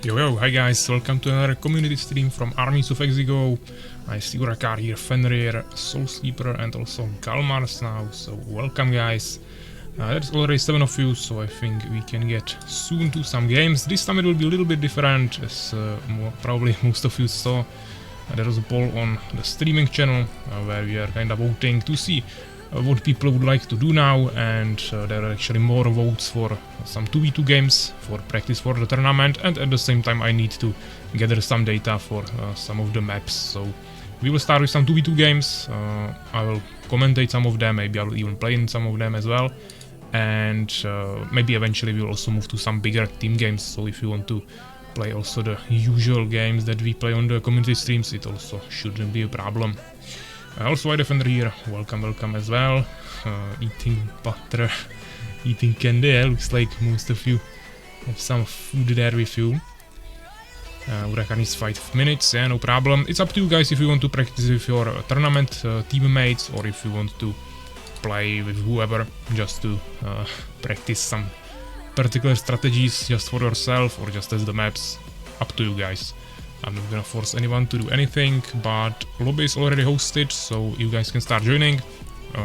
Yo, hi guys, welcome to another community stream from Armies of Exigo. I see Urakar here, Fenrir, Soul Sleeper and also Galmars now, so welcome guys. There's already 7 of you, so I think we can get soon to some games. This time it will be a little bit different, as probably most of you saw. There was a poll on the streaming channel where we are kind of voting to see what people would like to do now, and there are actually more votes for some 2v2 games for practice for the tournament, and at the same time I need to gather some data for some of the maps. So we will start with some 2v2 games. I will commentate some of them, maybe I will even play in some of them as well, and maybe eventually we will also move to some bigger team games. So if you want to play also the usual games that we play on the community streams, it also shouldn't be a problem. Also, I Defender here, welcome as well. Eating butter, eating candy. Yeah, looks like most of you have some food there with you. Urakan is 5 minutes, yeah, no problem. It's up to you guys if you want to practice with your tournament teammates or if you want to play with whoever just to practice some particular strategies just for yourself or just as the maps. Up to you guys. I'm not gonna force anyone to do anything, but lobby is already hosted, so you guys can start joining.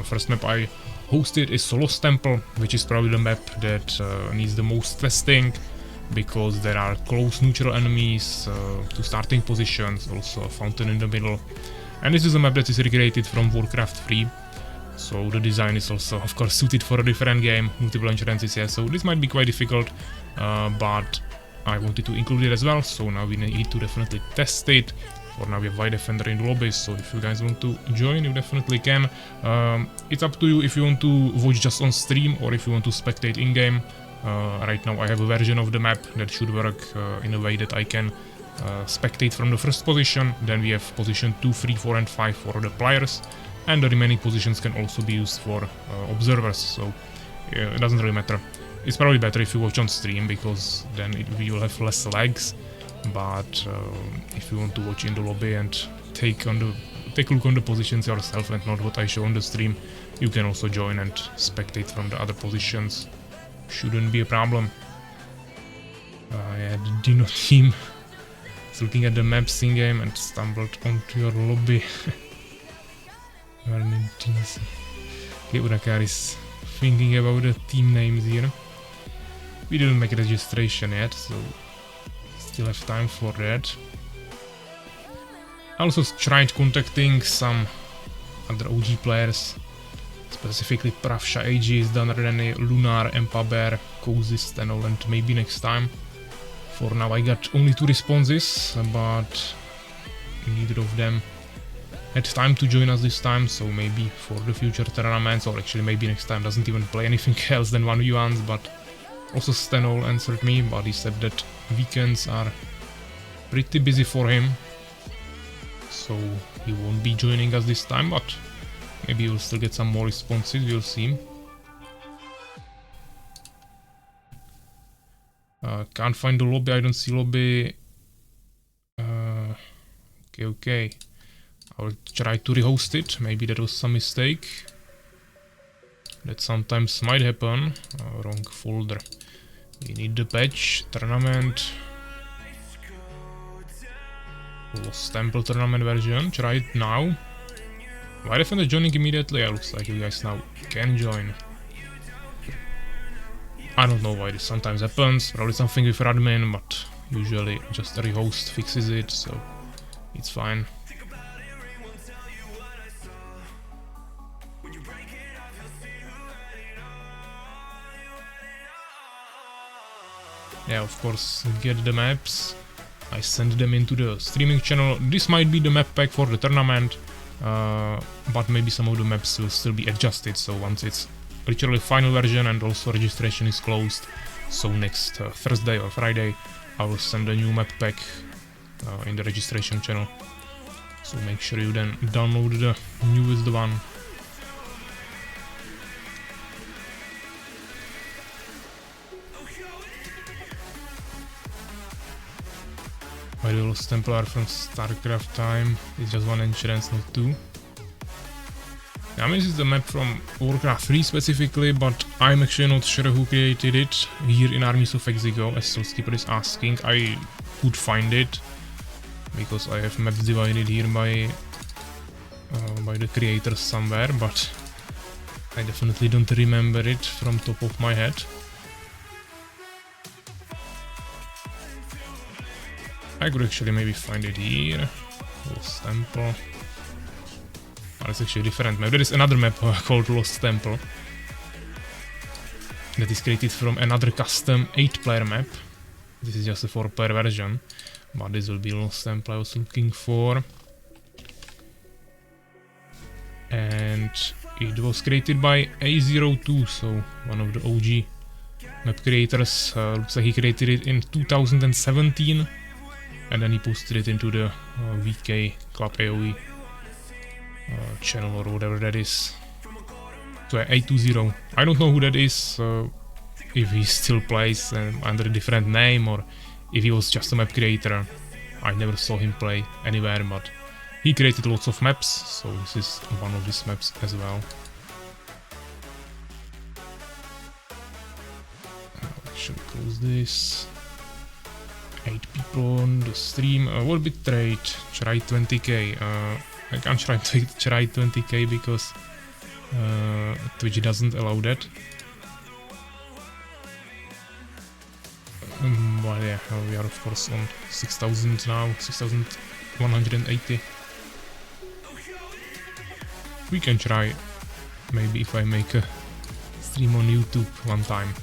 First map I hosted is Lost Temple, which is probably the map that needs the most testing, because there are close neutral enemies to starting positions, also a fountain in the middle. And this is a map that is recreated from Warcraft 3, so the design is also of course suited for a different game, multiple entrances, yeah, so this might be quite difficult, but I wanted to include it as well, so now we need to definitely test it. For now we have White Defender in the lobby, so if you guys want to join, you definitely can. It's up to you if you want to watch just on stream or if you want to spectate in-game. Right now I have a version of the map that should work in a way that I can spectate from the first position, then we have position 2, 3, 4 and 5 for the players, and the remaining positions can also be used for observers, so it doesn't really matter. It's probably better if you watch on stream, because then you will have less lags, but if you want to watch in the lobby and take a look on the positions yourself and not what I show on the stream, you can also join and spectate from the other positions. Shouldn't be a problem. Yeah, the Dino team is looking at the maps in game and stumbled onto your lobby. Okay, Urakar is thinking about the team names here. We didn't make a registration yet, so still have time for that. I also tried contacting some other OG players, specifically Pravsha AG, Danardeni, Lunar, Empaber, Cozy, Stenol, and maybe next time. For now I got only 2 responses, but neither of them had time to join us this time, so maybe for the future tournaments, or actually maybe next time doesn't even play anything else than 1v1s, but also Stenol answered me, but he said that weekends are pretty busy for him, so he won't be joining us this time, but maybe we'll still get some more responses, we'll see. Can't find the lobby, I don't see lobby. Okay. I will try to rehost it, maybe that was some mistake. That sometimes might happen. Wrong folder. We need the patch, tournament. Lost Temple tournament version, try it now. Why Defender joining immediately? Yeah, looks like you guys now can join. I don't know why this sometimes happens, probably something with admin, but usually just a rehost fixes it, so it's fine. Yeah, of course, get the maps. I send them into the streaming channel. This might be the map pack for the tournament, but maybe some of the maps will still be adjusted, so once it's literally final version and also registration is closed, so next Thursday or Friday I will send a new map pack in the registration channel, so make sure you then download the newest one. Why the Lost Templar from StarCraft time? It's just 1 entrance, not 2. I mean, this is the map from Warcraft 3 specifically, but I'm actually not sure who created it here in Armies of Exigo, as Soulskeeper is asking. I could find it, because I have maps divided here by the creators somewhere, but I definitely don't remember it from top of my head. I could actually maybe find it here. Lost Temple. Oh, it's actually a different map. There is another map called Lost Temple that is created from another custom 8-player map. This is just a 4-player version, but this will be Lost Temple I was looking for. And it was created by A02, so one of the OG map creators. Looks like he created it in 2017, and then he posted it into the VK Club AOE channel or whatever that is. So A20. I don't know who that is, if he still plays under a different name or if he was just a map creator. I never saw him play anywhere, but he created lots of maps, so this is one of his maps as well. I'll actually close this. 8 people on the stream. What bitrate? Try 20k. I can't try 20k because Twitch doesn't allow that. But yeah, we are of course on 6000 now, 6180. We can try, maybe if I make a stream on YouTube one time.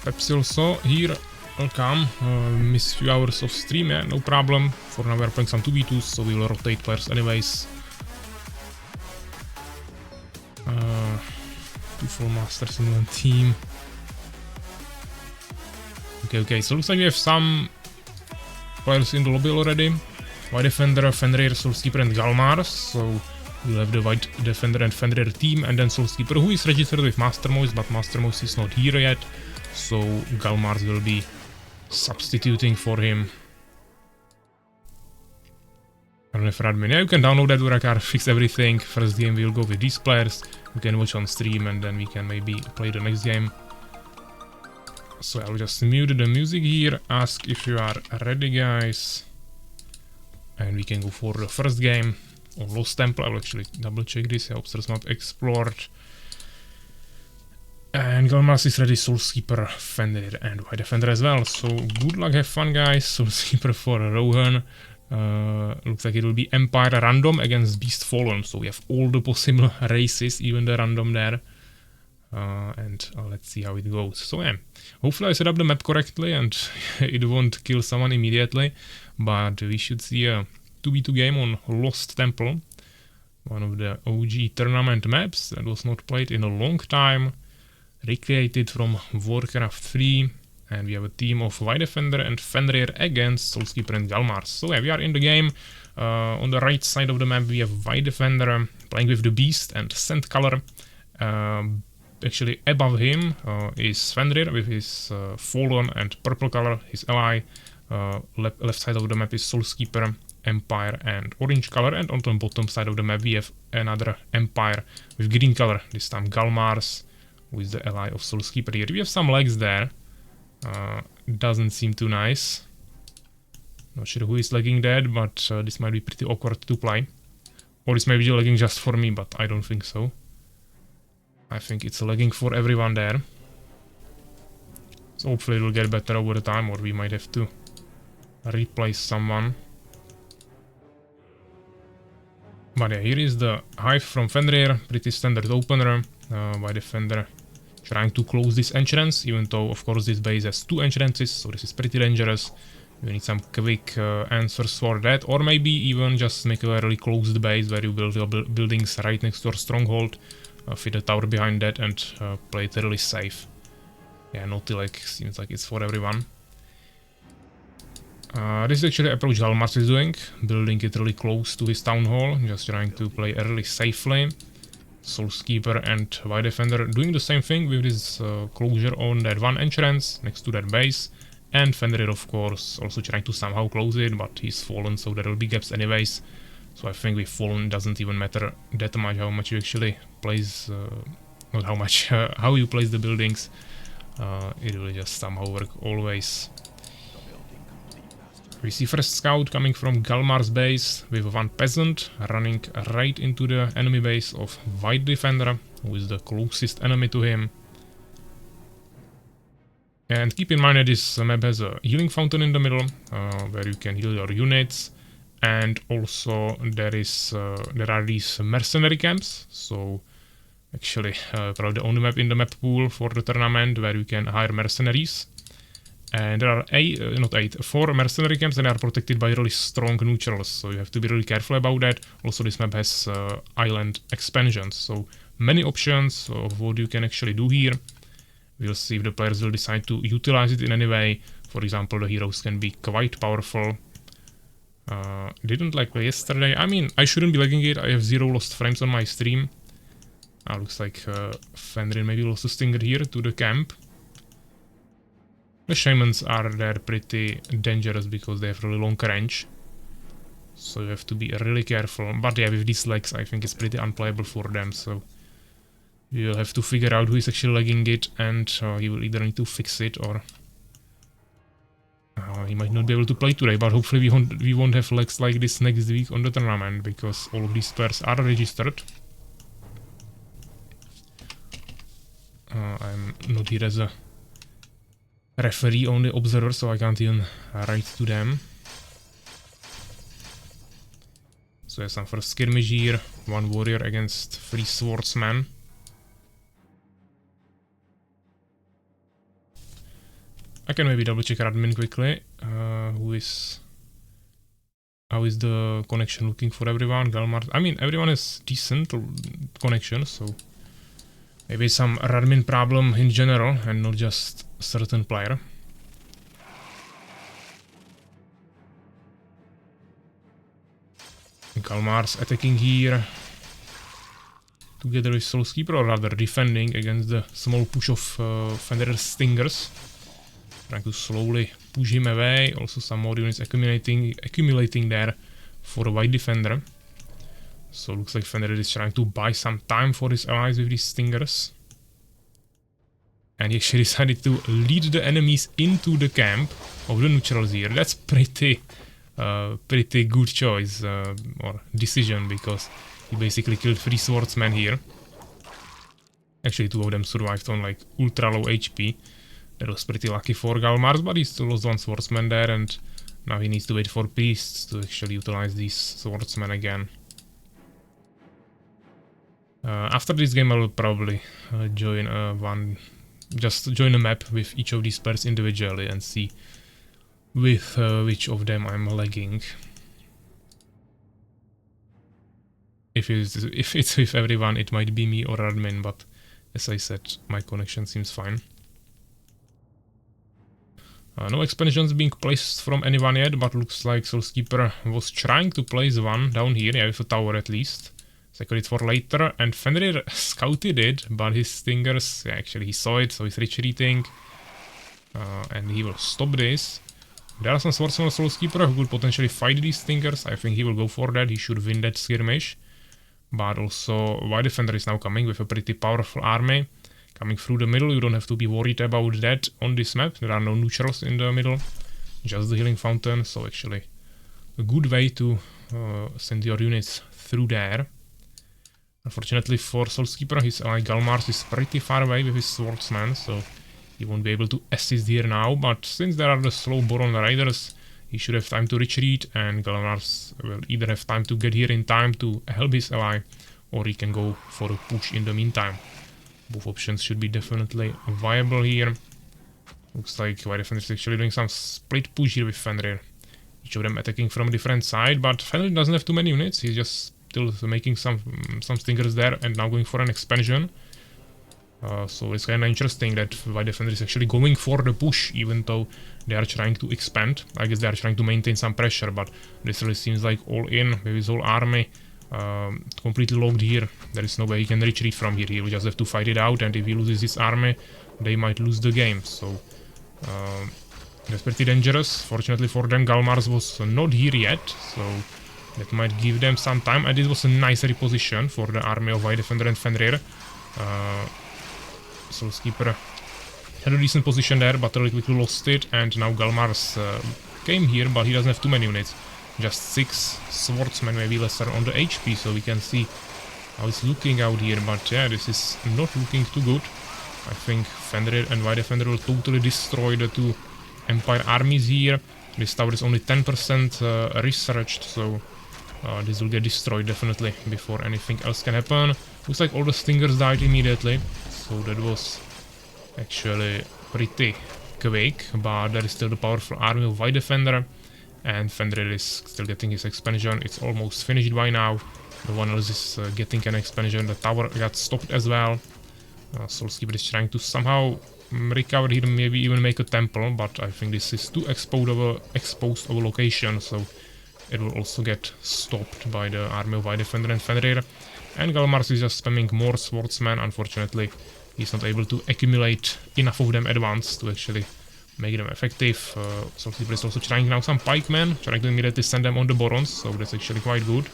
Pepsi also here, welcome. Miss few hours of stream, yeah, no problem. For now we are playing some 2v2s, so we will rotate players anyways. Two full masters in one team. Okay, so looks like we have some players in the lobby already. White Defender, Fenrir, Soulskeeper and Galmar. So we'll have the White Defender and Fenrir team, and then Soulskeeper, who is registered with Master Mouse, but Master Mouse is not here yet. So Galmars will be substituting for him. I don't know if admin. Yeah, you can download that Durakar, fix everything. First game we'll go with these players. We can watch on stream and then we can maybe play the next game. So I'll just mute the music here, ask if you are ready, guys. And we can go for the first game on Lost Temple. I will actually double check this. Obstacles map explored. And Galmas is ready, Soulskeeper, Fenrir and White Defender as well. So good luck, have fun, guys. Soulskeeper for Rohan. Looks like it will be Empire random against Beast Fallen. So we have all the possible races, even the random there. And let's see how it goes. So yeah, hopefully I set up the map correctly and it won't kill someone immediately. But we should see a 2v2 game on Lost Temple. One of the OG tournament maps that was not played in a long time. Recreated from Warcraft 3. And we have a team of White Defender and Fenrir against Soulskeeper and Galmars. So yeah, we are in the game. On the right side of the map we have White Defender playing with the Beast and Scent Color. Actually above him is Fenrir with his Fallen and Purple Color, his ally. Left side of the map is Soulskeeper, Empire and Orange Color. And on the bottom side of the map we have another Empire with Green Color. This time Galmars, who is the ally of Soulskeeper here. We have some lags there. Doesn't seem too nice. Not sure who is lagging that, but this might be pretty awkward to play. Or it's maybe lagging just for me, but I don't think so. I think it's lagging for everyone there. So hopefully it will get better over the time, or we might have to replace someone. But yeah, here is the Hive from Fenrir, pretty standard opener. White Defender trying to close this entrance, even though of course this base has 2 entrances, so this is pretty dangerous. You need some quick answers for that, or maybe even just make a really closed base where you build your buildings right next to your stronghold, fit a tower behind that and play it really safe. Yeah, Naughty Lake seems like it's for everyone. This is actually the approach Galmars is doing, building it really close to his town hall, just trying to play really safely. Soulskeeper and White Defender doing the same thing with this closure on that one entrance next to that base. And Fenrir, of course, also trying to somehow close it, but he's fallen, so there will be gaps anyways. So I think with Fallen doesn't even matter that much how much you actually place, not how much, how you place the buildings. It will just somehow work always. We see first scout coming from Galmar's base with one peasant running right into the enemy base of White Defender, who is the closest enemy to him. And keep in mind that this map has a healing fountain in the middle, where you can heal your units. And also there are these mercenary camps, so actually probably the only map in the map pool for the tournament where you can hire mercenaries. And there are 4 mercenary camps, and they are protected by really strong neutrals, so you have to be really careful about that. Also this map has island expansions, so many options of what you can actually do here. We'll see if the players will decide to utilize it in any way. For example, the heroes can be quite powerful. Didn't like yesterday. I mean, I shouldn't be lagging it. I have 0 lost frames on my stream. Looks like Fenrir maybe lost a stinger here to the camp. The shamans are there pretty dangerous because they have really long range. So you have to be really careful. But yeah, with these legs I think it's pretty unplayable for them. So you'll have to figure out who is actually lagging it, and you will either need to fix it or he might not be able to play today, but hopefully we won't have lags like this next week on the tournament, because all of these players are registered. I'm not here as a referee, only observer, so I can't even write to them. So yeah, some first skirmish here, 1 warrior against 3 swordsmen. I can maybe double check our admin quickly. How is the connection looking for everyone? Galmar, I mean, everyone has decent connection, so maybe some admin problem in general and not just a certain player. Galmar's attacking here together with Soulskeeper, or rather defending against the small push of Fenrir's Stingers. Trying to slowly push him away. Also some more units accumulating there for the White Defender. So looks like Fenrir is trying to buy some time for his allies with these Stingers. And he actually decided to lead the enemies into the camp of the neutrals here. That's pretty good choice or decision, because he basically killed 3 swordsmen here. Actually 2 of them survived on like ultra low HP. That was pretty lucky for Galmars, but he still lost 1 swordsman there, and now he needs to wait for priests to actually utilize these swordsmen again. After this game I will probably join join a map with each of these players individually and see with which of them I'm lagging. If it's with everyone, it might be me or admin, but as I said, my connection seems fine. No expansions being placed from anyone yet, but looks like Soulskeeper was trying to place one down here, yeah, with a tower at least. Secure it for later, and Fenrir scouted it, but his Stingers, yeah, actually he saw it, so he's retreating. And he will stop this. There are some swordsmen on Soulskeeper who could potentially fight these Stingers. I think he will go for that, he should win that skirmish. But also White Defender is now coming with a pretty powerful army. Coming through the middle, you don't have to be worried about that on this map. There are no neutrals in the middle, just the healing fountain, so actually a good way to send your units through there. Unfortunately for Soulskeeper, his ally Galmars is pretty far away with his swordsman, so he won't be able to assist here now, but since there are the slow Boron Riders, he should have time to retreat, and Galmars will either have time to get here in time to help his ally, or he can go for a push in the meantime. Both options should be definitely viable here. Looks like White Defender is actually doing some split push here with Fenrir. Each of them attacking from a different side, but Fenrir doesn't have too many units. He's just still making some Stingers there and now going for an expansion. So it's kind of interesting that White Defender is actually going for the push, even though they are trying to expand. I guess they are trying to maintain some pressure, but this really seems like all in with his whole army. Completely locked here. There is no way he can retreat from here. He will just have to fight it out, and if he loses his army, they might lose the game. So that's pretty dangerous. Fortunately for them, Galmars was not here yet, so That might give them some time, and this was a nice reposition for the army of White Defender and Fenrir. Soulskeeper had a decent position there, but really quickly lost it, and now Galmars came here, but he doesn't have too many units. Just 6 swordsmen, maybe lesser on the HP, so we can see how it's looking out here, but yeah, this is not looking too good. I think Fenrir and White Defender will totally destroy the 2 Empire armies here. This tower is only 10% researched, so this will get destroyed definitely before anything else can happen. Looks like all the Stingers died immediately, so that was actually pretty quick, but there is still the powerful army of White Defender, and Fenrir is still getting his expansion. It's almost finished by now. No one else is getting an expansion. The tower got stopped as well. Soulskeeper is trying to somehow recover here, maybe even make a temple, but I think this is too exposed of a location, so it will also get stopped by the army of White Defender and Fenrir. And Galmars is just spamming more swordsmen. Unfortunately, he's not able to accumulate enough of them at once to actually make them effective. Soulskeeper is also trying now some pikemen, trying to immediately send them on the Borons, so that's actually quite good.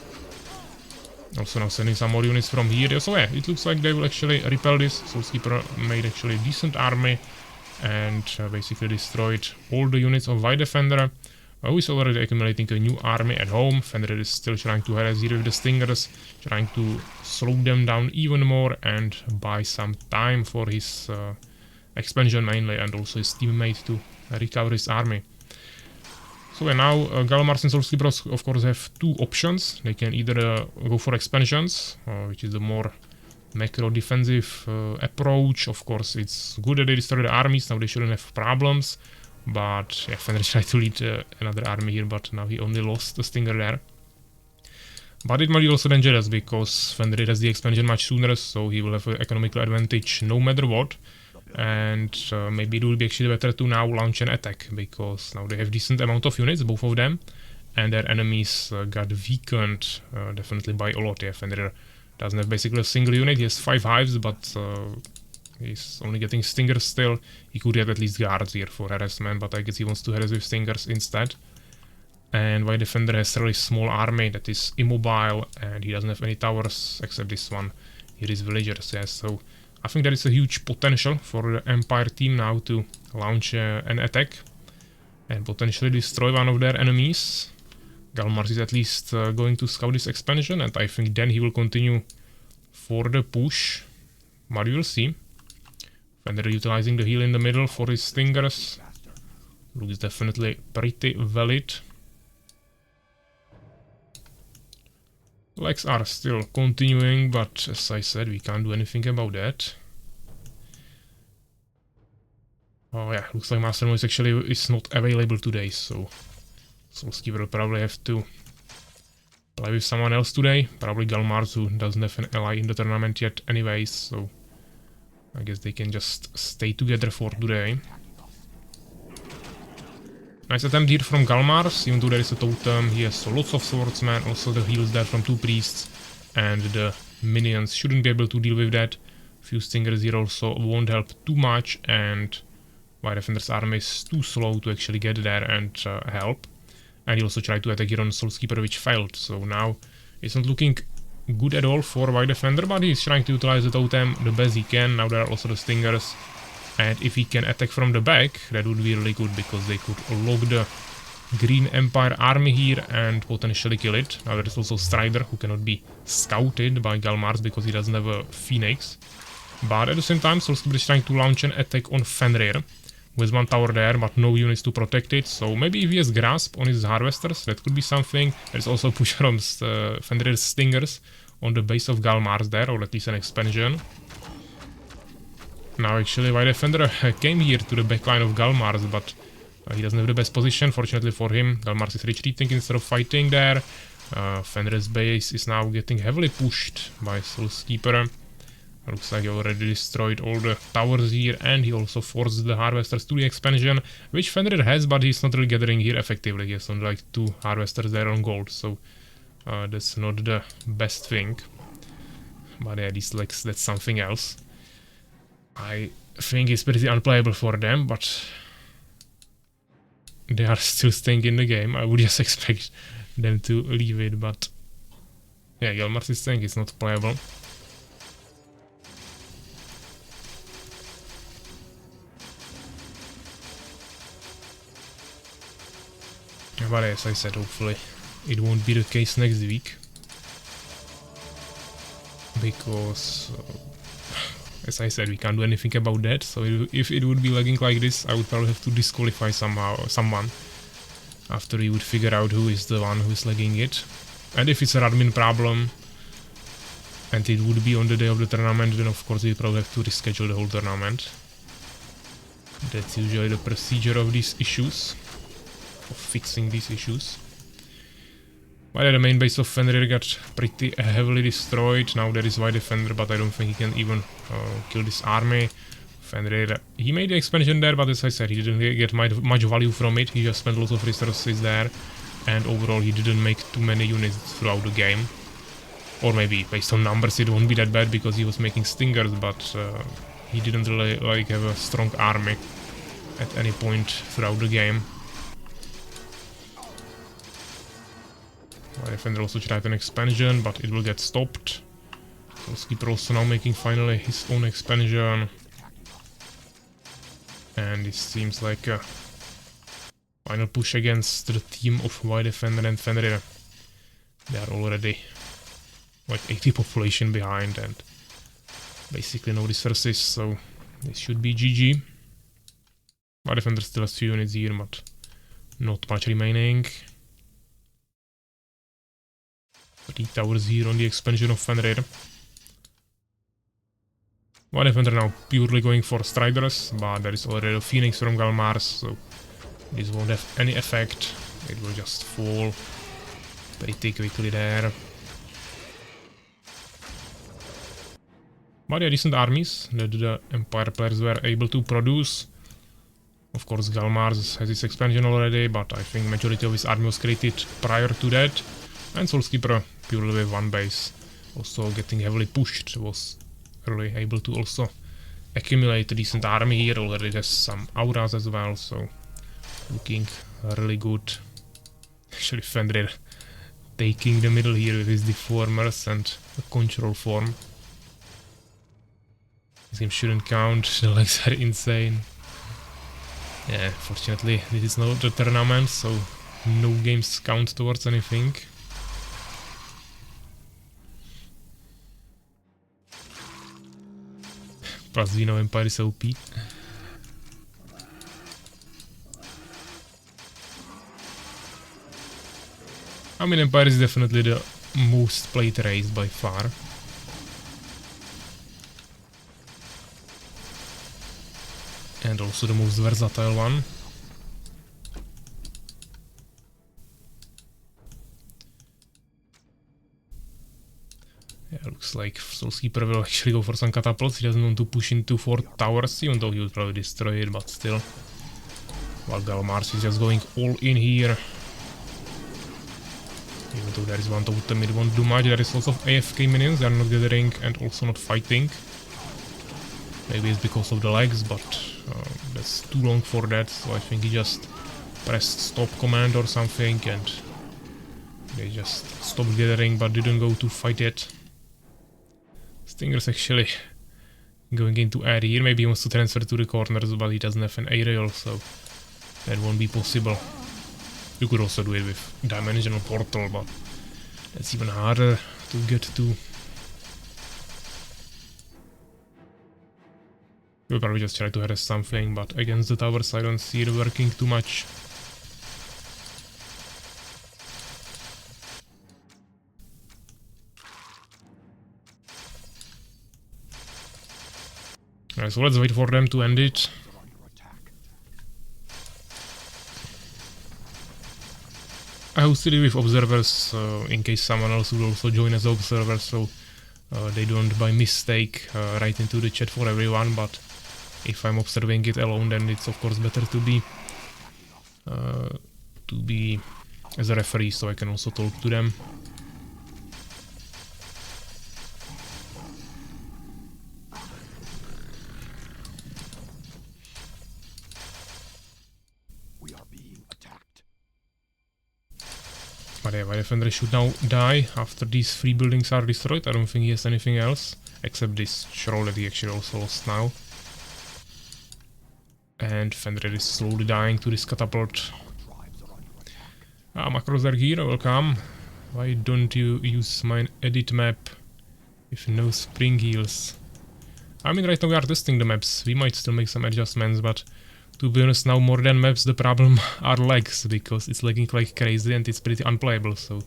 Also now sending some more units from here. So yeah, it looks like they will actually repel this. Soulskeeper made actually a decent army and basically destroyed all the units of White Defender, who is already accumulating a new army at home. Fenrir is still trying to harass here with the Stingers, trying to slow them down even more and buy some time for his expansion mainly, and also his teammate to recover his army. So yeah, now Galmars and Soulskeeper of course have 2 options. They can either go for expansions, which is the more macro defensive approach. Of course, it's good that they destroy the armies, now they shouldn't have problems. But yeah, Fenrir tried to lead another army here, but now he only lost the Stinger there. But it might be also dangerous, because Fenrir has the expansion much sooner, so he will have an economical advantage no matter what. And maybe it will be actually better to now launch an attack, because now they have decent amount of units, both of them, and their enemies got weakened definitely by a lot. Yeah, Fenrir doesn't have basically a single unit, he has 5 hives, but he's only getting Stingers still. He could get at least guards here for harassment, but I guess he wants to harass with Stingers instead. And White Defender has a really small army that is immobile, and he doesn't have any towers except this one. Here is villagers, yeah, so I think there is a huge potential for the Empire team now to launch an attack and potentially destroy one of their enemies. Galmars is at least going to scout this expansion, and I think then he will continue for the push. But we will see. Fenrir utilizing the heal in the middle for his Stingers. Looks definitely pretty valid. Legs are still continuing, but as I said, we can't do anything about that. Oh yeah, looks like Master Moise actually is not available today, so Soulskeeper will probably have to play with someone else today. Probably Galmars, who doesn't have an ally in the tournament yet anyways, so I guess they can just stay together for today. Nice attempt here from Galmars, even though there is a totem, he has lots of swordsmen, also the heals there from 2 priests, and the minions shouldn't be able to deal with that. Few Stingers here also won't help too much, and White Defender's army is too slow to actually get there and help. And he also tried to attack here on Soulskeeper, which failed, so now it's not looking good at all for White Defender, but he's trying to utilize the totem the best he can. Now there are also the Stingers. And if he can attack from the back, that would be really good, because they could lock the Green Empire army here and potentially kill it. Now there is also Strider, who cannot be scouted by Galmars because he doesn't have a Phoenix. But at the same time, Soulskeeper is trying to launch an attack on Fenrir, with 1 tower there, but no units to protect it. So maybe if he has Grasp on his Harvesters, that could be something. There's also a push from Fenrir's Stingers on the base of Galmars there, or at least an expansion. Now actually White Defender came here to the backline of Galmars, but he doesn't have the best position, fortunately for him. Galmars is retreating instead of fighting there. Fenrir's base is now getting heavily pushed by Soulskeeper. Looks like he already destroyed all the towers here, and he also forced the Harvesters to the expansion, which Fenrir has, but he's not really gathering here effectively. He has only like 2 Harvesters there on gold, so that's not the best thing. But yeah, these legs, that's something else. I think it's pretty unplayable for them, but they are still staying in the game. I would just expect them to leave it, but yeah, Galmars' tank is not playable. But as I said, hopefully it won't be the case next week. Because, as I said, we can't do anything about that, so if it would be lagging like this, I would probably have to disqualify someone after we would figure out who is the one who is lagging it. And if it's an admin problem, and it would be on the day of the tournament, then of course we probably have to reschedule the whole tournament. That's usually the procedure of these issues, of fixing these issues. But yeah, the main base of Fenrir got pretty heavily destroyed. Now there is White Defender, but I don't think he can even kill this army. Fenrir, he made the expansion there, but as I said, he didn't get much value from it. He just spent lots of resources there, and overall he didn't make too many units throughout the game. Or maybe based on numbers it won't be that bad because he was making stingers, but he didn't really like have a strong army at any point throughout the game. My defender also tried an expansion, but it will get stopped. Skipper also now making finally his own expansion. And it seems like a final push against the team of White Defender and Fenrir. They are already like 80 population behind and basically no resources, so this should be GG. White Defender still has 2 units here, but not much remaining. 3 towers here on the expansion of Fenrir. White Defender now purely going for Striders, but there is already a Phoenix from Galmars, so this won't have any effect. It will just fall pretty quickly there. But yeah, decent armies that the Empire players were able to produce. Of course, Galmars has his expansion already, but I think majority of his army was created prior to that. And Soulskeeper, purely with 1 base, also getting heavily pushed, was really able to also accumulate a decent army here. Already has some auras as well, so looking really good. Actually, Fenrir taking the middle here with his deformers and a control form. This game shouldn't count, the legs are insane. Yeah, fortunately this is not the tournament, so no games count towards anything. Plus we know Empire is OP. I mean, Empire is definitely the most played race by far. And also the most versatile one. Yeah, looks like Soulskeeper will actually go for some catapults. He doesn't want to push into 4 towers, even though he would probably destroy it, but still. While Galmars is just going all in here. Even though there is 1 totem, it won't do much. There is lots of AFK minions, they are not gathering and also not fighting. Maybe it's because of the legs, but that's too long for that, so I think he just pressed stop command or something and they just stopped gathering but didn't go to fight yet. Stinger's actually going into air here. Maybe he wants to transfer to the corners, but he doesn't have an aerial, so that won't be possible. You could also do it with dimensional portal, but that's even harder to get to. We'll probably just try to harass something, but against the towers I don't see it working too much. Alright, so let's wait for them to end it. I hosted it with observers in case someone else will also join as observer, so they don't by mistake write into the chat for everyone, but if I'm observing it alone, then it's of course better to be as a referee, so I can also talk to them. yeah, my defender should now die after these 3 buildings are destroyed. I don't think he has anything else, except this troll that he actually also lost now. And Fenrir is slowly dying to this catapult. Ah, macros are here, welcome. Why don't you use my edit map with no spring heals? I mean, right now we are testing the maps. We might still make some adjustments, but to be honest, now more than maps, the problem are lags, because it's lagging like crazy and it's pretty unplayable. So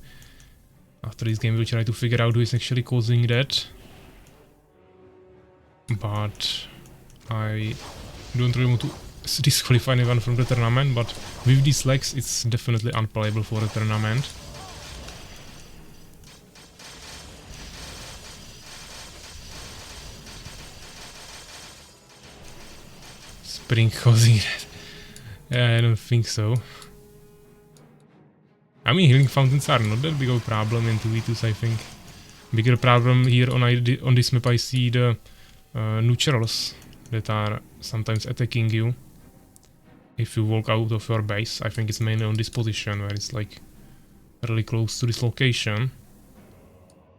after this game, we'll try to figure out who is actually causing that. But I don't really want to disqualify anyone from the tournament, but with these lags, it's definitely unplayable for the tournament. Spring causing that? Yeah, I don't think so. I mean, healing fountains are not that big of a problem in 2v2s, I think. Bigger problem here on this map, I see the neutrals that are sometimes attacking you if you walk out of your base. I think it's mainly on this position where it's like really close to this location.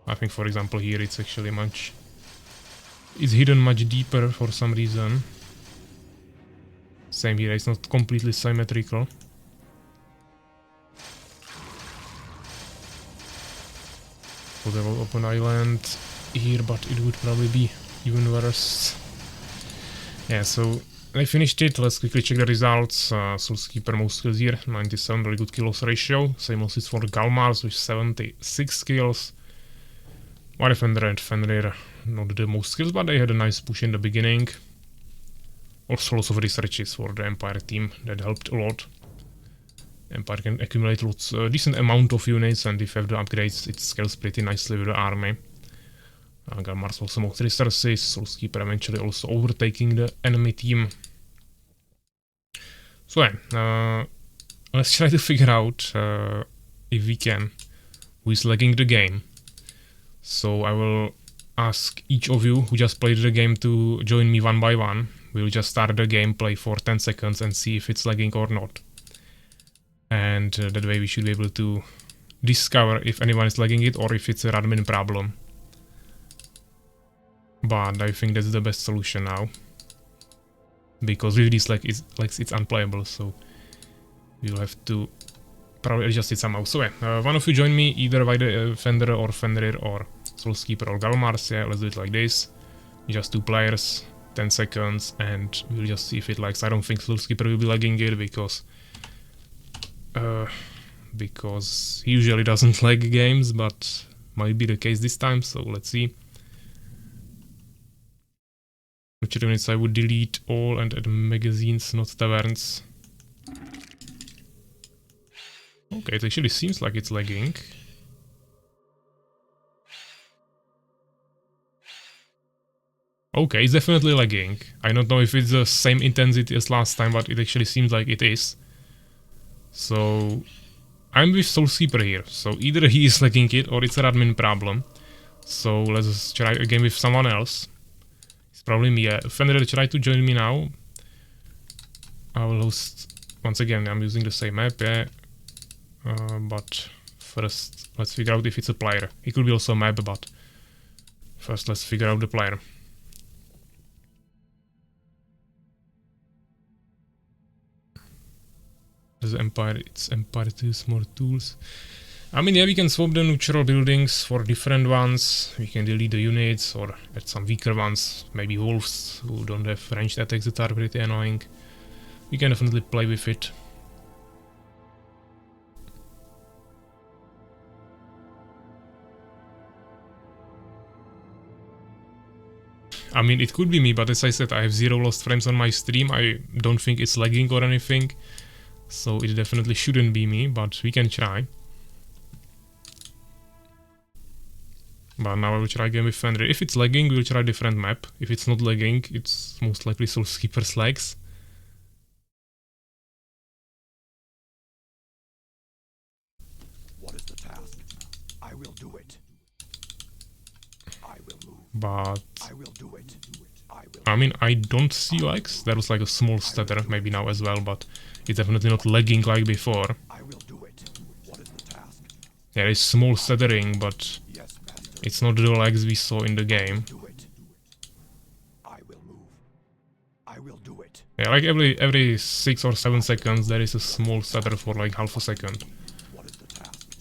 I think, for example, here it's actually it's hidden much deeper for some reason. Same here, it's not completely symmetrical. So there will open island here, but it would probably be even worse. Yeah, so I finished it. Let's quickly check the results. Soulskeeper most kills here, 97, really good kill-loss ratio. Same also is for Galmars with 76 kills. My defender and Fenrir, not the most kills, but they had a nice push in the beginning. Also lots of researches for the Empire team, that helped a lot. Empire can accumulate lots, decent amount of units, and if you have the upgrades, it scales pretty nicely with the army. Galmars also more resources, Soulskeeper eventually also overtaking the enemy team. So yeah, let's try to figure out, if we can, who is lagging the game. So I will ask each of you who just played the game to join me one by one. We'll just start the gameplay for 10 seconds and see if it's lagging or not. And that way we should be able to discover if anyone is lagging it or if it's an admin problem. But I think that's the best solution now. Because with this lags it's unplayable, so we'll have to probably adjust it somehow. So yeah, one of you join me either by the Fenrir or Fenrir or Soulskeeper or Galmars. Yeah, let's do it like this. Just 2 players. 10 seconds, and we'll just see if it lags. I don't think Soulskeeper will be lagging it because he usually doesn't lag games, but might be the case this time, so let's see. Which units I would delete all and add magazines, not taverns. Okay, it actually seems like it's lagging. Okay, it's definitely lagging. I don't know if it's the same intensity as last time, but it actually seems like it is. So I'm with Soulskeeper here. So either he is lagging it or it's an admin problem. So let's try again with someone else. It's probably me. Fenrir, try to join me now. I will host once again. I'm using the same map, yeah. But first let's figure out if it's a player. It could be also a map, but first let's figure out the player. There's Empire, it's Empire to use more tools. I mean, yeah, we can swap the neutral buildings for different ones. We can delete the units or add some weaker ones. Maybe wolves who don't have ranged attacks that are pretty annoying. We can definitely play with it. I mean, it could be me, but as I said, I have 0 lost frames on my stream. I don't think it's lagging or anything. So it definitely shouldn't be me, but we can try. But now I will try again with Fenrir. If it's lagging, we'll try a different map. If it's not lagging, it's most likely Soulskeeper's lags. What is the task? I will do it. I will move. But I will do it. I mean, I don't see lags. There was like a small stutter, maybe now as well, but it's definitely not lagging like before. I will do it. What is the task? There is small stuttering, but Yes, master. it's not the lags we saw in the game. Do it. I will move. I will do it. Yeah, like every 6 or 7 seconds there is a small stutter for like half a second. What is the task?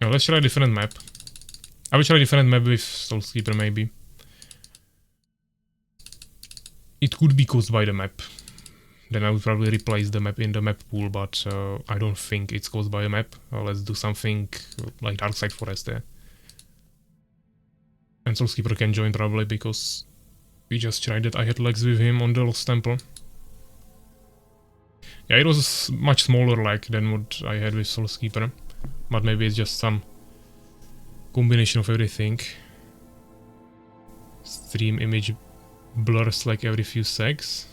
Now let's try a different map. I will try a different map with Soulskeeper maybe. It could be caused by the map. Then I would probably replace the map in the map pool, but I don't think it's caused by a map. Let's do something like Darkside Forest there. And Soulskeeper can join probably because we just tried that. I had legs with him on the Lost Temple. Yeah, it was a much smaller lag than what I had with Soulskeeper. But maybe it's just some combination of everything. Stream image blurs like every few seconds.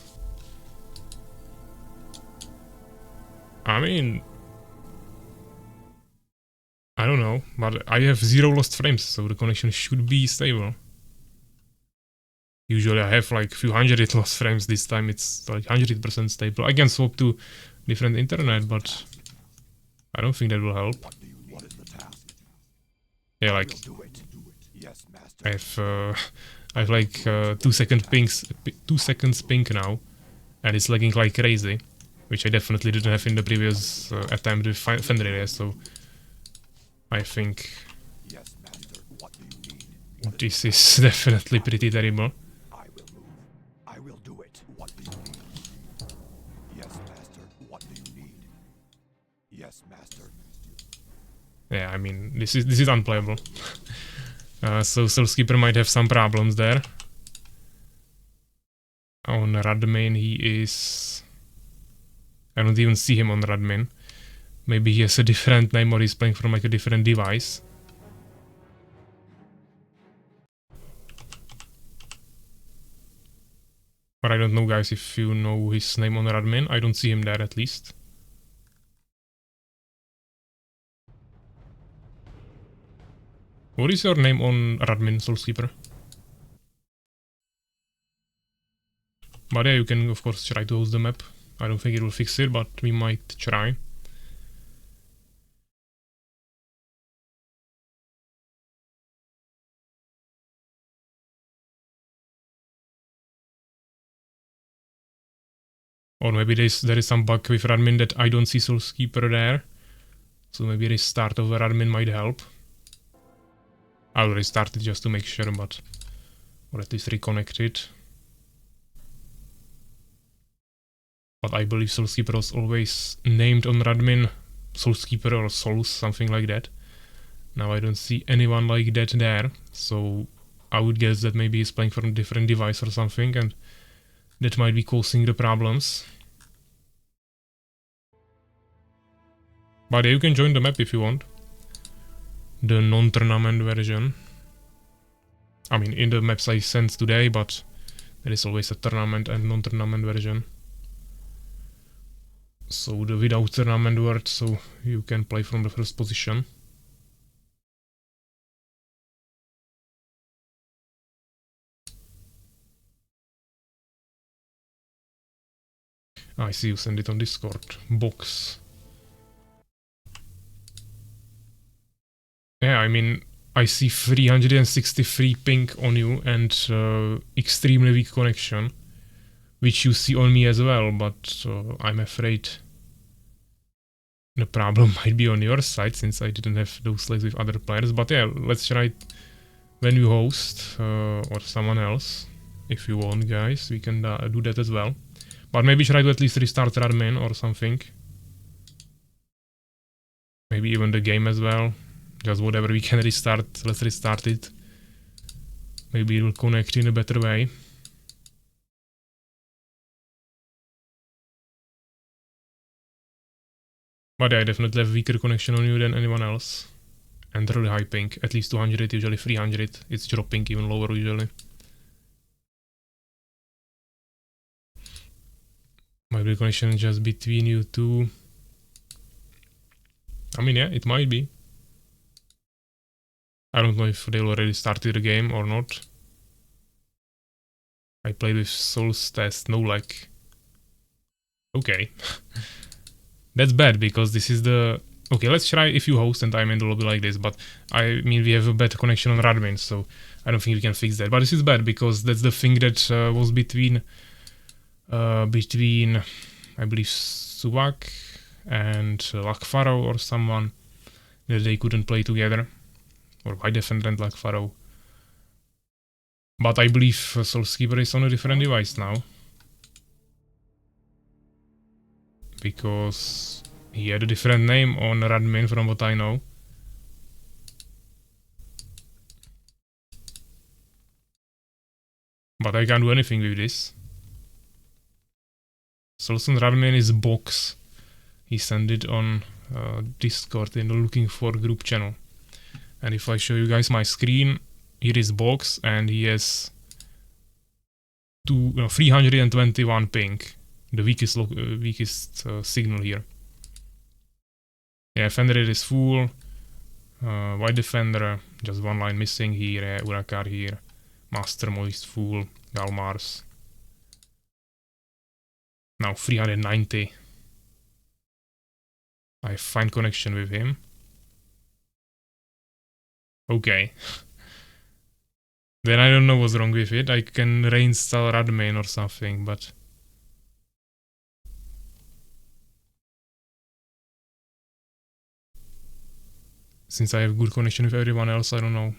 I mean, I don't know, but I have 0 lost frames, so the connection should be stable. Usually I have like few hundred lost frames. This time it's like 100% stable. I can swap to different internet, but I don't think that will help. What is the task? Yeah, like Do it. Yes, master. I have like 2 seconds ping now, and it's lagging like crazy, which I definitely didn't have in the previous attempt with Fenrir, so I think Yes, master. What do you need? this is definitely pretty terrible. I will move. I will do it. What do you need? Yes, master. What do you need? Yes, master. Yeah, I mean, this is unplayable. So Soulskeeper might have some problems there. On Radmain he is... I don't even see him on Radmain. Maybe he has a different name or he's playing from like a different device. Or I don't know, guys, if you know his name on Radmain. I don't see him there at least. What is your name on Radmin, Soulskeeper? But yeah, you can of course try to host the map. I don't think it will fix it, but we might try. Or maybe there is some bug with Radmin that I don't see Soulskeeper there. So maybe restart of Radmin might help. I'll restart it just to make sure, but... or at least reconnect it. But I believe Soulskeeper was always named on Radmin Soulskeeper or Souls, something like that. Now I don't see anyone like that there, so I would guess that maybe he's playing from a different device or something, and that might be causing the problems. But yeah, you can join the map if you want. The non-tournament version. I mean, in the maps I sent today, but there is always a tournament and non-tournament version. So the without tournament word, so you can play from the first position. I see you send it on Discord. Box. Yeah, I mean, I see 363 ping on you and extremely weak connection, which you see on me as well, but I'm afraid the problem might be on your side since I didn't have those legs with other players. But yeah, let's try it when you host or someone else. If you want, guys, we can do that as well. But maybe try to at least restart Radmin or something. Maybe even the game as well. Just whatever we can restart, let's restart it. Maybe it will connect in a better way. But yeah, I definitely have weaker connection on you than anyone else. And really high ping, at least 200, usually 300. It's dropping even lower usually. Maybe the connection is just between you two. I mean, yeah, it might be. I don't know if they already started the game or not. I played with Souls test, no lag. Okay. That's bad because this is the... Okay, let's try if you host and I'm in the lobby like this, but I mean we have a bad connection on admin, so I don't think we can fix that. But this is bad because that's the thing that was between I believe Suvak and Lakfaro or someone, that they couldn't play together, or White Defender and Lakfaro. But I believe Soulskeeper is on a different device now, because he had a different name on Radmin from what I know. But I can't do anything with this. Solson Radmin is box. He sent it on Discord in the looking for group channel. And if I show you guys my screen, here is box and he has 321 ping. The weakest signal here. Yeah, Fender is full. White Defender, just one line missing here. Urakar here. Master Moist full. Galmars. Now 390. I have fine connection with him. Okay. Then I don't know what's wrong with it. I can reinstall Radmain or something, but... Since I have good connection with everyone else, I don't know.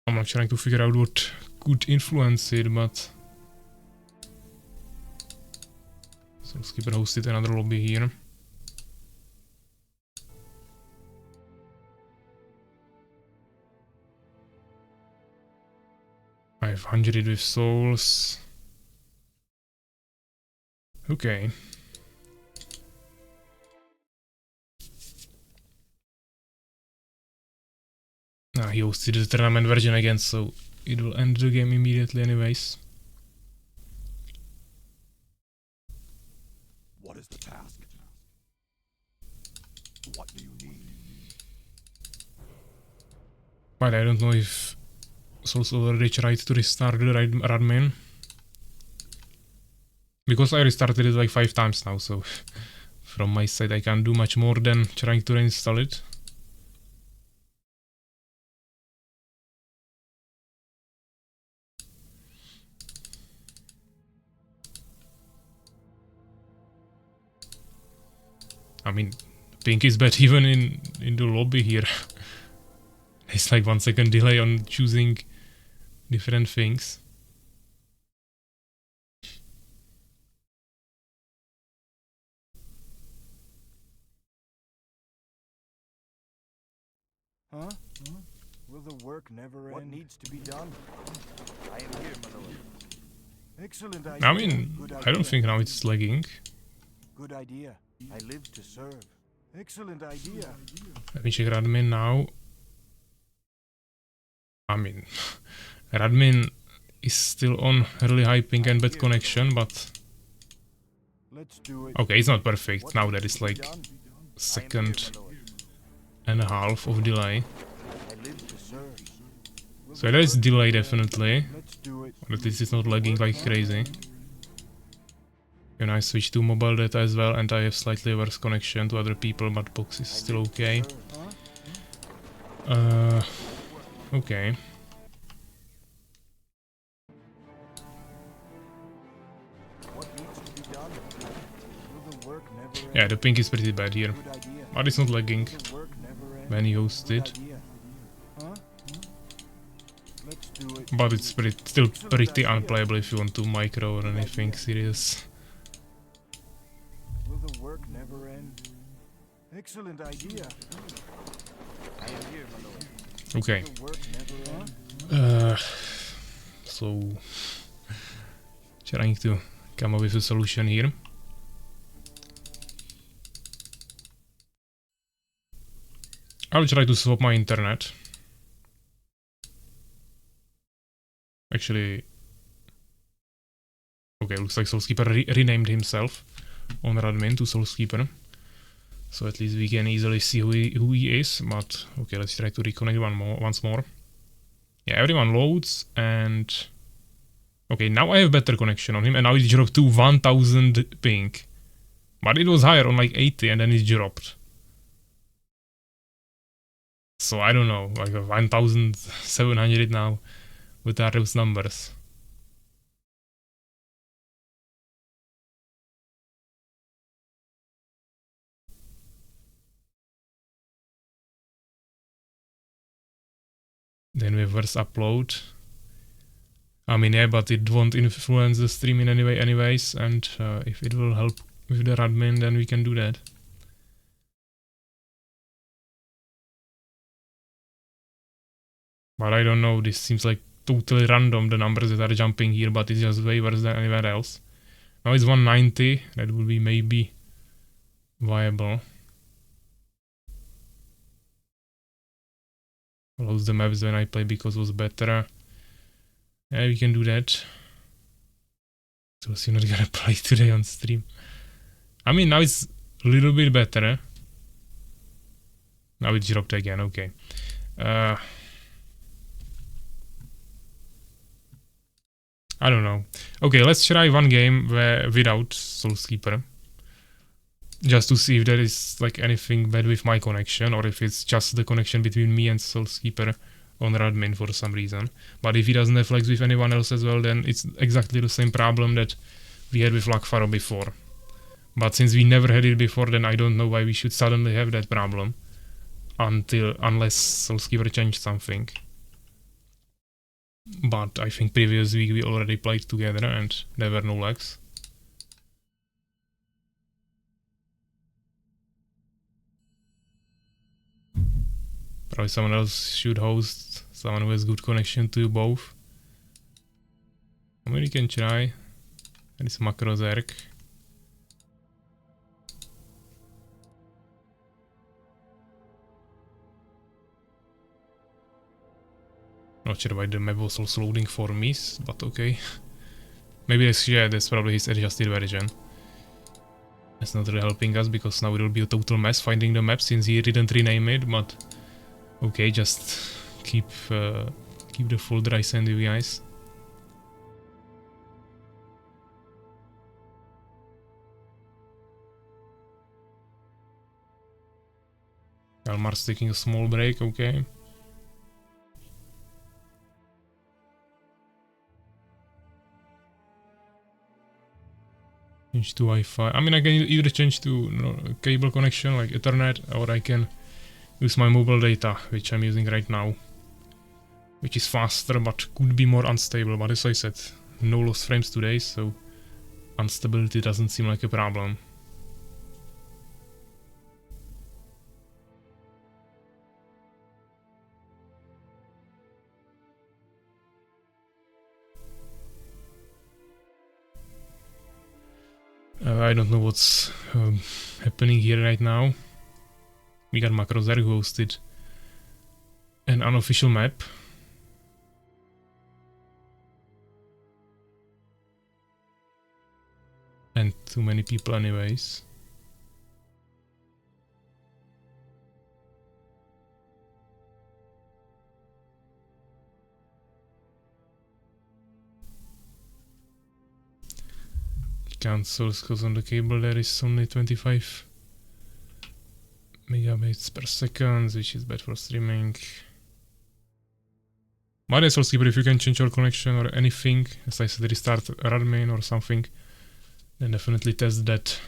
I'm not trying to figure out what could influence it, but... So Skipper hosted another lobby here. I have 100 with souls. Okay. He hosted the tournament version again, so it will end the game immediately anyways. What is the task? What do you need? But I don't know if Souls already tried to restart the Radmin. Because I restarted it like 5 times now, so from my side I can't do much more than trying to reinstall it. I mean, ping is bad even in the lobby here. It's like 1 second delay on choosing different things. Huh? Will the work never end? What needs to be done? I am here, my lord. Excellent idea. I mean, I don't think now it's lagging. Good idea. I live to serve. Excellent idea. Let me check Radmin now. I mean, Radmin is still on really high ping and bad connection, but... Let's do it. Okay, it's not perfect. Now there is like second and a half of delay. So there is delay definitely. But this is not lagging like crazy. And I switch to mobile data as well, and I have slightly worse connection to other people, but box is still okay. Okay. Yeah, the ping is pretty bad here, but it's not lagging when you host it. But it's still pretty unplayable if you want to micro or anything serious. Will the work never end? Excellent idea. I am here, my lord. Okay. Will the work never end? So trying to come up with a solution here. I'll try to swap my internet. Actually, okay, looks like Soulskeeper renamed himself on Radmin to Soulskeeper. So at least we can easily see who he is, but okay, let's try to reconnect once more. Yeah, everyone loads, and Okay, now I have better connection on him, and now it dropped to 1000 ping. But it was higher on like 80, and then it dropped. So I don't know, like 1700 now. What are those numbers? Then we have verse upload. I mean, yeah, but it won't influence the stream in any way anyways, and if it will help with the admin, then we can do that. But I don't know, this seems like totally random, the numbers that are jumping here, but it's just way worse than anywhere else. Now it's 190, that will be maybe viable. Close the maps when I play because it was better. Yeah, we can do that. So you're not gonna play today on stream. I mean, now it's a little bit better, eh? Now it dropped again, okay. I don't know. Okay, let's try one game without Soulskeeper. Just to see if there is like anything bad with my connection, or if it's just the connection between me and Soulskeeper on admin for some reason. But if he doesn't have flags with anyone else as well, then it's exactly the same problem that we had with Lakfaro before. But since we never had it before, then I don't know why we should suddenly have that problem. Unless Soulskeeper changed something. But I think previous week we already played together and there were no lags. Probably someone else should host, someone who has good connection to you both. I mean, you can try. That is Macro Zerk. Not sure why the map was also loading for me, but okay. Maybe that's probably his adjusted version. That's not really helping us because now it will be a total mess finding the map since he didn't rename it, but okay, just keep the folder I send you guys. Kalmar's taking a small break, okay. Change to Wi-Fi. I mean, I can either change to cable connection like Ethernet, or I can use my mobile data, which I'm using right now, which is faster but could be more unstable. But as I said, no lost frames today, so instability doesn't seem like a problem. I don't know what's happening here right now. We got Macrozer who hosted an unofficial map. And too many people anyways. Cancels because on the cable there is only 25 megabytes per second, which is bad for streaming. But as well, if you can change your connection or anything, as I said, restart admin or something, then definitely test that.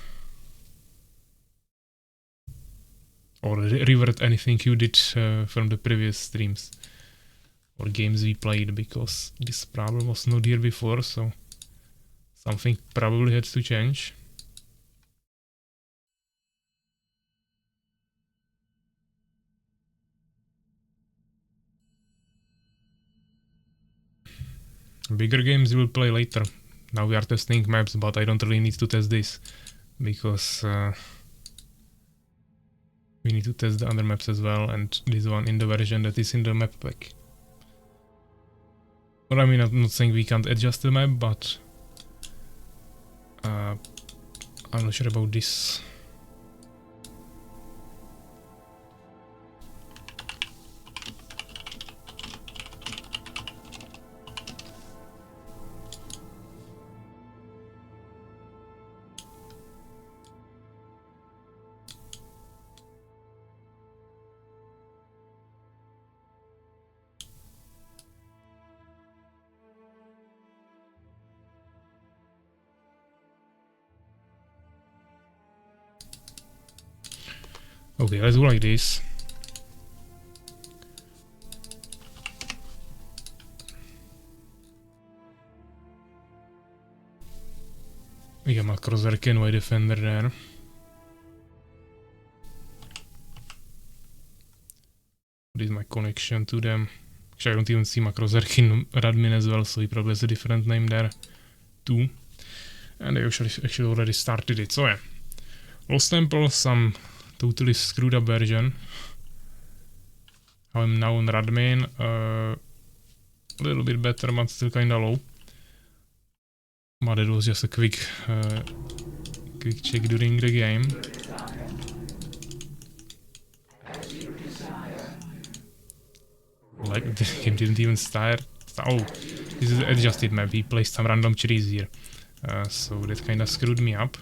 Or revert anything you did from the previous streams or games we played, because this problem was not here before, so something probably had to change. Bigger games we will play later. Now we are testing maps, but I don't really need to test this, because we need to test the other maps as well, and this one in the version that is in the map pack. But I mean, I'm not saying we can't adjust the map, but I'm not sure about this. Okay, let's go like this. Igen, my Crosser can wide defender there. What is my connection to them? Actually, I don't even see my Crosserkin Radmin as well, so he probably has a different name there too. And they actually already started it. So yeah, Lost Temple, some totally screwed up version. I'm now on Radmin, a little bit better, but still kinda low. But it was just a quick check during the game. Like, the game didn't even start. Oh, this is adjusted map. He placed some random trees here. So that kinda screwed me up.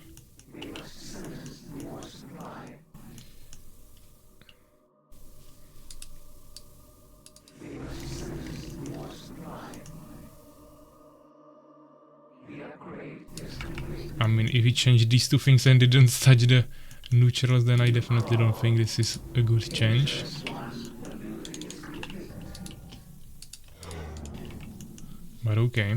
I mean, if we changed these two things and didn't touch the neutrals, then I definitely don't think this is a good change. But okay.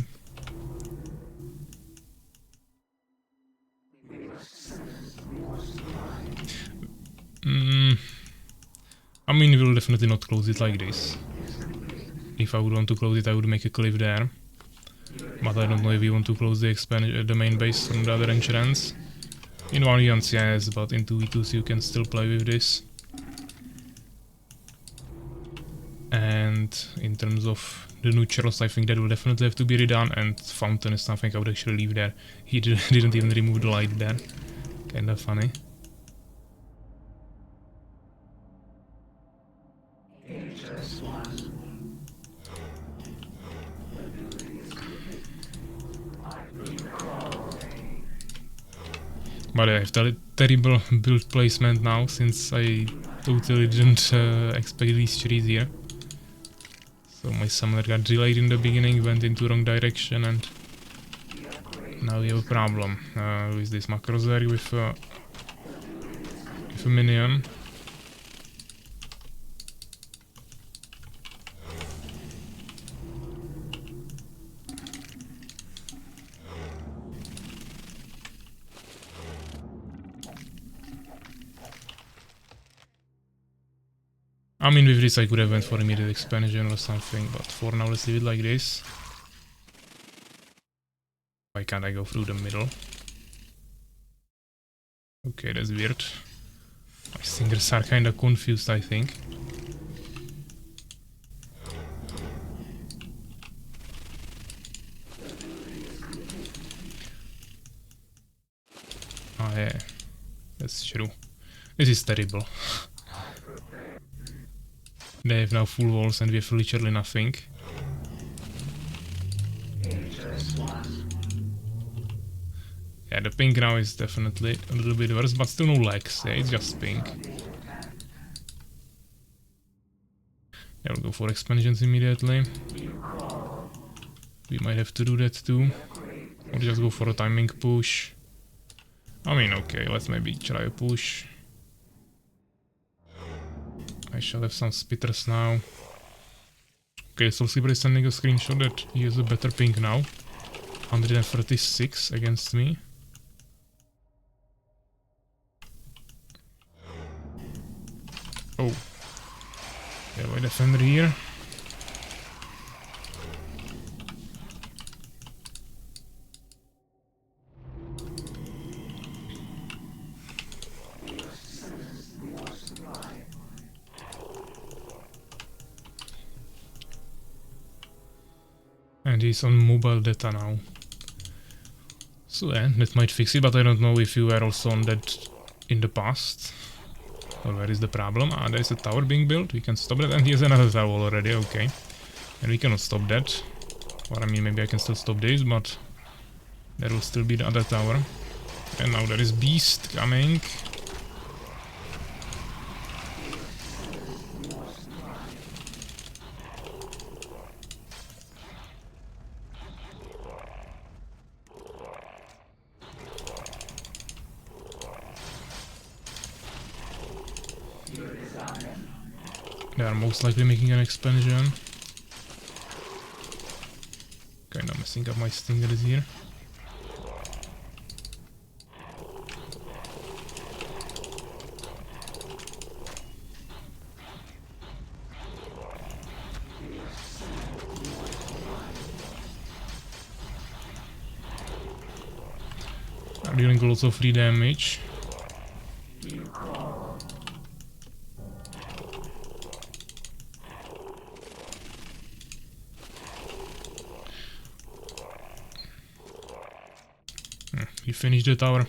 I mean, we'll definitely not close it like this. If I would want to close it, I would make a cliff there. But I don't know if we want to close the main base from the other entrance. In 1v1s, yes, but in 2v2s you can still play with this. And in terms of the neutrals, I think that will definitely have to be redone, and fountain is something I would actually leave there. He didn't even remove the light there. Kinda funny. But I have terrible build placement now, since I totally didn't expect these trees here. So my summoner got delayed in the beginning, went into wrong direction, and now we have a problem. Who is this? Macrozeri with a minion. I mean, with this I could have went for immediate expansion or something, but for now let's leave it like this. Why can't I go through the middle? Okay, that's weird. My fingers are kinda confused, I think. Ah, yeah. That's true. This is terrible. They have now full walls and we have literally nothing. Yeah, the pink now is definitely a little bit worse, but still no legs. Yeah, it's just pink. Yeah, we'll go for expansions immediately. We might have to do that too. Or just go for a timing push. I mean, okay, let's maybe try a push. I shall have some spitters now. Okay, so Sleeper is sending a screenshot that he has a better ping now. 136 against me. Oh. Yeah, my defender here. And he's on mobile data now. So yeah, that might fix it, but I don't know if you were also on that in the past. Or where is the problem? Ah, there is a tower being built, we can stop that, and here's another tower already, okay. And we cannot stop that. Or I mean, maybe I can still stop this, but there will still be the other tower. And now there is Beast coming. They are most likely making an expansion. Kinda messing up my stingers here. Are dealing lots of free damage. He finished the tower.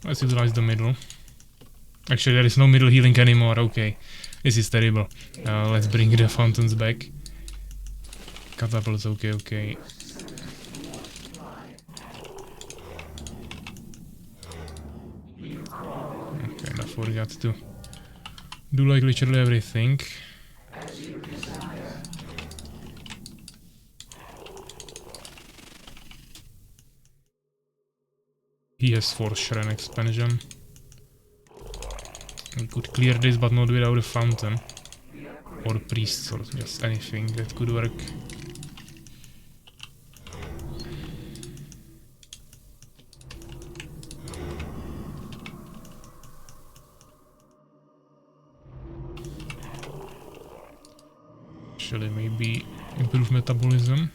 Let's utilize the middle. Actually, there is no middle healing anymore. Okay, this is terrible. Let's bring the fountains back. Catapults, okay, okay. Okay, I forgot to do like literally everything. He has force shrine expansion. We could clear this, but not without a fountain. Or priests, or just anything that could work. Actually, maybe improve metabolism.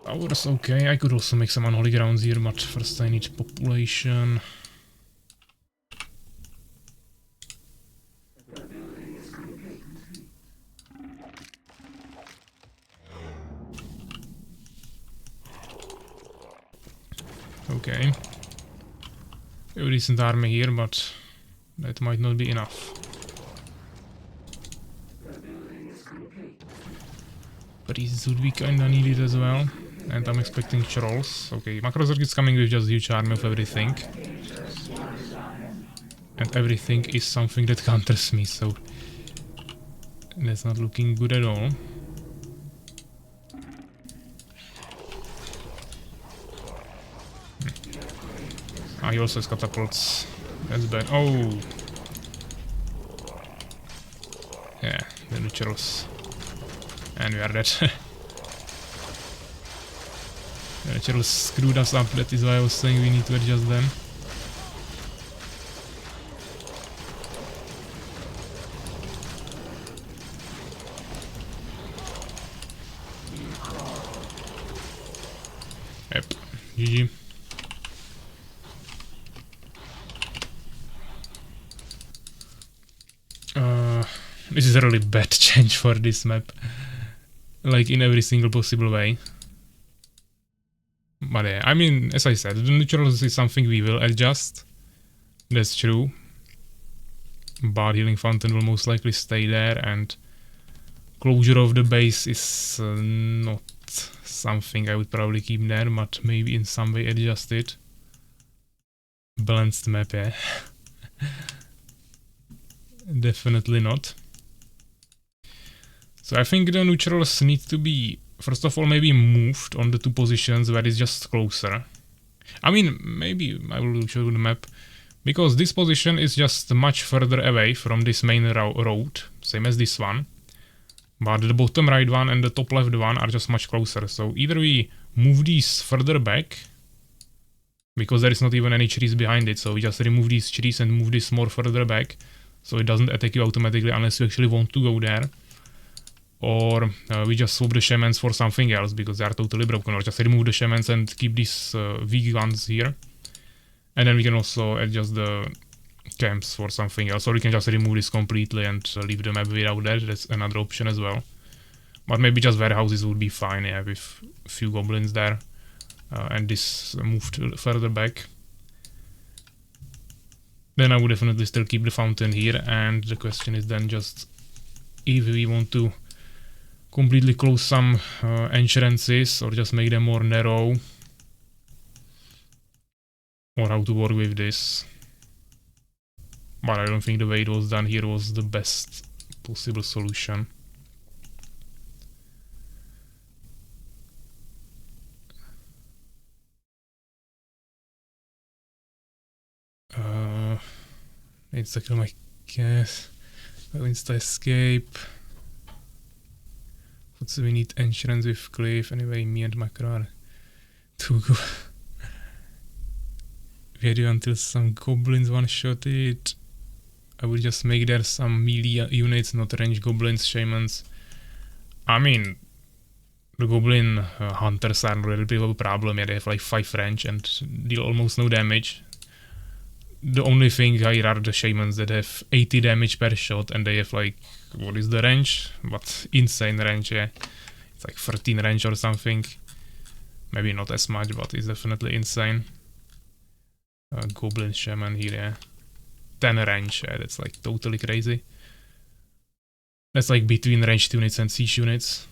Powers, okay, I could also make some unholy grounds here, but first I need population. Okay. A decent army here, but that might not be enough. Priests would be kinda needed as well. And I'm expecting trolls. Okay, Macrozorg is coming with just a huge army of everything. And everything is something that counters me, so that's not looking good at all. Ah, he also has catapults. That's bad. Oh! Yeah, the naturals. And we are dead. The naturals screwed us up, that is why I was saying we need to adjust them. Yep, GG. This is a really bad change for this map. Like in every single possible way. But yeah, I mean, as I said, the neutrals is something we will adjust. That's true. But Healing Fountain will most likely stay there, and closure of the base is not something I would probably keep there, but maybe in some way adjust it. Balanced map, yeah. Definitely not. So I think the neutrals need to be, first of all, maybe moved on the two positions where it's just closer. I mean, maybe I will show you the map, because this position is just much further away from this main road, same as this one. But the bottom right one and the top left one are just much closer. So either we move these further back, because there is not even any trees behind it, so we just remove these trees and move this more further back, so it doesn't attack you automatically unless you actually want to go there. Or we just swap the shamans for something else because they are totally broken, or just remove the shamans and keep these weak ones here. And then we can also adjust the camps for something else, or we can just remove this completely and leave the map without that. That's another option as well. But maybe just warehouses would be fine, yeah, with a few goblins there. And this moved further back. Then I would definitely still keep the fountain here, and the question is then just if we want to completely close some entrances or just make them more narrow, or how to work with this. But I don't think the way it was done here was the best possible solution. It's like my guess. Insta escape. So we need insurance with Cliff. Anyway, me and Macro are to go. We had you until some goblins one-shot it. I would just make there some melee units, not range goblins, shamans. I mean, the goblin hunters are not really big of a problem. Yeah, they have like 5 range and deal almost no damage. The only thing here are the shamans that have 80 damage per shot and they have like, what is the range? But insane range, yeah. It's like 13 range or something. Maybe not as much, but it's definitely insane. Goblin shaman here, yeah. 10 range, yeah, that's like totally crazy. That's like between ranged units and siege units.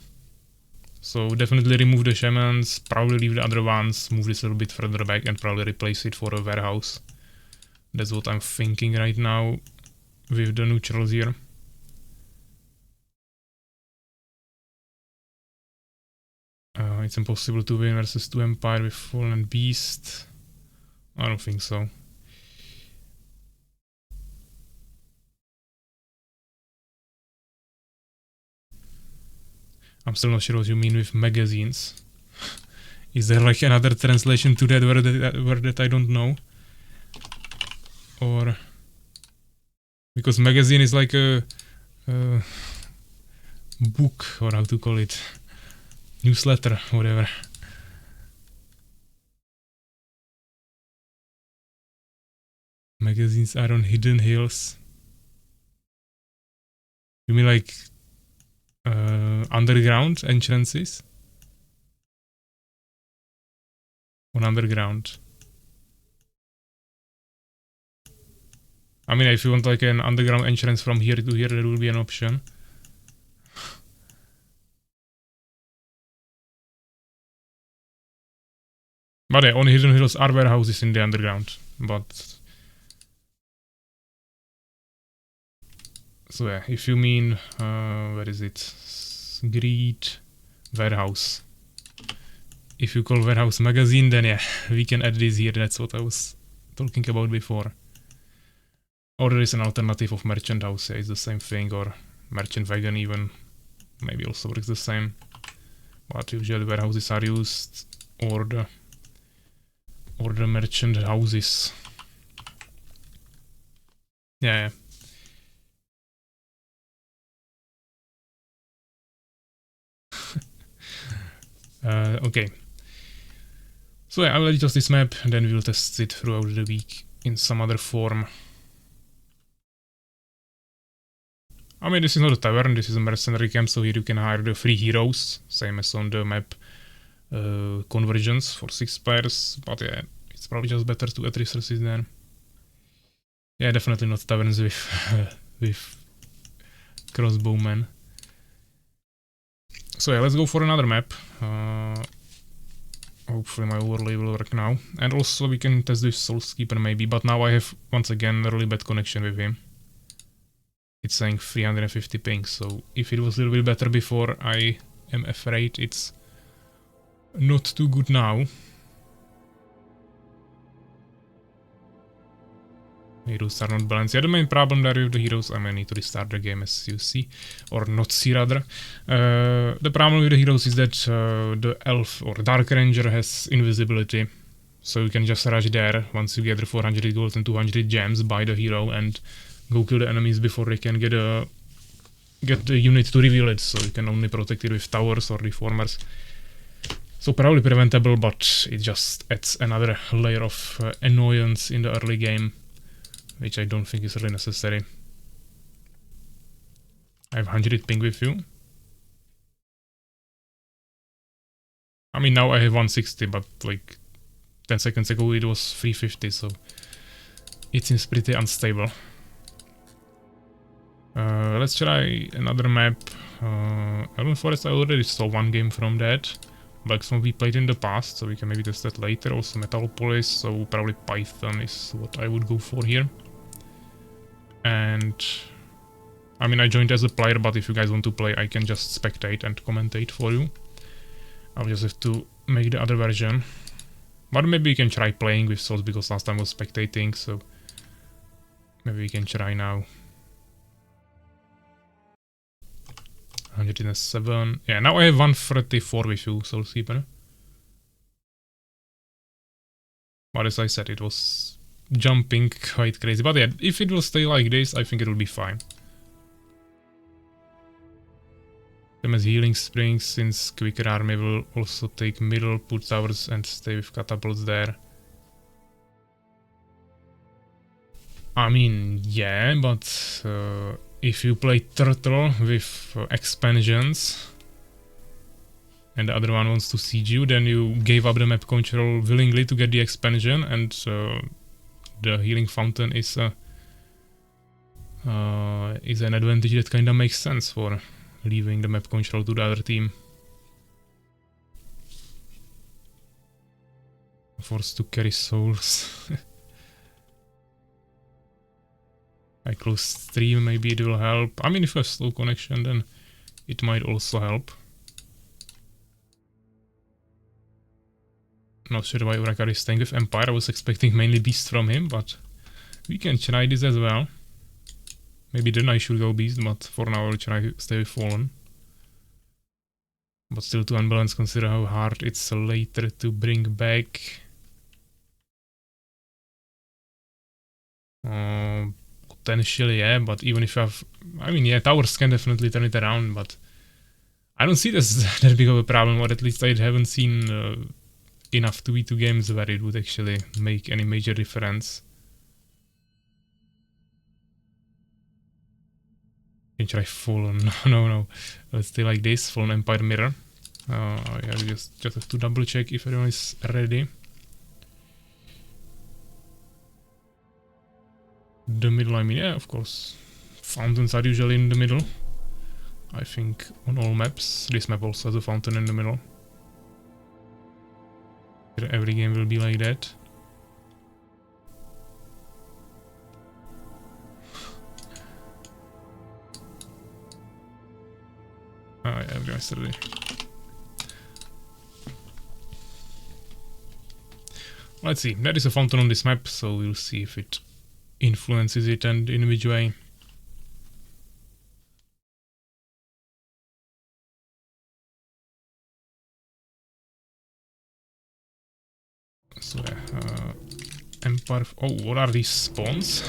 So definitely remove the shamans, probably leave the other ones, move this a little bit further back and probably replace it for a warehouse. That's what I'm thinking right now with the neutrals here. It's impossible to win versus 2 Empire with Fallen Beast. I don't think so. I'm still not sure what you mean with magazines. Is there like another translation to that word that I don't know? Or because magazine is like a book, or how to call it, newsletter, whatever. Magazines are on hidden hills. You mean like underground entrances? On underground. I mean, if you want like an underground entrance from here to here, there will be an option. But yeah, on hidden hills are warehouses in the underground. But so yeah, if you mean where is it? Greed warehouse. If you call warehouse magazine, then yeah, we can add this here. That's what I was talking about before. Or there is an alternative of merchant house, yeah, it's the same thing, or merchant wagon even, maybe also works the same. But usually warehouses are used, or the merchant houses. Yeah. Okay. So yeah, I will adjust this map and then we'll test it throughout the week in some other form. I mean, this is not a tavern, this is a mercenary camp, so here you can hire the 3 heroes, same as on the map Convergence for 6 players, but yeah, it's probably just better to add resources there. Yeah, definitely not taverns with crossbowmen. So yeah, let's go for another map. Hopefully my overlay will work now. And also we can test this Soulskeeper maybe, but now I have once again a really bad connection with him. It's saying 350 ping, so if it was a little bit better before, I am afraid it's not too good now. Heroes are not balanced. Yeah, the main problem there with the heroes, I need to restart the game as you see, or not see rather. The problem with the heroes is that the elf or dark ranger has invisibility, so you can just rush there once you gather 400 gold and 200 gems, buy the hero and go kill the enemies before they can get the unit to reveal it, so you can only protect it with towers or reformers. So probably preventable, but it just adds another layer of annoyance in the early game, which I don't think is really necessary. I have 100 ping with you. I mean, now I have 160, but like 10 seconds ago it was 350, so it seems pretty unstable. Let's try another map. Elven Forest, I already saw one game from that. Blacksmith we played in the past, so we can maybe test that later. Also Metalpolis, so probably Python is what I would go for here. And I mean, I joined as a player, but if you guys want to play, I can just spectate and commentate for you. I'll just have to make the other version. But maybe we can try playing with swords, because last time I was spectating, so maybe we can try now. 107. Yeah, now I have 134 with you, Soul Sleeper. But as I said, it was jumping quite crazy. But yeah, if it will stay like this, I think it will be fine. Them as healing springs, since quicker army will also take middle, put towers and stay with catapults there. I mean, yeah, but if you play Turtle with expansions and the other one wants to siege you, then you gave up the map control willingly to get the expansion, and the healing fountain is an advantage that kinda makes sense for leaving the map control to the other team. Forced to carry souls. I close stream, maybe it will help. I mean, if you have slow connection, then it might also help. Not sure why Urakar is staying with Empire. I was expecting mainly Beast from him, but we can try this as well. Maybe then I should go Beast, but for now I'll try to stay with Fallen. But still to unbalance, consider how hard it's later to bring back. Potentially, yeah, but even if you have... I mean, yeah, towers can definitely turn it around, but I don't see this that big of a problem, or at least I haven't seen enough 2v2 games where it would actually make any major difference. Can try Fallen. No. Let's stay like this. Fallen Empire Mirror. Yeah, just have to double check if everyone is ready. The middle, I mean, yeah, of course. Fountains are usually in the middle. I think on all maps. This map also has a fountain in the middle. Every game will be like that. Oh yeah, everyone's ready. Let's see, there is a fountain on this map, so we'll see if it influences it and in which way. So yeah, Empire... Oh, what are these spawns?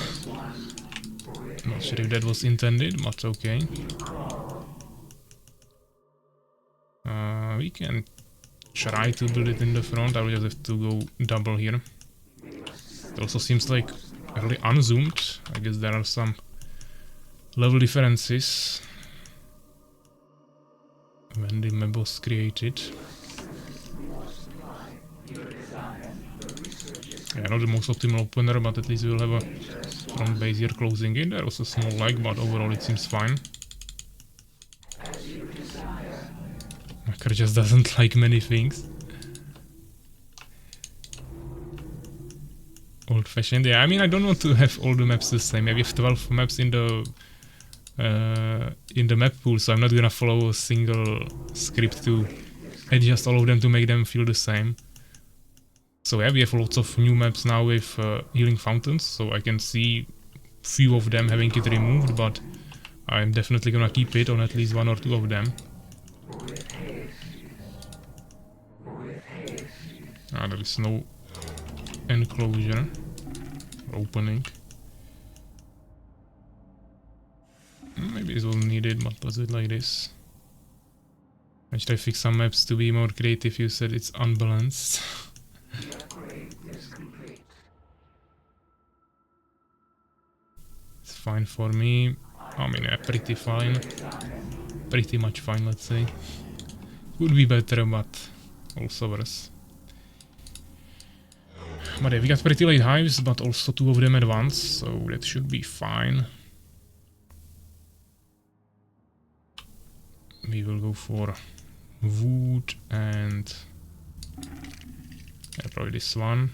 Not sure if that was intended, but okay. We can try to build it in the front. I will just have to go double here. It also seems like really unzoomed. I guess there are some level differences when the map was created. Yeah, not the most optimal opener, but at least we'll have a front base here closing in. There was a small lag, but overall it seems fine. Maker just doesn't like many things. Old-fashioned, yeah. I mean, I don't want to have all the maps the same. Maybe have 12 maps in the map pool, so I'm not gonna follow a single script to adjust all of them to make them feel the same. So yeah, we have lots of new maps now with healing fountains, so I can see few of them having it removed, but I'm definitely gonna keep it on at least 1 or 2 of them. There is no enclosure or opening. Maybe it wasn't needed, but let's do it like this. I should fix some maps to be more creative. You said it's unbalanced. It's fine for me. I mean, yeah, pretty fine. Pretty much fine, let's say. Could be better, but also worse. But yeah, we got pretty late hives, but also 2 of them at once, so that should be fine. We will go for wood and yeah, probably this one.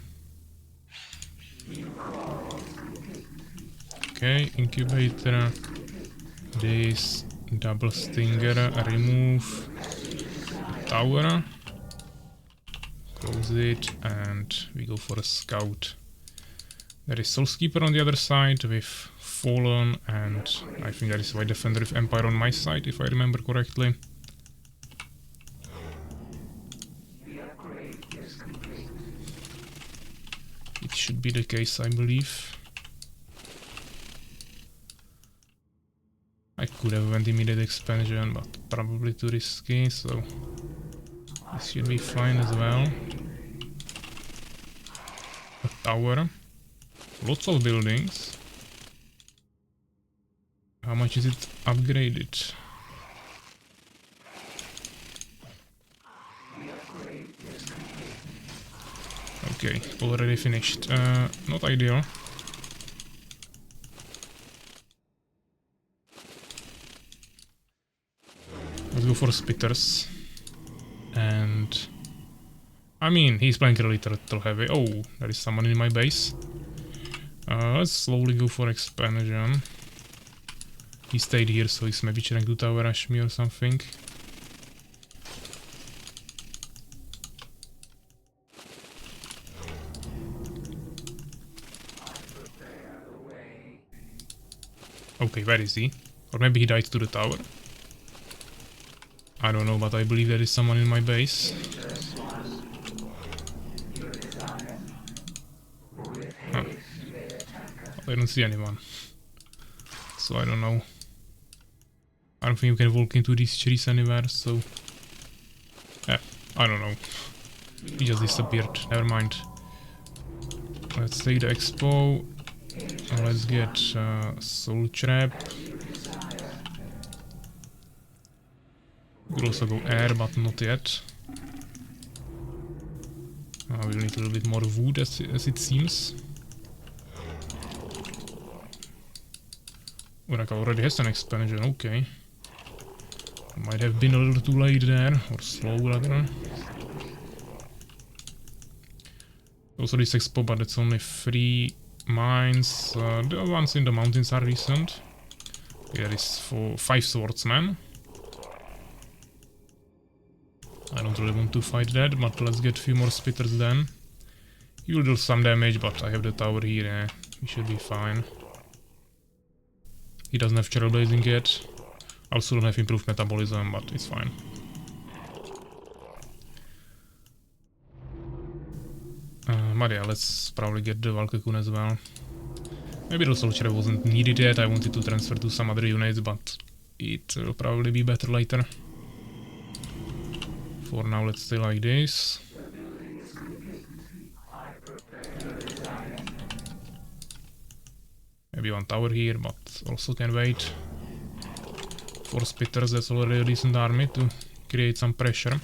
Okay, incubator. This double stinger. Remove tower. Close it, and we go for a scout. There is Soulskeeper on the other side with fallen, and I think that is why Defender with Empire on my side, if I remember correctly. It should be the case, I believe. I could have went immediate expansion, but probably too risky, so this should be fine as well. A tower. Lots of buildings. How much is it upgraded? Okay, already finished. Not ideal. Let's go for spitters. And I mean, he's playing really turtle heavy. Oh, there is someone in my base. Let's slowly go for expansion. He stayed here, so he's maybe trying to tower rush me or something. Okay, where is he? Or maybe he died to the tower. I don't know, but I believe there is someone in my base. Huh. I don't see anyone. So I don't know. I don't think you can walk into these trees anywhere, so... Yeah, I don't know. He just disappeared, never mind. Let's take the expo. Let's get Soul Trap. We'll also go air, but not yet. We'll need a little bit more wood, as it seems. Urak already has an expansion, okay. Might have been a little too late there, or slow rather. Also this expo, but it's only 3 mines. The ones in the mountains are recent. Okay, that is for 5 swordsmen. I don't really want to fight that, but let's get a few more spitters then. He will do some damage, but I have the tower here, we should be fine. He doesn't have trailblazing yet. Also don't have improved metabolism, but it's fine. But yeah, let's probably get the Valkakun as well. Maybe the soldier wasn't needed yet, I wanted to transfer to some other units, but it will probably be better later. For now, let's stay like this. Maybe one tower here, but also can wait. 4 spitters, that's already a decent army to create some pressure.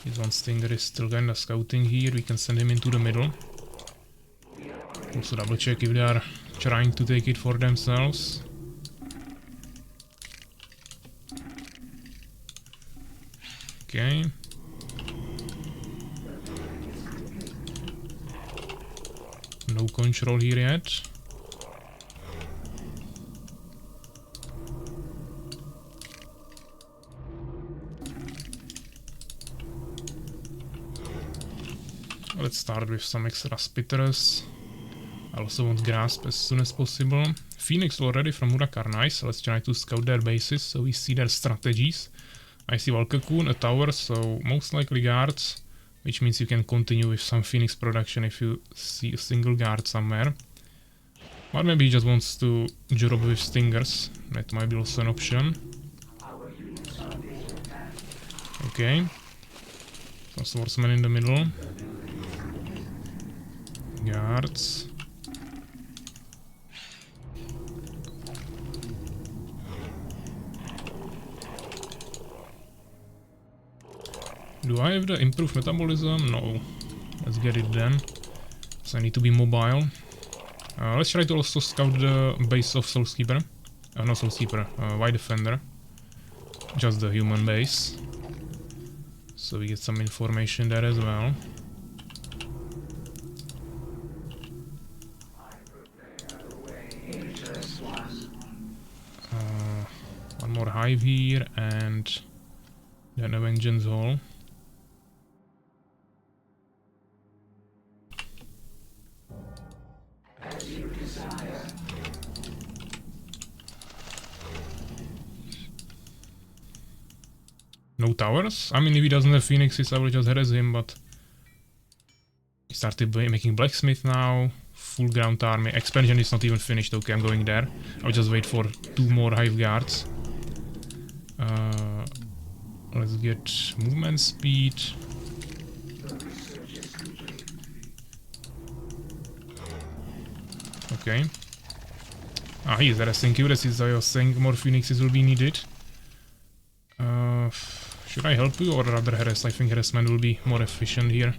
This one Stinger is still kinda scouting here, we can send him into the middle. Also double check if they are trying to take it for themselves. Okay. No control here yet. Let's start with some extra spitters. I also want grasp as soon as possible. Phoenix already from Urak are nice. Let's try to scout their bases so we see their strategies. I see Valkakun, a tower, so most likely guards, which means you can continue with some Phoenix production if you see a single guard somewhere. Or maybe he just wants to job with Stingers, that might be also an option. Okay. Some swordsmen in the middle. Guards. Do I have the improved metabolism? No. Let's get it then. So I need to be mobile. Let's try to also scout the base of Soulskeeper. Not Soulskeeper, White Defender. Just the human base. So we get some information there as well. One more hive here and then a vengeance hall. No towers? I mean, if he doesn't have phoenixes, I will just harass him, but... He started making blacksmith now. Full ground army. Expansion is not even finished. Okay, I'm going there. I'll just wait for 2 more hive guards. Let's get movement speed. Okay. Ah, he is harassing Ulysses. I was saying more phoenixes will be needed. Should I help you or rather harass? I think harassment will be more efficient here.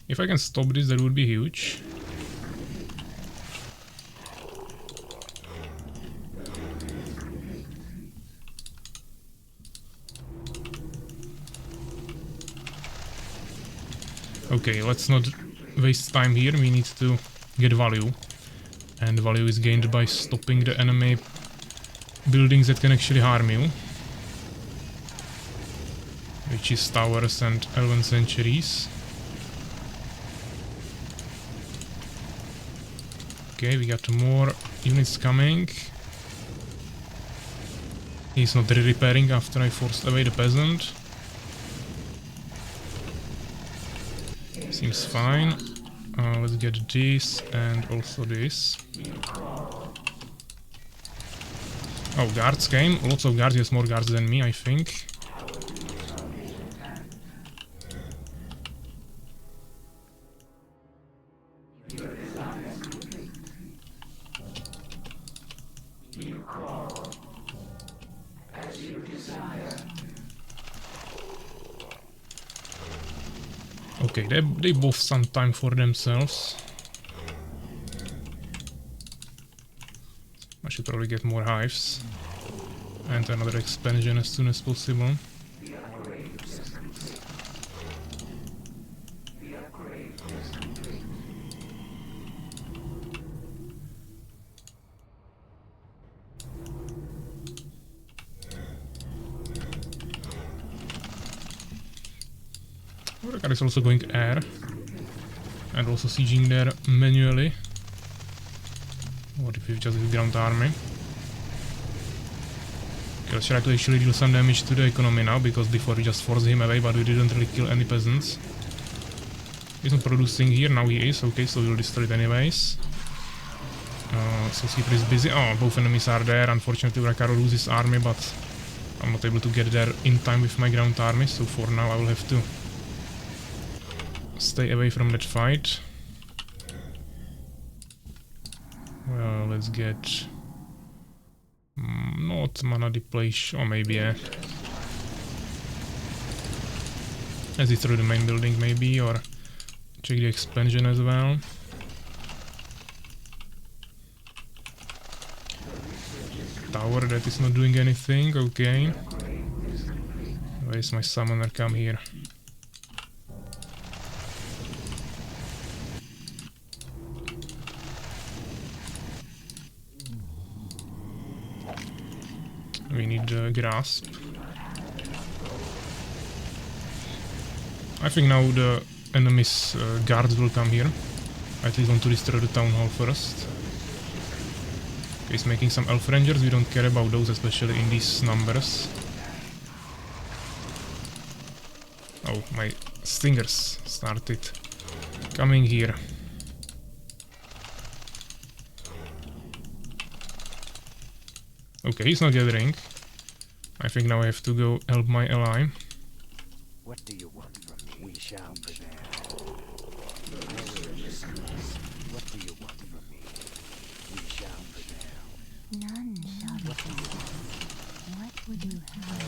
If I can stop this, that would be huge. Okay, let's not waste time here, we need to get value. And value is gained by stopping the enemy buildings that can actually harm you. Which is towers and elven centuries. Okay, we got more units coming. He's not repairing after I forced away the peasant. Seems fine. Let's get this and also this. Oh, guards came. Lots of guards. He has more guards than me, I think. Okay, they both some time for themselves. I should probably get more hives. And another expansion as soon as possible. That is also going air and also sieging there manually. What if we just do ground army? Okay, let's try to actually deal some damage to the economy now, because before we just forced him away, but we didn't really kill any peasants. He's not producing here, now he is, okay, so we'll destroy it anyways. So Sleeper is busy. Oh, both enemies are there. Unfortunately, Rakaro loses army, but I'm not able to get there in time with my ground army, so for now I will have to stay away from that fight. Well, let's get... not mana depletion, or maybe, yeah. Let's destroy the main building, maybe, or check the expansion as well. Tower that is not doing anything, okay. Where's my summoner? Come here. We need grasp. I think now the enemy's guards will come here. I at least want to destroy the town hall first. Okay, he's making some elf rangers. We don't care about those, especially in these numbers. Oh, my stingers started coming here. Okay, he's not gathering. I think now I have to go help my ally. What do you want from me? We shall prevail. What do you want from me? We shall prevail. None shall be found. What would you have?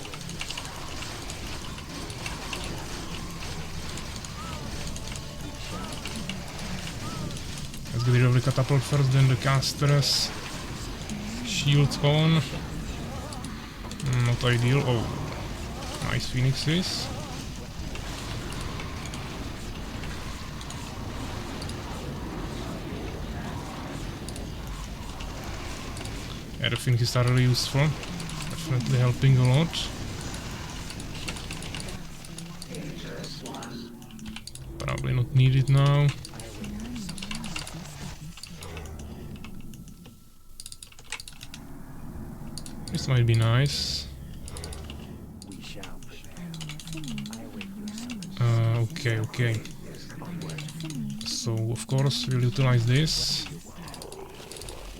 Let's get rid of the catapult first, then the casters. Shield on. Not ideal. Oh, nice phoenixes. Yeah, the phoenixes are really useful. Definitely helping a lot. Probably not needed now. This might be nice. We shall prevail. I await your summons. Okay. So of course we'll utilize this.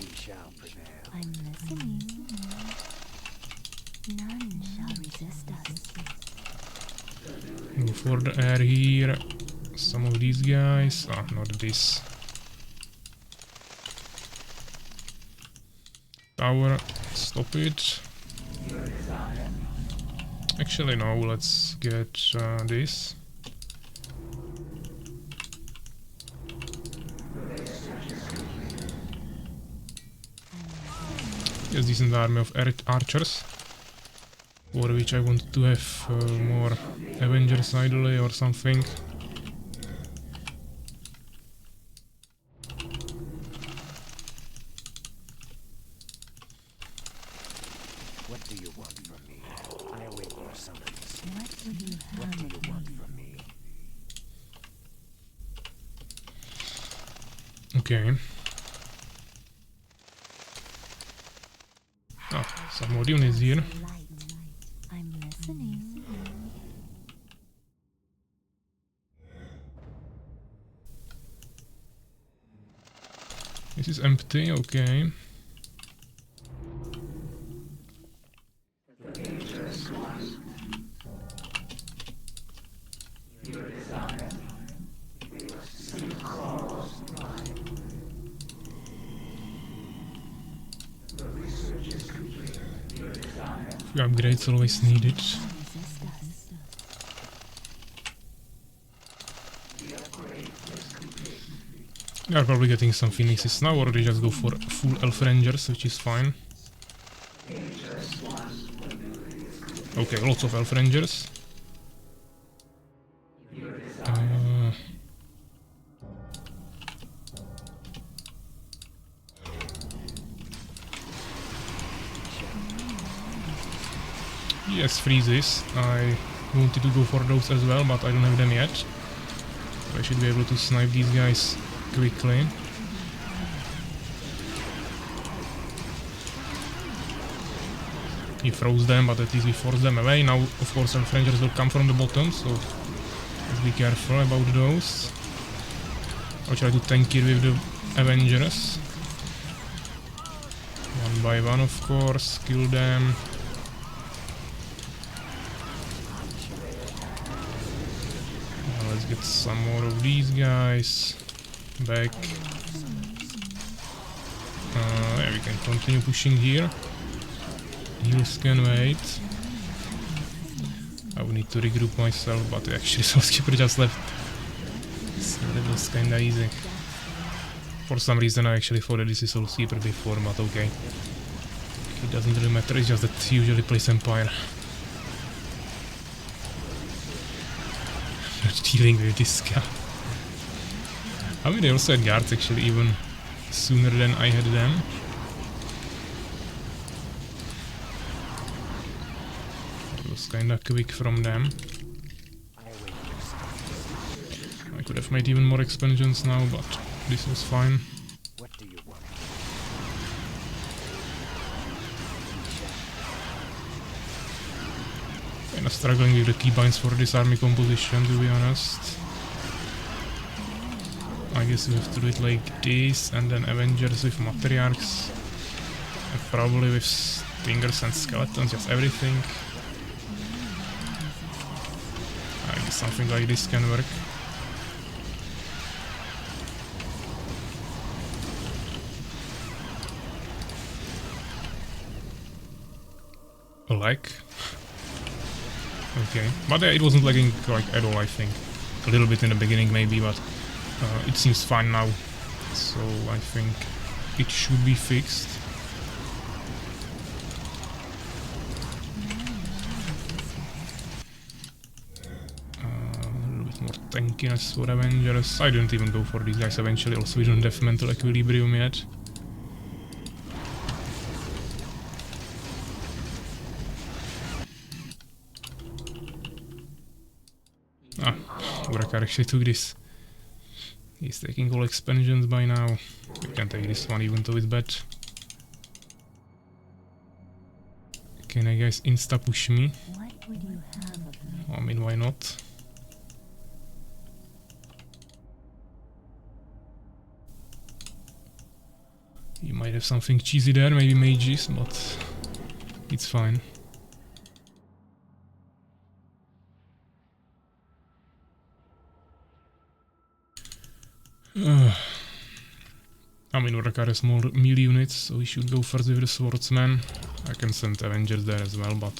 We shall prevail. I'm listening. None shall resist us. Go for the air here. Some of these guys. Ah, not this. Tower. Stop it. Actually no, let's get this. Yes, decent army of archers, for which I want to have more Avengers ideally or something. What do you want from me? I await your summons. What would you What have do you of want me? from me? Okay. Ah, some more units here. Light. I'm listening. This is empty, okay. Few upgrades always needed. Resist us. We are probably getting some phoenixes now, or they just go for full elf rangers, which is fine. Okay, lots of elf rangers. Yes, freezes. I wanted to go for those as well, but I don't have them yet. So I should be able to snipe these guys quickly. He froze them, but at least we forced them away. Now, of course, elf rangers will come from the bottom, so let's be careful about those. I'll try to tank it with the Avengers. One by one, of course, kill them. Now let's get some more of these guys back. Yeah, we can continue pushing here. Heals can wait. I would need to regroup myself, but actually Soulskeeper just left. So that was kinda easy. For some reason I actually thought that this is Soulskeeper before, but okay. It doesn't really matter, it's just that he usually plays Empire. Not dealing with this guy. I mean, they also had guards actually even sooner than I had them. It was kinda quick from them. I could have made even more expansions now, but this was fine. What do you want? Kinda struggling with the keybinds for this army composition, to be honest. I guess we have to do it like this, and then Avengers with Matriarchs. And probably with Stingers and Skeletons, just everything. I guess something like this can work. A lag? Okay, but it wasn't lagging like at all, I think. A little bit in the beginning maybe, but it seems fine now. So I think it should be fixed. A little bit more tankiness for Avengers. I didn't even go for these guys eventually, also we don't have mental equilibrium yet. Ah, Urakar actually took this. He's taking all expansions by now. We can take this one even though it's bad. Can I guys insta-push me? What would you have of me? I mean, why not? You might have something cheesy there, maybe mages, but it's fine. I mean, Urakar has more melee units, so we should go first with the swordsman. I can send Avengers there as well, but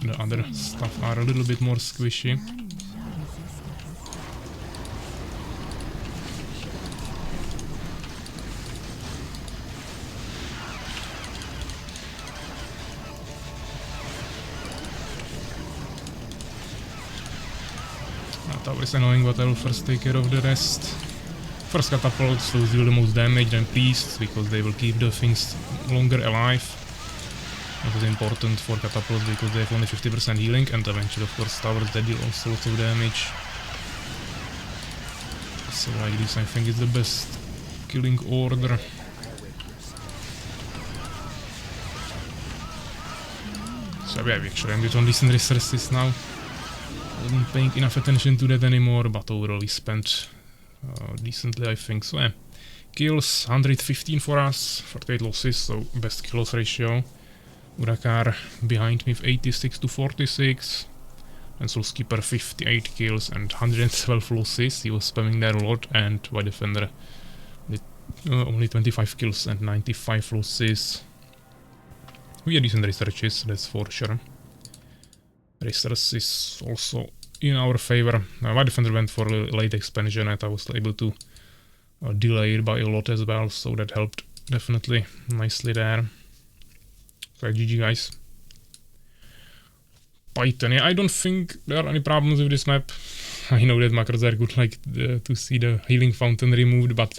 the other stuff are a little bit more squishy. None shall resist us. That tower is annoying, but I will first take care of the rest. First catapults, those deal the most damage, then priests, because they will keep the things longer alive. That is important for catapults because they have only 50% healing, and eventually of course towers that deal all sorts of damage. So like this I think is the best killing order. So yeah, actually I'm on decent resources now. I wasn't paying enough attention to that anymore, but overall we spent decently, I think. So yeah, kills 115 for us, 48 losses, so best kills ratio. Urakar behind me with 86 to 46, and Soulskeeper 58 kills and 112 losses. He was spamming there a lot, and White Defender with only 25 kills and 95 losses. We had decent researches, that's for sure. Research is also in our favor. White Defender went for a late expansion and I was able to delay it by a lot as well, so that helped definitely nicely there. So GG guys. Python, yeah, I don't think there are any problems with this map. I know that macros are good, like to see the healing fountain removed, but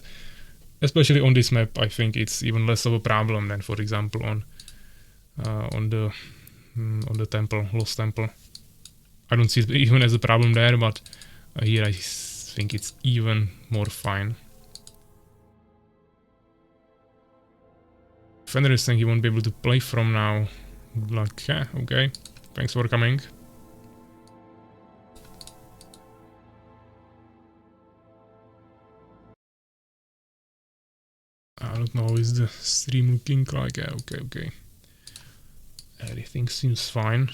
especially on this map I think it's even less of a problem than, for example, on the temple, Lost Temple. I don't see it even as a problem there, but here I think it's even more fine. Fender is saying he won't be able to play from now. Like, yeah, okay. Thanks for coming. I don't know, is the stream looking like? Yeah, okay. Everything seems fine.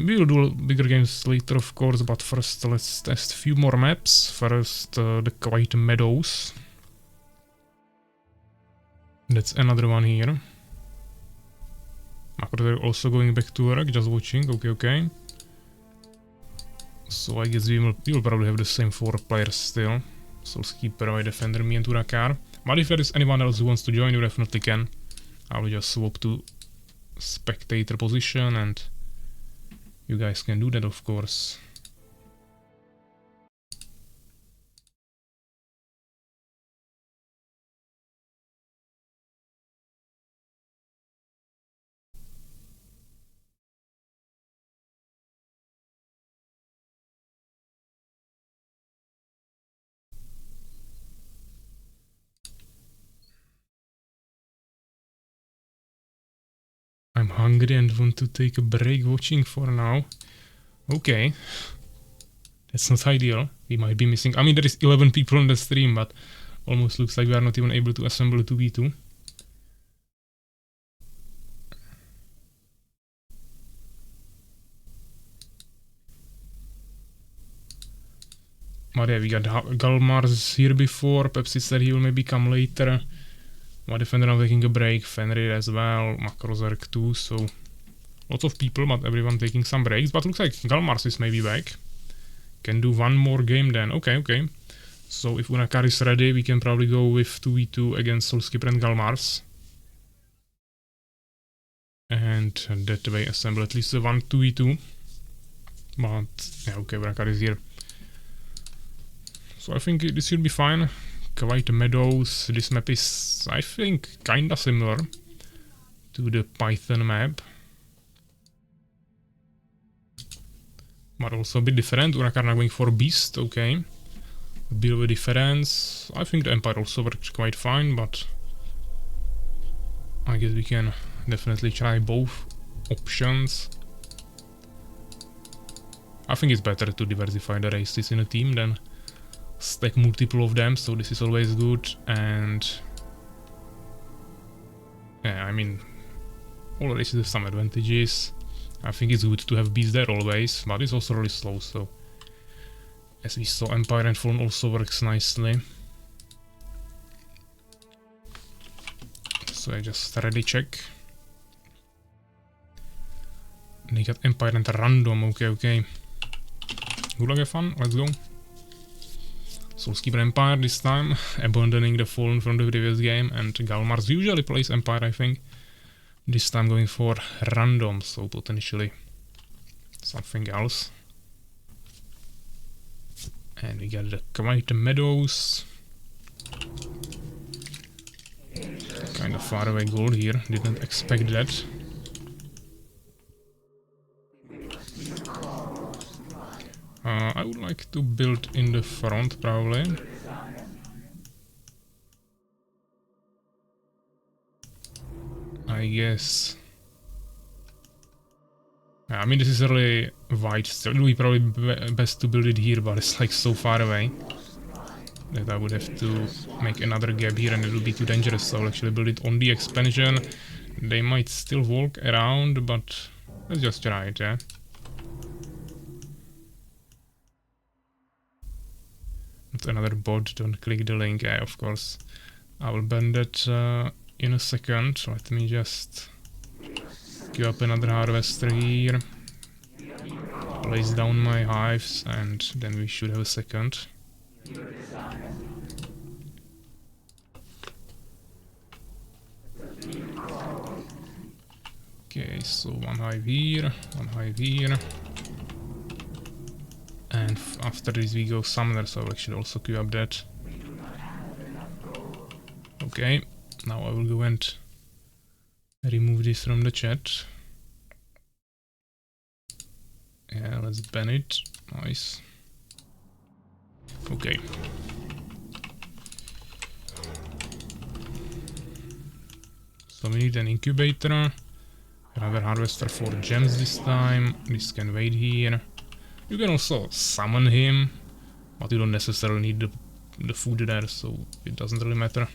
We will do bigger games later, of course, but first let's test a few more maps. First, the Quiet Meadows. That's another one here. Macro also going back to work, just watching. Okay. So I guess we will probably have the same 4 players still. Soulskeeper, White Defender, me and Urakar. But if there is anyone else who wants to join, you definitely can. I will just swap to spectator position and you guys can do that, of course. I'm hungry and want to take a break watching for now. Okay. That's not ideal. We might be missing... I mean, there is 11 people on the stream, but almost looks like we are not even able to assemble a 2v2. But yeah, we got Galmars here before. Pepsi said he will maybe come later. My Defender now taking a break, Fenrir as well, Makrozerk too, so lots of people, but everyone taking some breaks. But looks like Galmars is maybe back. Can do one more game then. Okay. So if Urakar is ready, we can probably go with 2v2 against Soulskeeper and Galmars. And that way assemble at least one 2v2. But yeah, okay, Urakar is here. So I think this should be fine. Quiet Meadows, this map is, I think, kinda similar to the Python map. But also a bit different. Urakar now going for Beast, okay. A bit of a difference. I think the Empire also works quite fine, but I guess we can definitely try both options. I think it's better to diversify the races in a team than stack multiple of them, so this is always good. And yeah, I mean, all races have some advantages. I think it's good to have bees there always, but it's also really slow, so as we saw, Empire and Fallen also works nicely. So I just ready check. They got Empire and Random, okay. Good luck, have fun, let's go. Soulskeeper Empire this time, abandoning the Fallen from the previous game, and Galmars usually plays Empire, I think. This time going for Random, so potentially something else. And we got the Quiet Meadows. Kind of far away goal here, didn't expect that. I would like to build in the front, probably. I guess. I mean, this is really wide, so it would be probably best to build it here, but it's like so far away that I would have to make another gap here and it would be too dangerous, so I'll actually build it on the expansion. They might still walk around, but let's just try it, yeah? Another bot, don't click the link, yeah, of course. I will ban that in a second. Let me just queue up another harvester here. Place down my hives and then we should have a second. Okay, so one hive here, one hive here. And after this we go summoner, so I'll actually also queue up that. Okay, now I will go and remove this from the chat. Yeah, let's ban it. Nice. Okay. So we need an incubator. Another harvester for gems this time. This can wait here. You can also summon him, but you don't necessarily need the food there, so it doesn't really matter.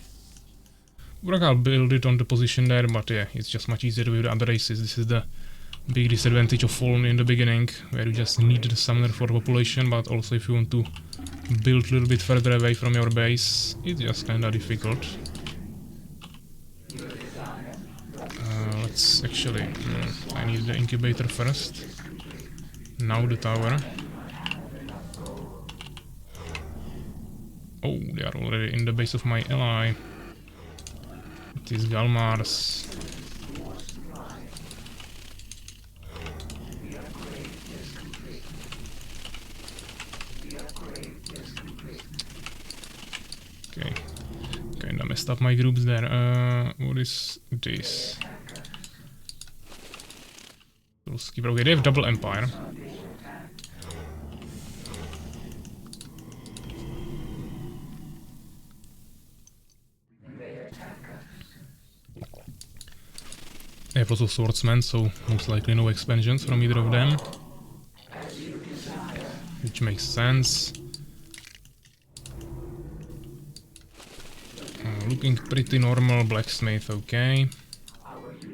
I'll build it on the position there, but yeah, it's just much easier with other races. This is the big disadvantage of Fallen in the beginning, where you just need the summoner for population, but also if you want to build a little bit further away from your base, it's just kinda difficult. Let's actually... I need the incubator first. Now the tower. Oh, they are already in the base of my ally. It is Galmars. Okay. Kinda messed up my groups there. What is this? Okay, they have double Empire. They have also swordsmen, so most likely no expansions from either of them. Which makes sense. Looking pretty normal, blacksmith, okay.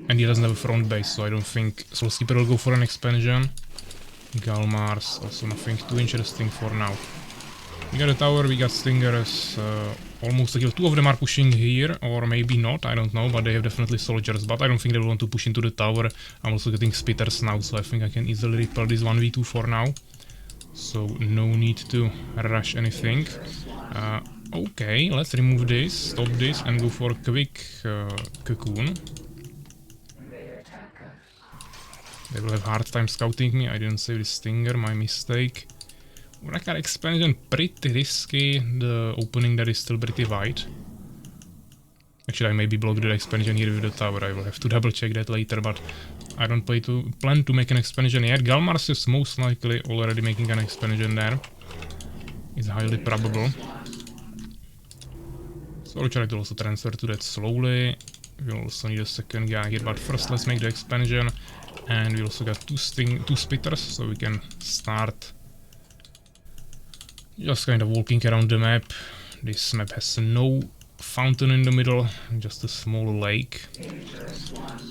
And he doesn't have a front base, so I don't think Soulskeeper will go for an expansion. Galmars, also nothing too interesting for now. We got a tower, we got stingers, almost a kill. Two of them are pushing here, or maybe not, I don't know, but they have definitely soldiers, but I don't think they will want to push into the tower. I'm also getting spitters now, so I think I can easily repel this 1v2 for now. So no need to rush anything. Okay, let's remove this, stop this, and go for a quick cocoon. They will have hard time scouting me, I didn't save the stinger, my mistake. Urakar expansion, pretty risky, the opening there is still pretty wide. Actually I maybe blocked the expansion here with the tower, I will have to double check that later, but I don't plan to make an expansion yet. Galmars is most likely already making an expansion there. It's highly probable. So I'll try to also transfer to that slowly. We'll also need a second guy here, but first let's make the expansion. And we also got two spitters, so we can start just kind of walking around the map. This map has no fountain in the middle, just a small lake.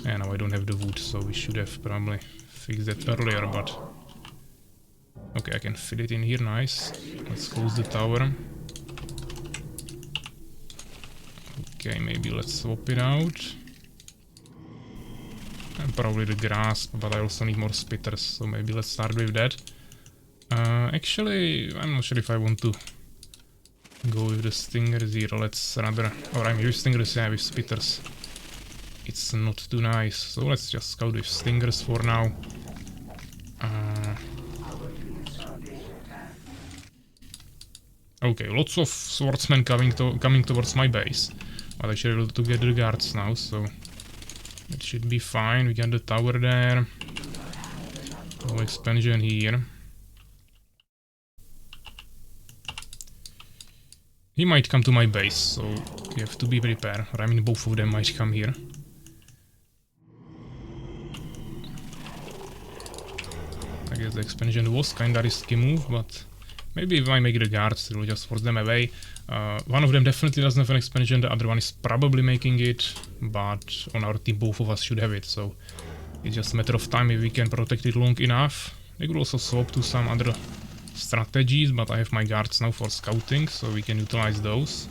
And now I don't have the wood, so we should have probably fixed that earlier, but... Okay, I can fit it in here, nice. Let's close the tower. Okay, maybe let's swap it out. And probably the grasp, but I also need more spitters, so maybe let's start with that. Actually, I'm not sure if I want to go with the stingers here. Let's rather... Or I'm with stingers, yeah, with spitters. It's not too nice, so let's just scout with stingers for now. Okay, lots of swordsmen coming towards my base. But I should be able to get the guards now, so... It should be fine. We got the tower there. No expansion here. He might come to my base, so we have to be prepared. Or I mean, both of them might come here. I guess the expansion was kinda risky move, but maybe if I make the guards, it will just force them away. One of them definitely doesn't have an expansion, the other one is probably making it, but on our team both of us should have it, so it's just a matter of time if we can protect it long enough. They could also swap to some other strategies, but I have my guards now for scouting, so we can utilize those.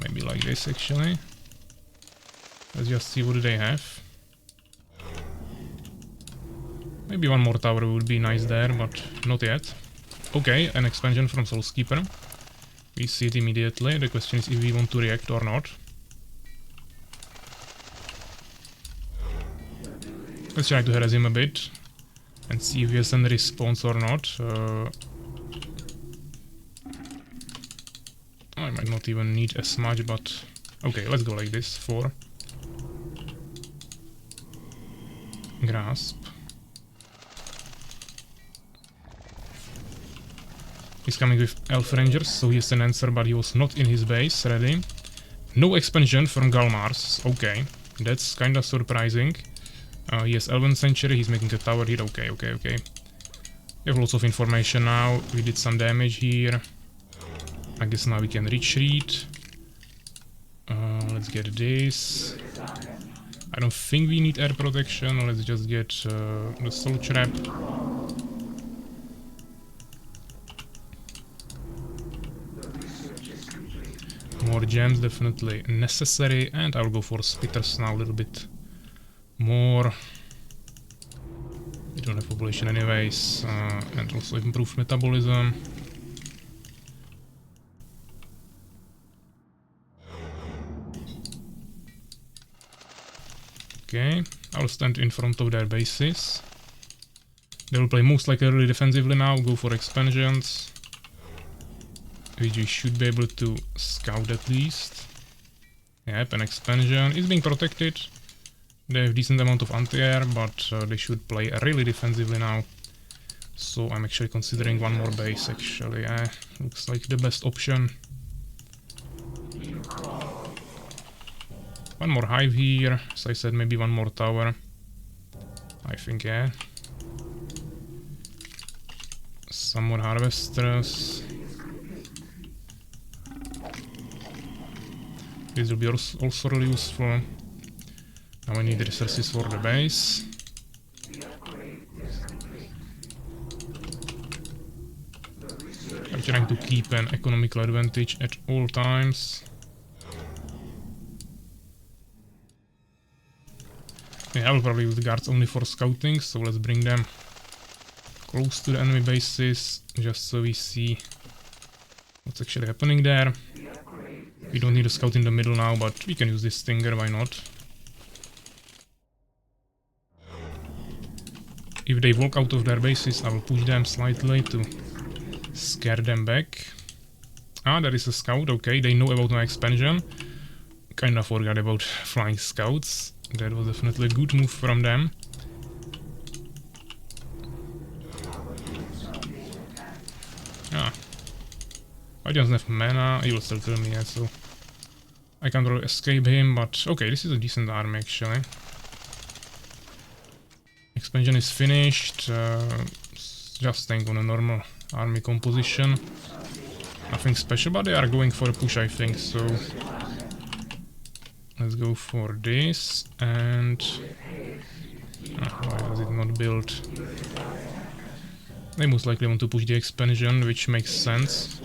Maybe like this actually. Let's just see what they have. Maybe one more tower would be nice there, but not yet. Okay, an expansion from Soulskeeper. We see it immediately. The question is if we want to react or not. Let's try to harass him a bit and see if he has any response or not. I might not even need as much, but okay, let's go like this. 4. Grasp. He's coming with Elf Rangers, so he has an answer, but he was not in his base ready. No expansion from Galmars. Okay, that's kinda surprising. He has Elven Sanctuary, he's making a tower here. Okay. We have lots of information now. We did some damage here. I guess now we can retreat. Let's get this. I don't think we need air protection. Let's just get the soul trap. More gems definitely necessary, and I'll go for spitters now a little bit more. We don't have population anyways, and also improve metabolism. Okay, I'll stand in front of their bases. They will play most likely really defensively now, go for expansions. Which we should be able to scout at least. Yep, an expansion is being protected. They have decent amount of anti-air, but they should play really defensively now. So I'm actually considering one more base actually. Looks like the best option. One more hive here, as I said, maybe one more tower. I think, yeah. Some more harvesters. This will be also really useful. Now I need resources for the base. I'm trying to keep an economical advantage at all times. Yeah, I will probably use the guards only for scouting, so let's bring them close to the enemy bases, just so we see what's actually happening there. We don't need a scout in the middle now, but we can use this stinger, why not? If they walk out of their bases, I will push them slightly to scare them back. Ah, there is a scout, okay, they know about my expansion. Kinda forgot about flying scouts. That was definitely a good move from them. I don't have mana, he will still kill me, yeah, so I can't really escape him, but okay, this is a decent army actually. Expansion is finished, just staying on a normal army composition. Nothing special, but they are going for a push, I think, so let's go for this, and why does it not build? They most likely want to push the expansion, which makes sense.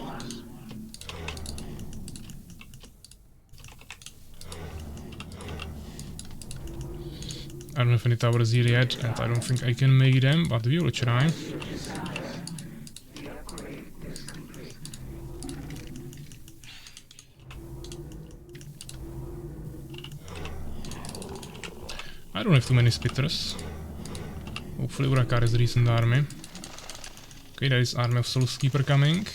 I don't have any towers here yet, and I don't think I can make them, but we will try. I don't have too many spitters. Hopefully Urakar is a decent army. Okay, there is army of Soulskeeper coming.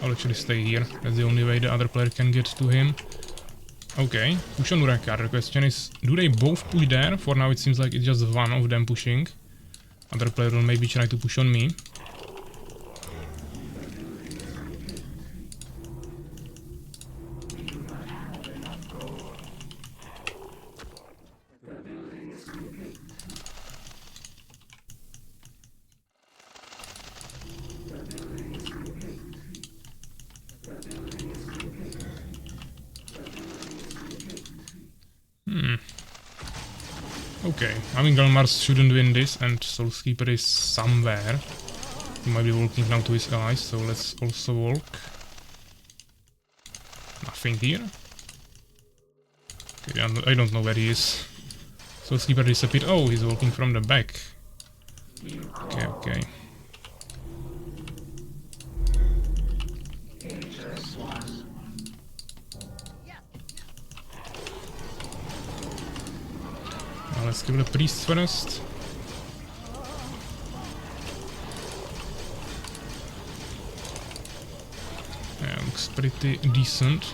I'll actually stay here. That's the only way the other player can get to him. Okay, push on Urakar. The question is, do they both push there? For now it seems like it's just one of them pushing. Other player will maybe try to push on me. Okay, I mean Galmars shouldn't win this, and Soulskeeper is somewhere. He might be walking now to his allies, so let's also walk. Nothing here. Okay, I don't know where he is. Soulskeeper disappeared. Oh, he's walking from the back. Okay, okay. Let's kill the priest first. Yeah, looks pretty decent.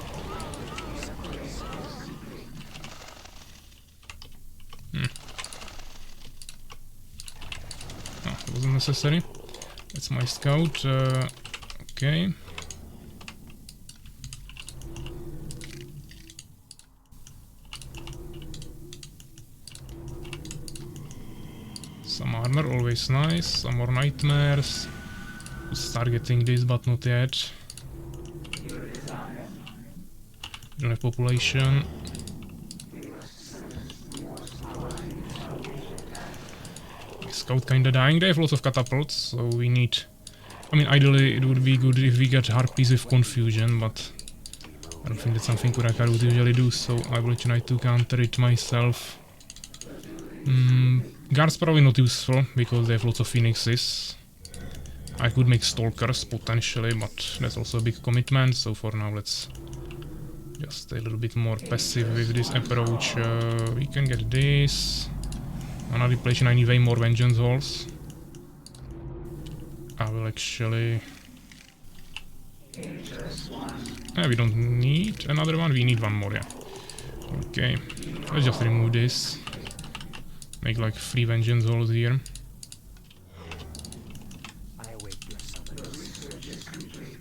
Oh, it wasn't necessary. That's my scout. Okay. Some armor, always nice. Some more nightmares. Let's start getting this, but not yet. Don't have population. Scout kinda dying. They have lots of catapults, so we need... I mean, ideally it would be good if we get harpies with confusion, but I don't think that's something Urakar would usually do, so I will try to counter it myself. Guards probably not useful, because they have lots of phoenixes. I could make stalkers, potentially, but that's also a big commitment, so for now let's just stay a little bit more passive with this approach. We can get this. Another depletion, I need way more vengeance halls. I will actually... we don't need another one, we need one more, yeah. Okay, let's just remove this. Make like 3 vengeance halls here. I await your summons.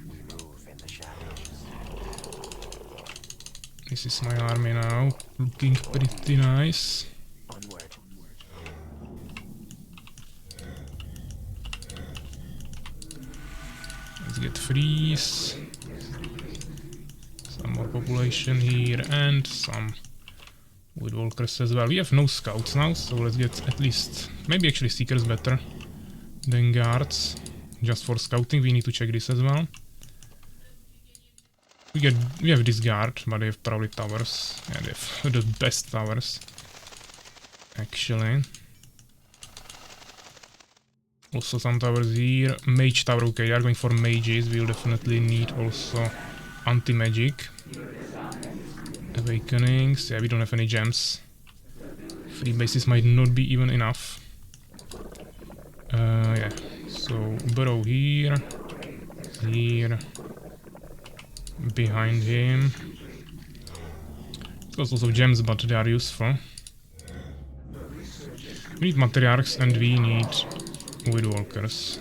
We move in the shadows. This is my army now, looking pretty nice. Onward. Let's get freeze. Some more population here and some woodwalkers as well. We have no scouts now, so let's get at least... maybe actually seekers better than guards. Just for scouting, we need to check this as well. We have this guard, but they have probably towers. Yeah, they have the best towers. Actually. Also some towers here. Mage tower, okay, they are going for mages. We'll definitely need also anti-magic. Awakenings, yeah, we don't have any gems. 3 bases might not be even enough. Yeah, so burrow here, here, behind him. It's got lots of gems, but they are useful. We need matriarchs and we need woodwalkers.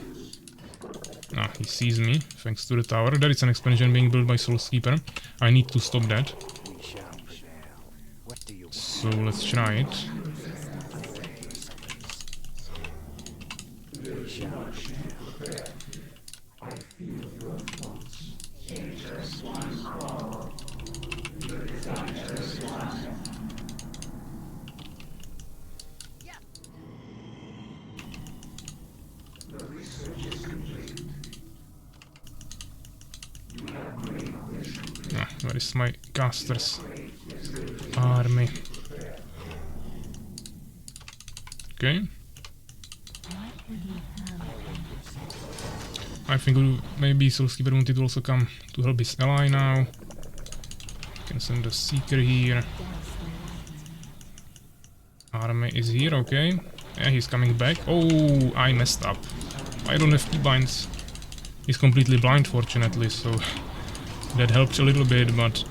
Ah, he sees me, thanks to the tower. There is an expansion being built by Soulskeeper. I need to stop that. We shall prevail. What do you want? So let's try it. We shall prevail. Ah, where is my caster's army? Okay. I think maybe Soulskeeper wanted to also come to help his ally now. Can send a Seeker here. Army is here, okay. Yeah, he's coming back. Oh, I messed up. I don't have keybinds. He's completely blind, fortunately, so that helped a little bit, but...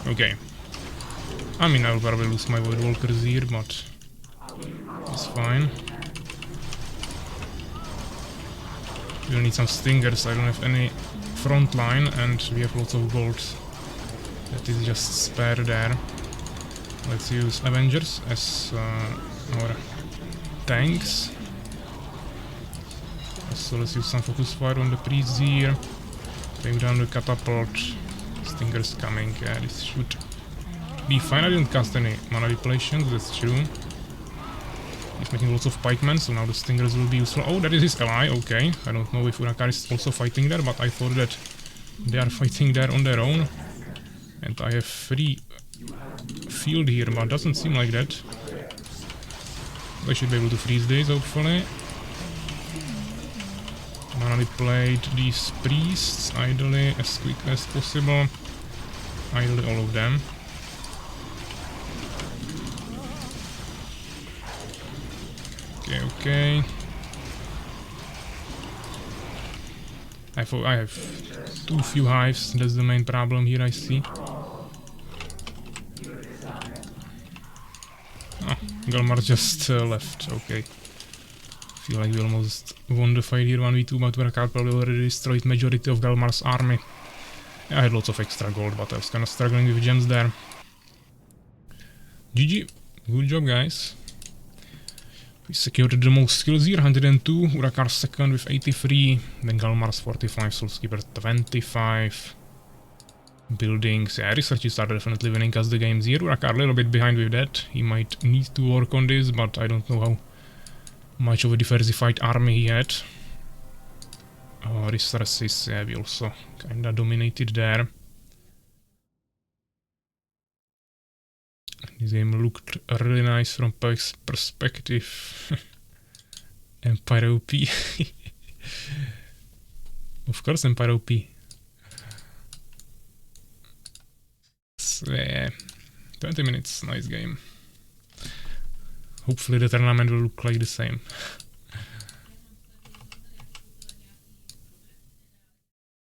Okay. I mean, I'll probably lose my Void Walkers here, but... it's fine. We'll need some Stingers, I don't have any front line, and we have lots of gold. That is just spare there. Let's use Avengers as our tanks. So let's use some focus fire on the priests here. Bring down the catapult. Stingers coming. Yeah, this should be fine. I didn't cast any mana repletions, that's true. He's making lots of pikemen, so now the Stingers will be useful. Oh, that is his ally, okay. I don't know if Urakar is also fighting there, but I thought that they are fighting there on their own. And I have free field here, but doesn't seem like that. I should be able to freeze these, hopefully. Mana played these priests idly as quick as possible. Idly all of them. Okay, okay. I have too few hives, that's the main problem here, I see. Ah, Galmar just left, okay. Feel like we almost won the fight here 1v2, but Urakar probably already destroyed majority of Galmar's army. Yeah, I had lots of extra gold, but I was kinda struggling with gems there. GG, good job guys. We secured the most skills here, 102, Urakar's second with 83, then Galmar's 45, Soulskeeper 25. Buildings, yeah, researches are definitely winning us the games here. Urakar a little bit behind with that, he might need to work on this, but I don't know how much of a diversified army he had. Resources, yeah, we also kinda dominated there. This game looked really nice from Pike's perspective. Empire OP. Of course Empire OP. So, yeah, 20 minutes, nice game. Hopefully the tournament will look like the same.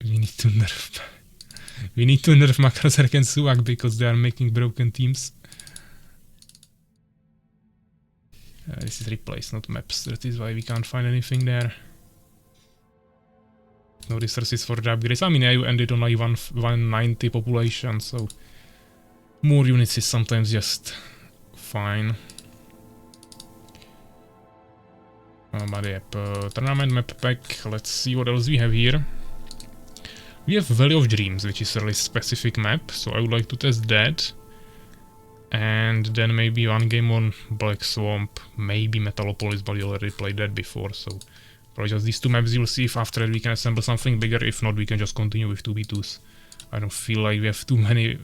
We need to nerf... we need to nerf Makrozerk and Suak because they are making broken teams. This is replace, not maps. That is why we can't find anything there. No resources for the upgrades. I mean, I ended on like 190 population, so more units is sometimes just fine. But yep, tournament map pack. Let's see what else we have here. We have Valley of Dreams, which is a really specific map, so I would like to test that. And then maybe one game on Black Swamp, maybe Metalopolis, but we already played that before, so probably just these two maps. You'll see if after that we can assemble something bigger. If not, we can just continue with 2v2s. I don't feel like we have too many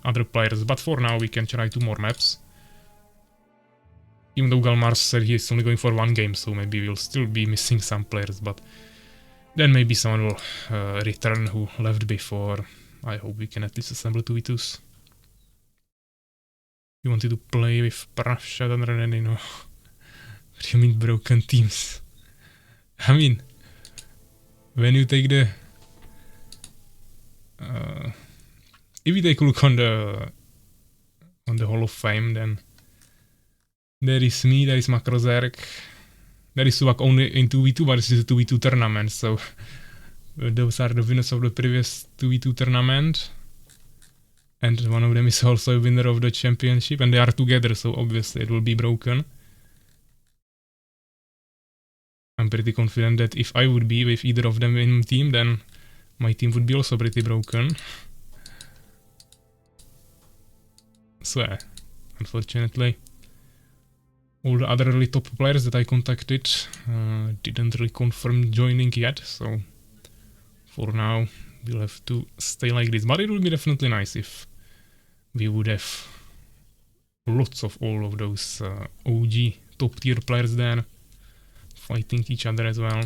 other players, but for now we can try 2 more maps. Even though Galmar said he's only going for 1 game, so maybe we'll still be missing some players, but then maybe someone will return who left before. I hope we can at least assemble 2v2s. You wanted to play with Prussia than Renny, no. What do you mean broken teams? I mean, when you take the... if you take a look on the Hall of Fame, then There is me, there is Makrozerk. There is Suvak only in 2v2, but this is a 2v2 tournament, so those are the winners of the previous 2v2 tournament. And one of them is also a winner of the championship, and they are together, so obviously it will be broken. I'm pretty confident that if I would be with either of them in team, then my team would be also pretty broken. So yeah, unfortunately, all the other really top players that I contacted didn't really confirm joining yet, so for now we'll have to stay like this. But it would be definitely nice if we would have lots of all of those OG top tier players there fighting each other as well.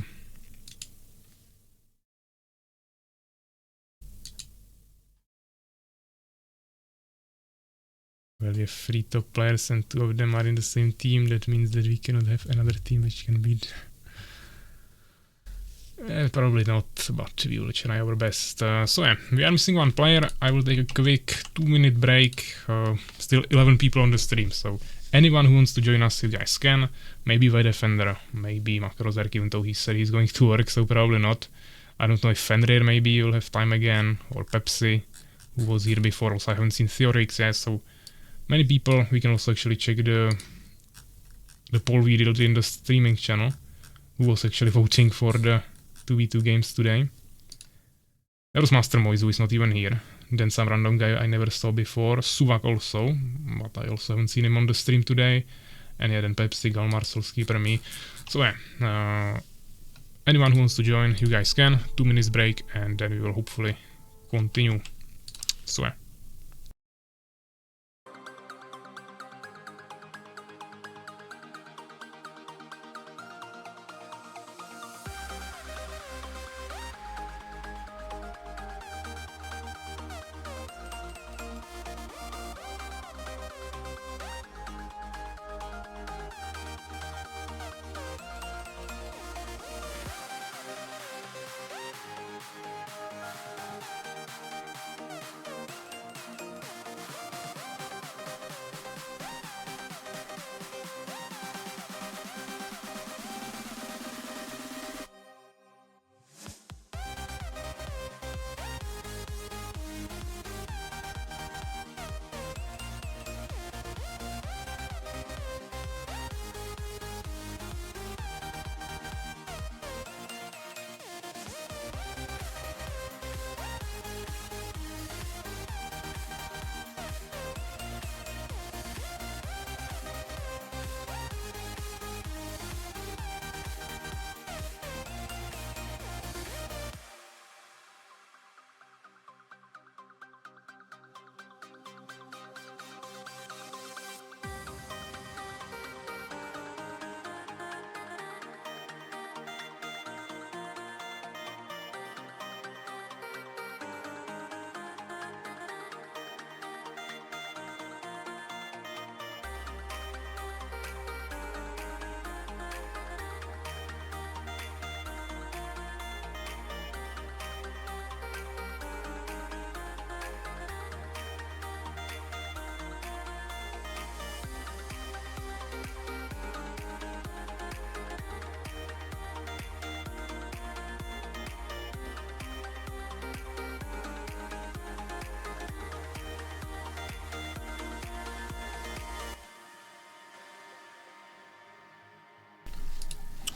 Well, we have 3 top players and 2 of them are in the same team. That means that we cannot have another team which can beat. Probably not, but we will try our best. So yeah, we are missing 1 player. I will take a quick 2-minute break. Still 11 people on the stream, so anyone who wants to join us, you guys can. Maybe by Defender, maybe Makrozerk, even though he said he's going to work, so probably not. I don't know if Fenrir maybe will have time again, or Pepsi, who was here before. Also, I haven't seen Theorix yet, so many people. We can also actually check the poll we did in the streaming channel, who was actually voting for the 2v2 games today. There was Master Moise, who is not even here. Then some random guy I never saw before. Suvak also, but I also haven't seen him on the stream today. And yeah, then Pepsi, Galmar, Soulskeeper, me. So yeah, anyone who wants to join, you guys can. 2 minutes break, and then we will hopefully continue. So yeah.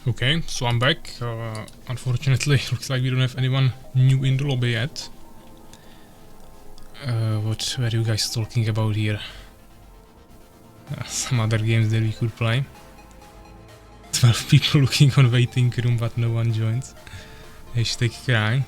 Okay, so I'm back. Unfortunately, looks like we don't have anyone new in the lobby yet. What were you guys talking about here? Some other games that we could play. 12 people looking on waiting room, but no one joins. Hashtag cry.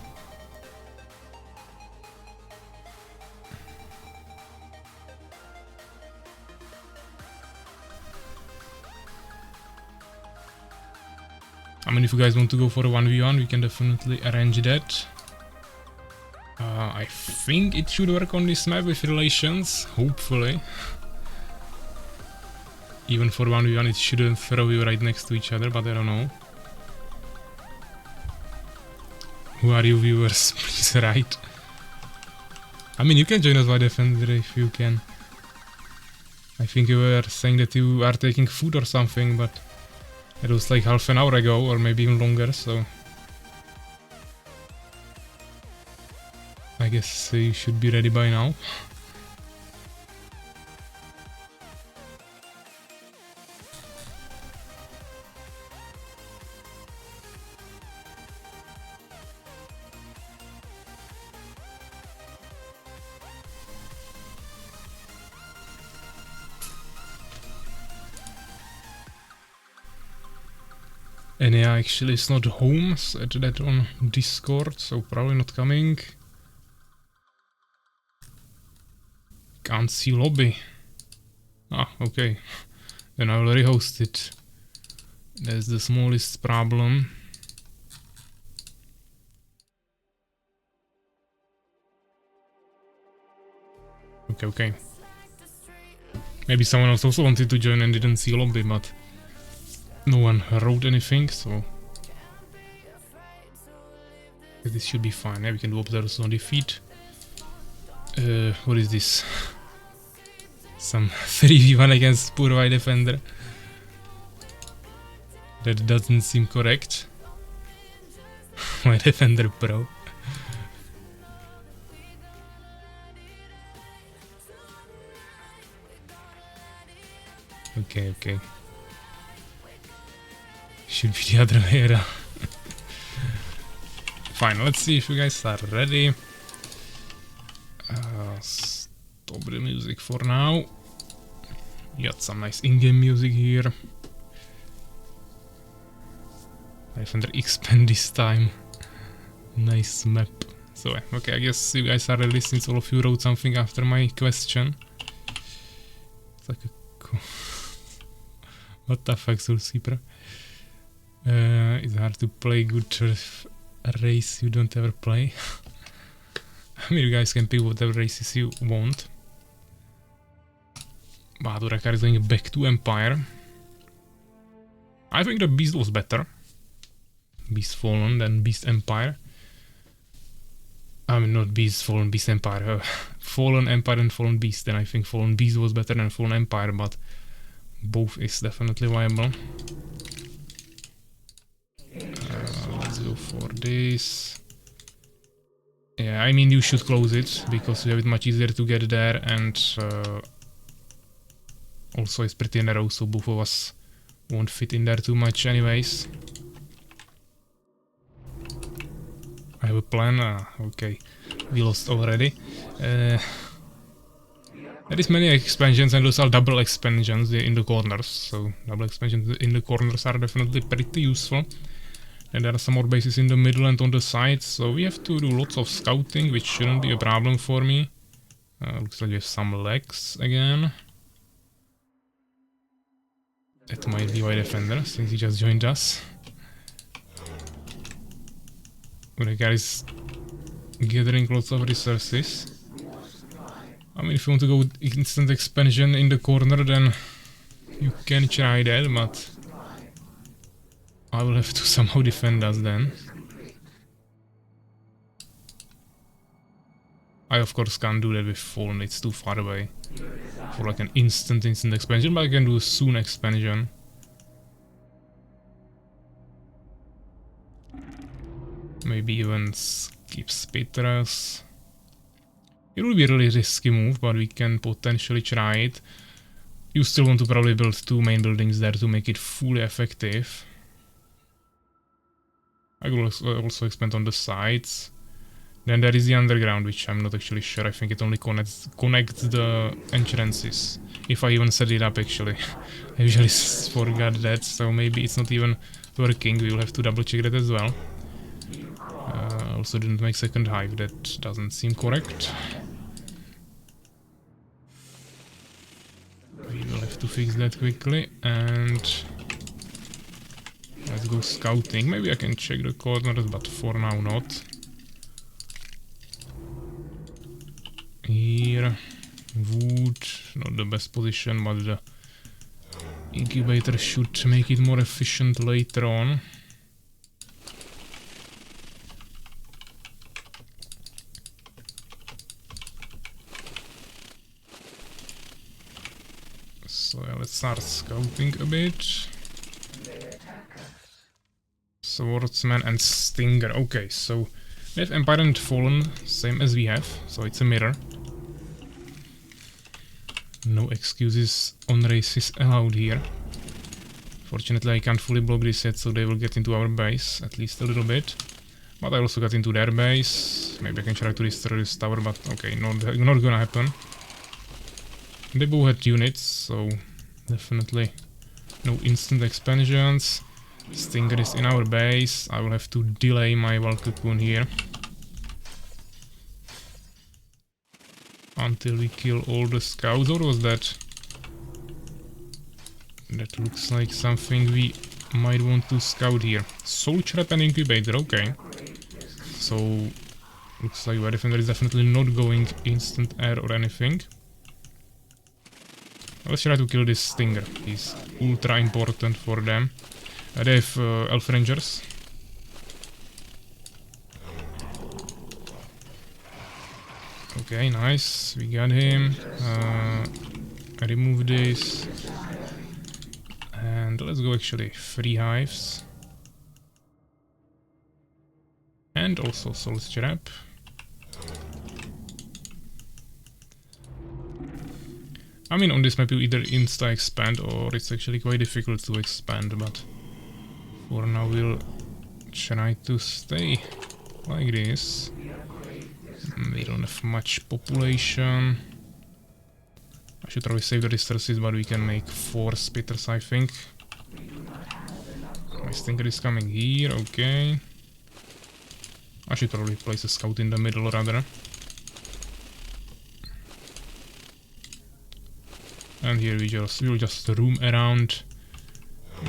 I mean, if you guys want to go for a 1v1, we can definitely arrange that. I think it should work on this map with relations, hopefully. Even for 1v1 it shouldn't throw you right next to each other, but I don't know. Who are you viewers? Please write. I mean, you can join us by Defender if you can. I think you were saying that you are taking food or something, but it was like half an hour ago, or maybe even longer, so... I guess you should be ready by now. And yeah, actually it's not home, said that on Discord, so probably not coming. Can't see lobby. Ah, okay. Then I will rehost it. That's the smallest problem. Okay. Maybe someone else also wanted to join and didn't see lobby, but no one wrote anything, so this should be fine. Yeah, we can do observers on defeat. What is this? Some 3v1 against poor white defender. That doesn't seem correct. White defender pro. Okay. Should be the other way around. Fine, let's see if you guys are ready. Stop the music for now. Got some nice in-game music here. Defender expand this time. Nice map. So okay, I guess you guys are ready since all of you wrote something after my question. It's like a... What the fuck, Soulskeeper? It's hard to play good race you don't ever play. I mean, you guys can pick whatever races you want. Bahadurakar is going back to Empire. I think the Beast was better. Beast Fallen than Beast Empire. I mean, not Beast Fallen, Beast Empire. Fallen Empire and Fallen Beast. Then I think Fallen Beast was better than Fallen Empire, but both is definitely viable. Let's go for this. Yeah, I mean you should close it, because you have it much easier to get there, and also it's pretty narrow, so both of us won't fit in there too much anyways. I have a plan. Okay, we lost already. There is many expansions, and those are double expansions in the corners, so double expansions in the corners are definitely pretty useful. And there are some more bases in the middle and on the sides, so we have to do lots of scouting, which shouldn't be a problem for me. Looks like we have some legs again. That might be White Defender, since he just joined us. The guy is gathering lots of resources. I mean, if you want to go with instant expansion in the corner, then you can try that, but I will have to somehow defend us then. I of course can't do that with Fallen, it's too far away for like an instant expansion, but I can do a soon expansion. Maybe even skip Spitras. It will be a really risky move, but we can potentially try it. You still want to probably build 2 main buildings there to make it fully effective. I will also expand on the sides. Then there is the underground, which I'm not actually sure. I think it only connects the entrances. If I even set it up, actually. I usually forgot that, so maybe it's not even working. We will have to double check that as well. Also didn't make second hive. That doesn't seem correct. We will have to fix that quickly, and let's go scouting. Maybe I can check the corners, but for now not. Here, wood, not the best position, but the incubator should make it more efficient later on. let's start scouting a bit. Swordsman and Stinger. Okay, so we have Empire and Fallen, same as we have, so it's a mirror. No excuses on races allowed here. Fortunately I can't fully block this yet, so they will get into our base, at least a little bit. But I also got into their base. Maybe I can try to destroy this tower, but okay, not gonna happen. They both had units, so definitely no instant expansions. Stinger is in our base. I will have to delay my Valkycoon here until we kill all the scouts. Or was that? That looks like something we might want to scout here. Soul Trap and Incubator, okay. So, looks like our defender is definitely not going instant air or anything. Let's try to kill this Stinger. He's ultra important for them. They have Elf Rangers. Okay, nice. We got him. Remove this. And let's go actually 3 hives. And also Soul's Trap. I mean, on this map you either insta-expand or it's actually quite difficult to expand, but for now we'll try to stay like this. We don't have much population. I should probably save the resources, but we can make 4 spitters, I think. My Stinger is coming here, okay. I should probably place a scout in the middle rather. And here we'll just roam around.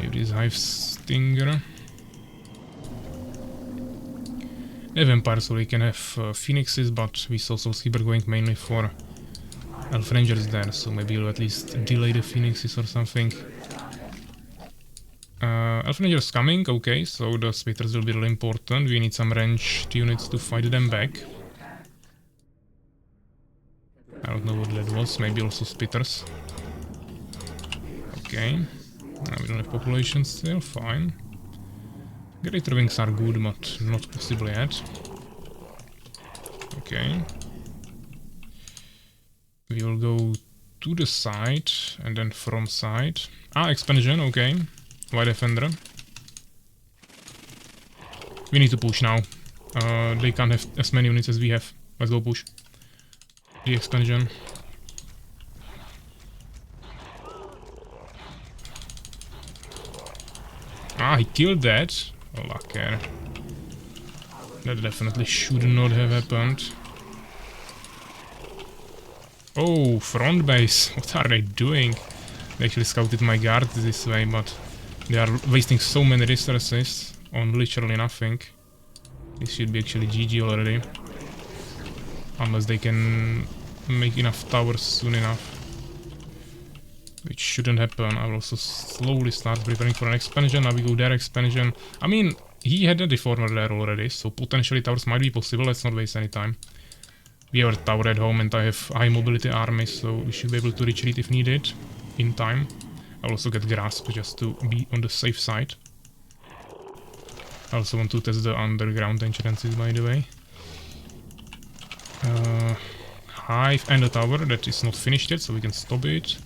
Give this hive Stinger. They have Empire, so we can have Phoenixes, but we saw Soulskeeper going mainly for Elf Rangers there, so maybe we'll at least delay the Phoenixes or something. Elf Rangers coming, okay, so the spitters will be really important. We need some ranged units to fight them back. I don't know what that was, maybe also spitters. Okay, we don't have population still, fine. Greater wings are good, but not possible yet. Okay. We will go to the side, and then from side. Ah, expansion, okay. White Defender. We need to push now. They can't have as many units as we have. Let's go push. The expansion. Ah, he killed that. Lucker. That definitely should not have happened. Oh, front base. What are they doing? They actually scouted my guard this way, but they are wasting so many resources on literally nothing. This should be actually GG already. Unless they can make enough towers soon enough. Which shouldn't happen. I will also slowly start preparing for an expansion. Now we go there, expansion. I mean, he had a reformer there already, so potentially towers might be possible. Let's not waste any time. We have a tower at home and I have high mobility army, so we should be able to retreat if needed in time. I'll also get grasp just to be on the safe side. I also want to test the underground entrances, by the way. Hive and a tower that is not finished yet, so we can stop it.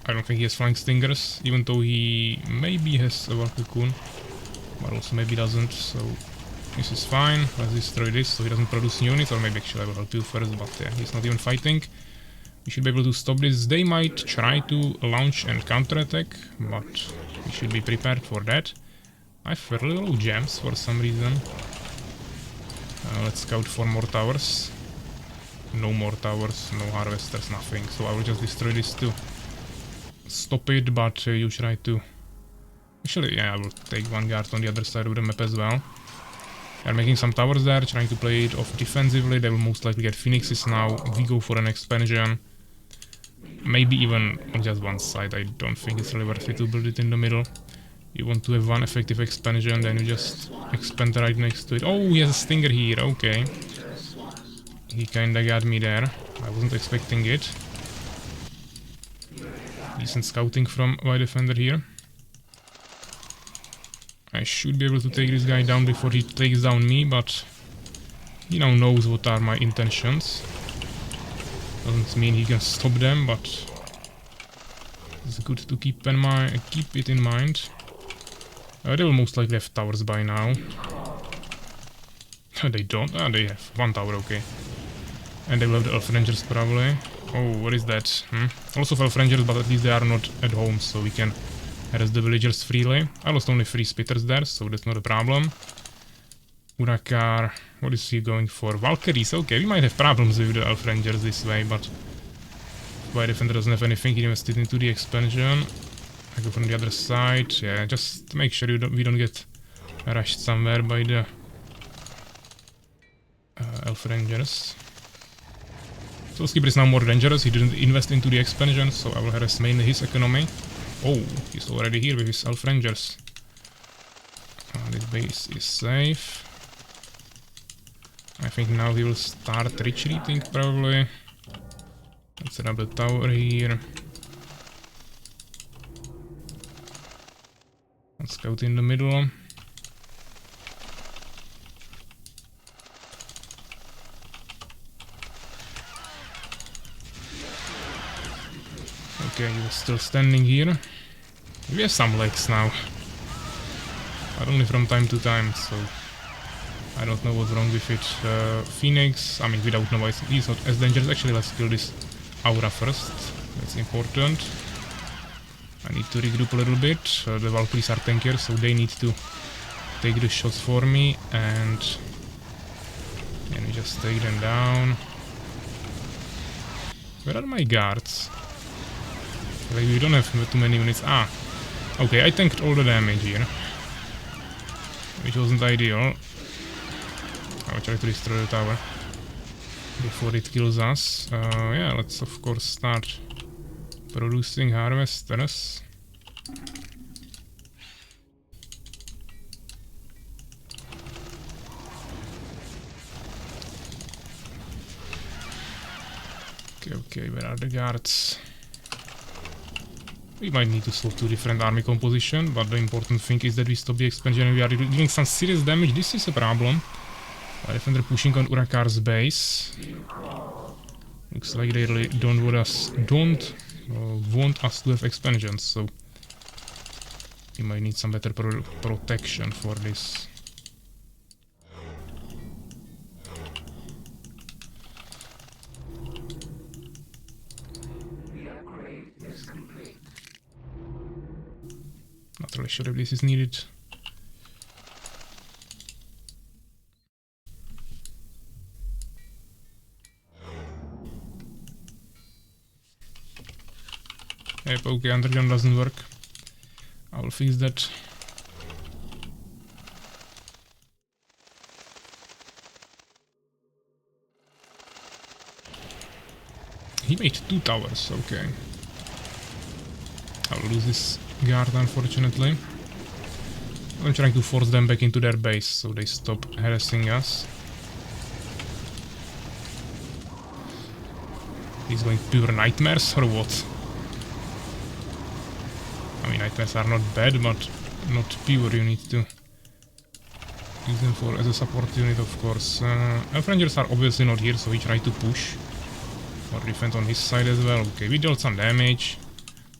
I don't think he has flying stingers, even though he maybe has a Valkycoon, but also maybe doesn't, so this is fine. Let's destroy this so he doesn't produce units, or maybe actually I will help you first, but yeah, he's not even fighting. We should be able to stop this. They might try to launch and counterattack, but we should be prepared for that. I have fairly low gems for some reason. Let's scout for more towers. No more towers, no harvesters, nothing, so I will just destroy this too. Stop it, but you try to... Actually, yeah, I will take one guard on the other side of the map as well. They are making some towers there, trying to play it off defensively. They will most likely get Phoenixes now. We go for an expansion. Maybe even on just one side. I don't think it's really worth it to build it in the middle. You want to have one effective expansion, then you just expand right next to it. Oh, he has a Stinger here, okay. He kinda got me there. I wasn't expecting it. Decent scouting from my defender here. I should be able to take this guy down before he takes down me, but he now knows what are my intentions. Doesn't mean he can stop them, but it's good to keep it in mind. They will most likely have towers by now. They don't. Ah, they have one tower, okay. And they will have the Elf Rangers probably. Oh, what is that? Also Elf Rangers, but at least they are not at home, so we can harass the villagers freely. I lost only 3 spitters there, so that's not a problem. Urakar, what is he going for? Valkyries, okay, we might have problems with the Elf Rangers this way, but my defender doesn't have anything invested into the expansion. I go from the other side, yeah, just make sure we don't get rushed somewhere by the Elf Rangers. Soulskeeper is now more dangerous, he didn't invest into the expansion, so I will harass mainly his economy. Oh, he's already here with his Elf Rangers. This base is safe. I think now he will start retreating probably. Let's set up the tower here. Let's scout in the middle. Okay, he was still standing here. We have some legs now. But only from time to time, so I don't know what's wrong with it. Phoenix, I mean without Nova, he's not as dangerous. Actually, let's kill this aura first. That's important. I need to regroup a little bit. The Valkyries are tankier, so they need to take the shots for me, and we just take them down. Where are my guards? Like, we don't have too many units. Ah, okay, I tanked all the damage here, which wasn't ideal. I will try to destroy the tower before it kills us. Yeah, let's of course start producing harvesters. Okay, where are the guards? We might need to swap to different army composition, but the important thing is that we stop the expansion and we are doing some serious damage. This is a problem. Our defender pushing on Urakar's base. Looks like they really don't want us to have expansions, so we might need some better protection for this. Not really sure if this is needed. Yep, okay, underground doesn't work. I will fix that. He made 2 towers, okay. I will lose this guard, unfortunately. I'm trying to force them back into their base so they stop harassing us. He's going pure nightmares or what? I mean, nightmares are not bad, but not pure. You need to use them for as a support unit, of course. Elf Rangers are obviously not here, so we try to push or defend on his side as well. Okay, we dealt some damage.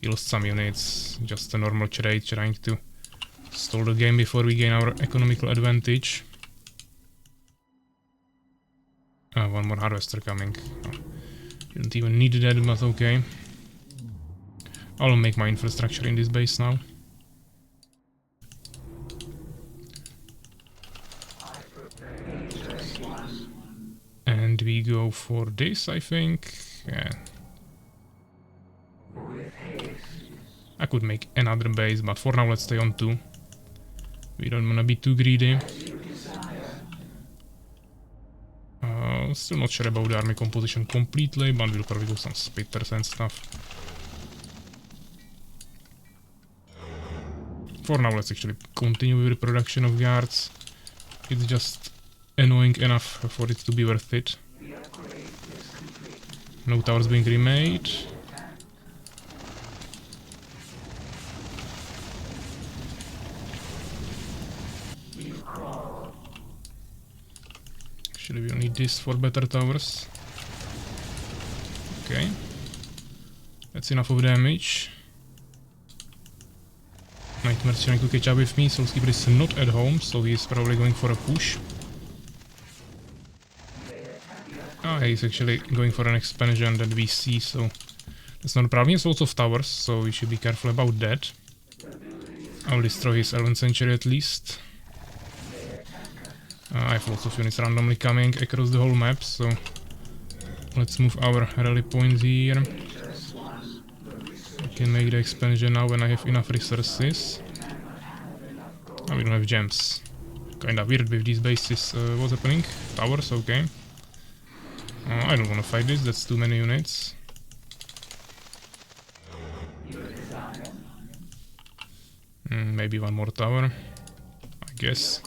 He lost some units, just a normal trade, trying to stall the game before we gain our economical advantage. One more harvester coming. Oh, didn't even need that, but okay. I'll make my infrastructure in this base now. And we go for this, I think. Yeah. I could make another base, but for now let's stay on 2. We don't wanna be too greedy. Still not sure about the army composition completely, but we'll probably do some spitters and stuff. For now, let's actually continue with the production of guards. It's just annoying enough for it to be worth it. No towers being remade. Actually, we'll need this for better towers. Okay. That's enough of damage. Nightmare's trying to catch up with me. Soulskeeper is not at home, so he is probably going for a push. Ah, he's actually going for an expansion that we see, so that's not a problem. He has lots of towers, so we should be careful about that. I'll destroy his 11th century at least. I have lots of units randomly coming across the whole map, so let's move our rally points here. I can make the expansion now when I have enough resources. Oh, we don't have gems. Kinda weird with these bases. What's happening? Towers, okay. I don't want to fight this, that's too many units. Maybe one more tower, I guess.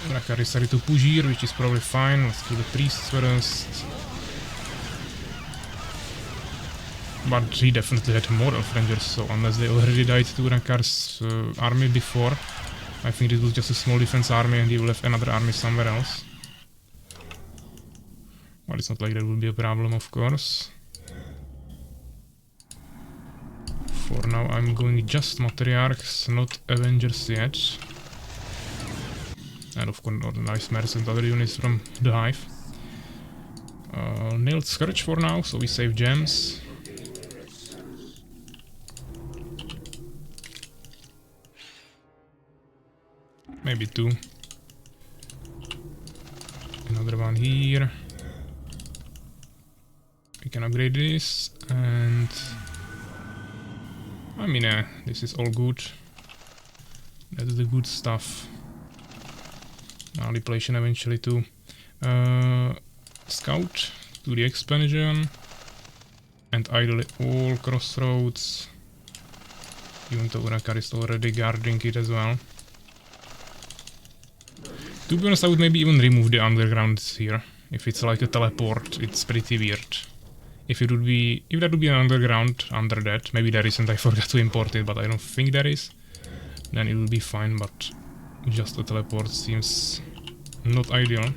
Rakari started to push here, which is probably fine. Let's kill the priests first. But he definitely had more elf rangers, so unless they already died to Rakar's army before, I think it was just a small defense army and he will have another army somewhere else. Well, it's not like that will be a problem, of course. For now I'm going just Matriarchs, not Avengers yet. And of course nice Mers and other units from the Hive. Nailed Scourge for now, so we save gems. Maybe two. Another one here. We can upgrade this, and I mean, this is all good. That's the good stuff. Now depletion eventually too. Scout to the expansion, and ideally all crossroads. Even though Urakar is already guarding it as well. To be honest, I would maybe even remove the underground here. If it's like a teleport, it's pretty weird. If that would be an underground under that, maybe there isn't, I forgot to import it, but I don't think there is. Then it will be fine, but just a teleport seems not ideal.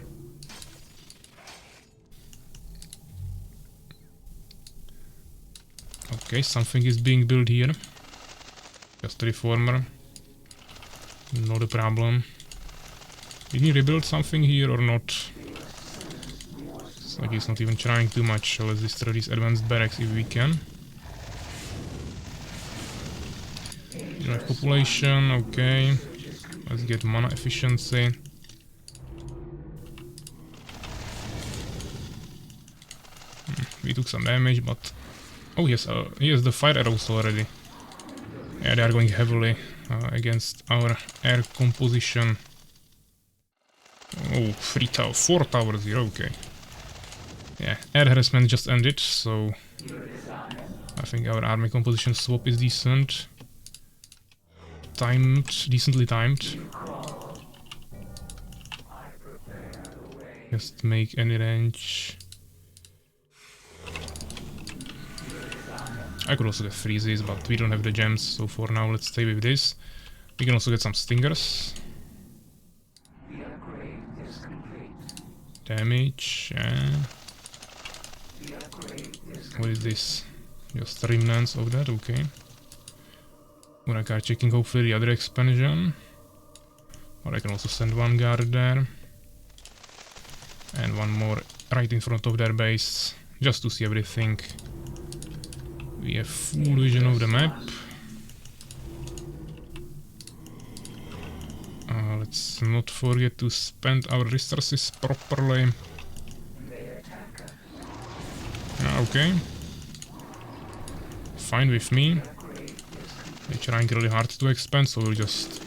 Okay, something is being built here. Just a reformer. Not a problem. Did he rebuild something here or not? It's like he's not even trying too much, so let's destroy these advanced barracks if we can. You know, population, okay. Let's get mana efficiency. We took some damage, but... Oh, he has the fire arrows already. Yeah, they are going heavily against our air composition. Oh, 4 towers here, okay. Yeah, air harassment just ended, so I think our army composition swap is decent. Decently timed. Just make any range. I could also get freezes, but we don't have the gems, so for now let's stay with this. We can also get some stingers. Damage, yeah. What is this? Just remnants of that, okay. Urakar checking hopefully the other expansion. Or I can also send one guard there. And one more right in front of their base, just to see everything. We have full vision of the map. Let's not forget to spend our resources properly. Okay. Fine with me. They're trying really hard to expand, so we'll just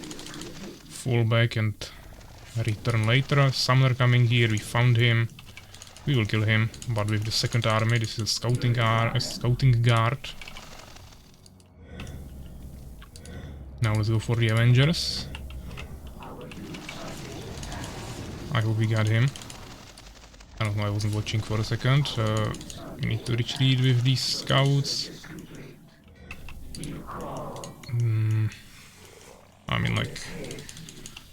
fall back and return later. Summoner coming here, we found him. We will kill him, but with the second army. This is a scouting guard. Now let's go for the Avengers. I hope we got him. I don't know, I wasn't watching for a second. We need to retreat with these scouts. I mean, like,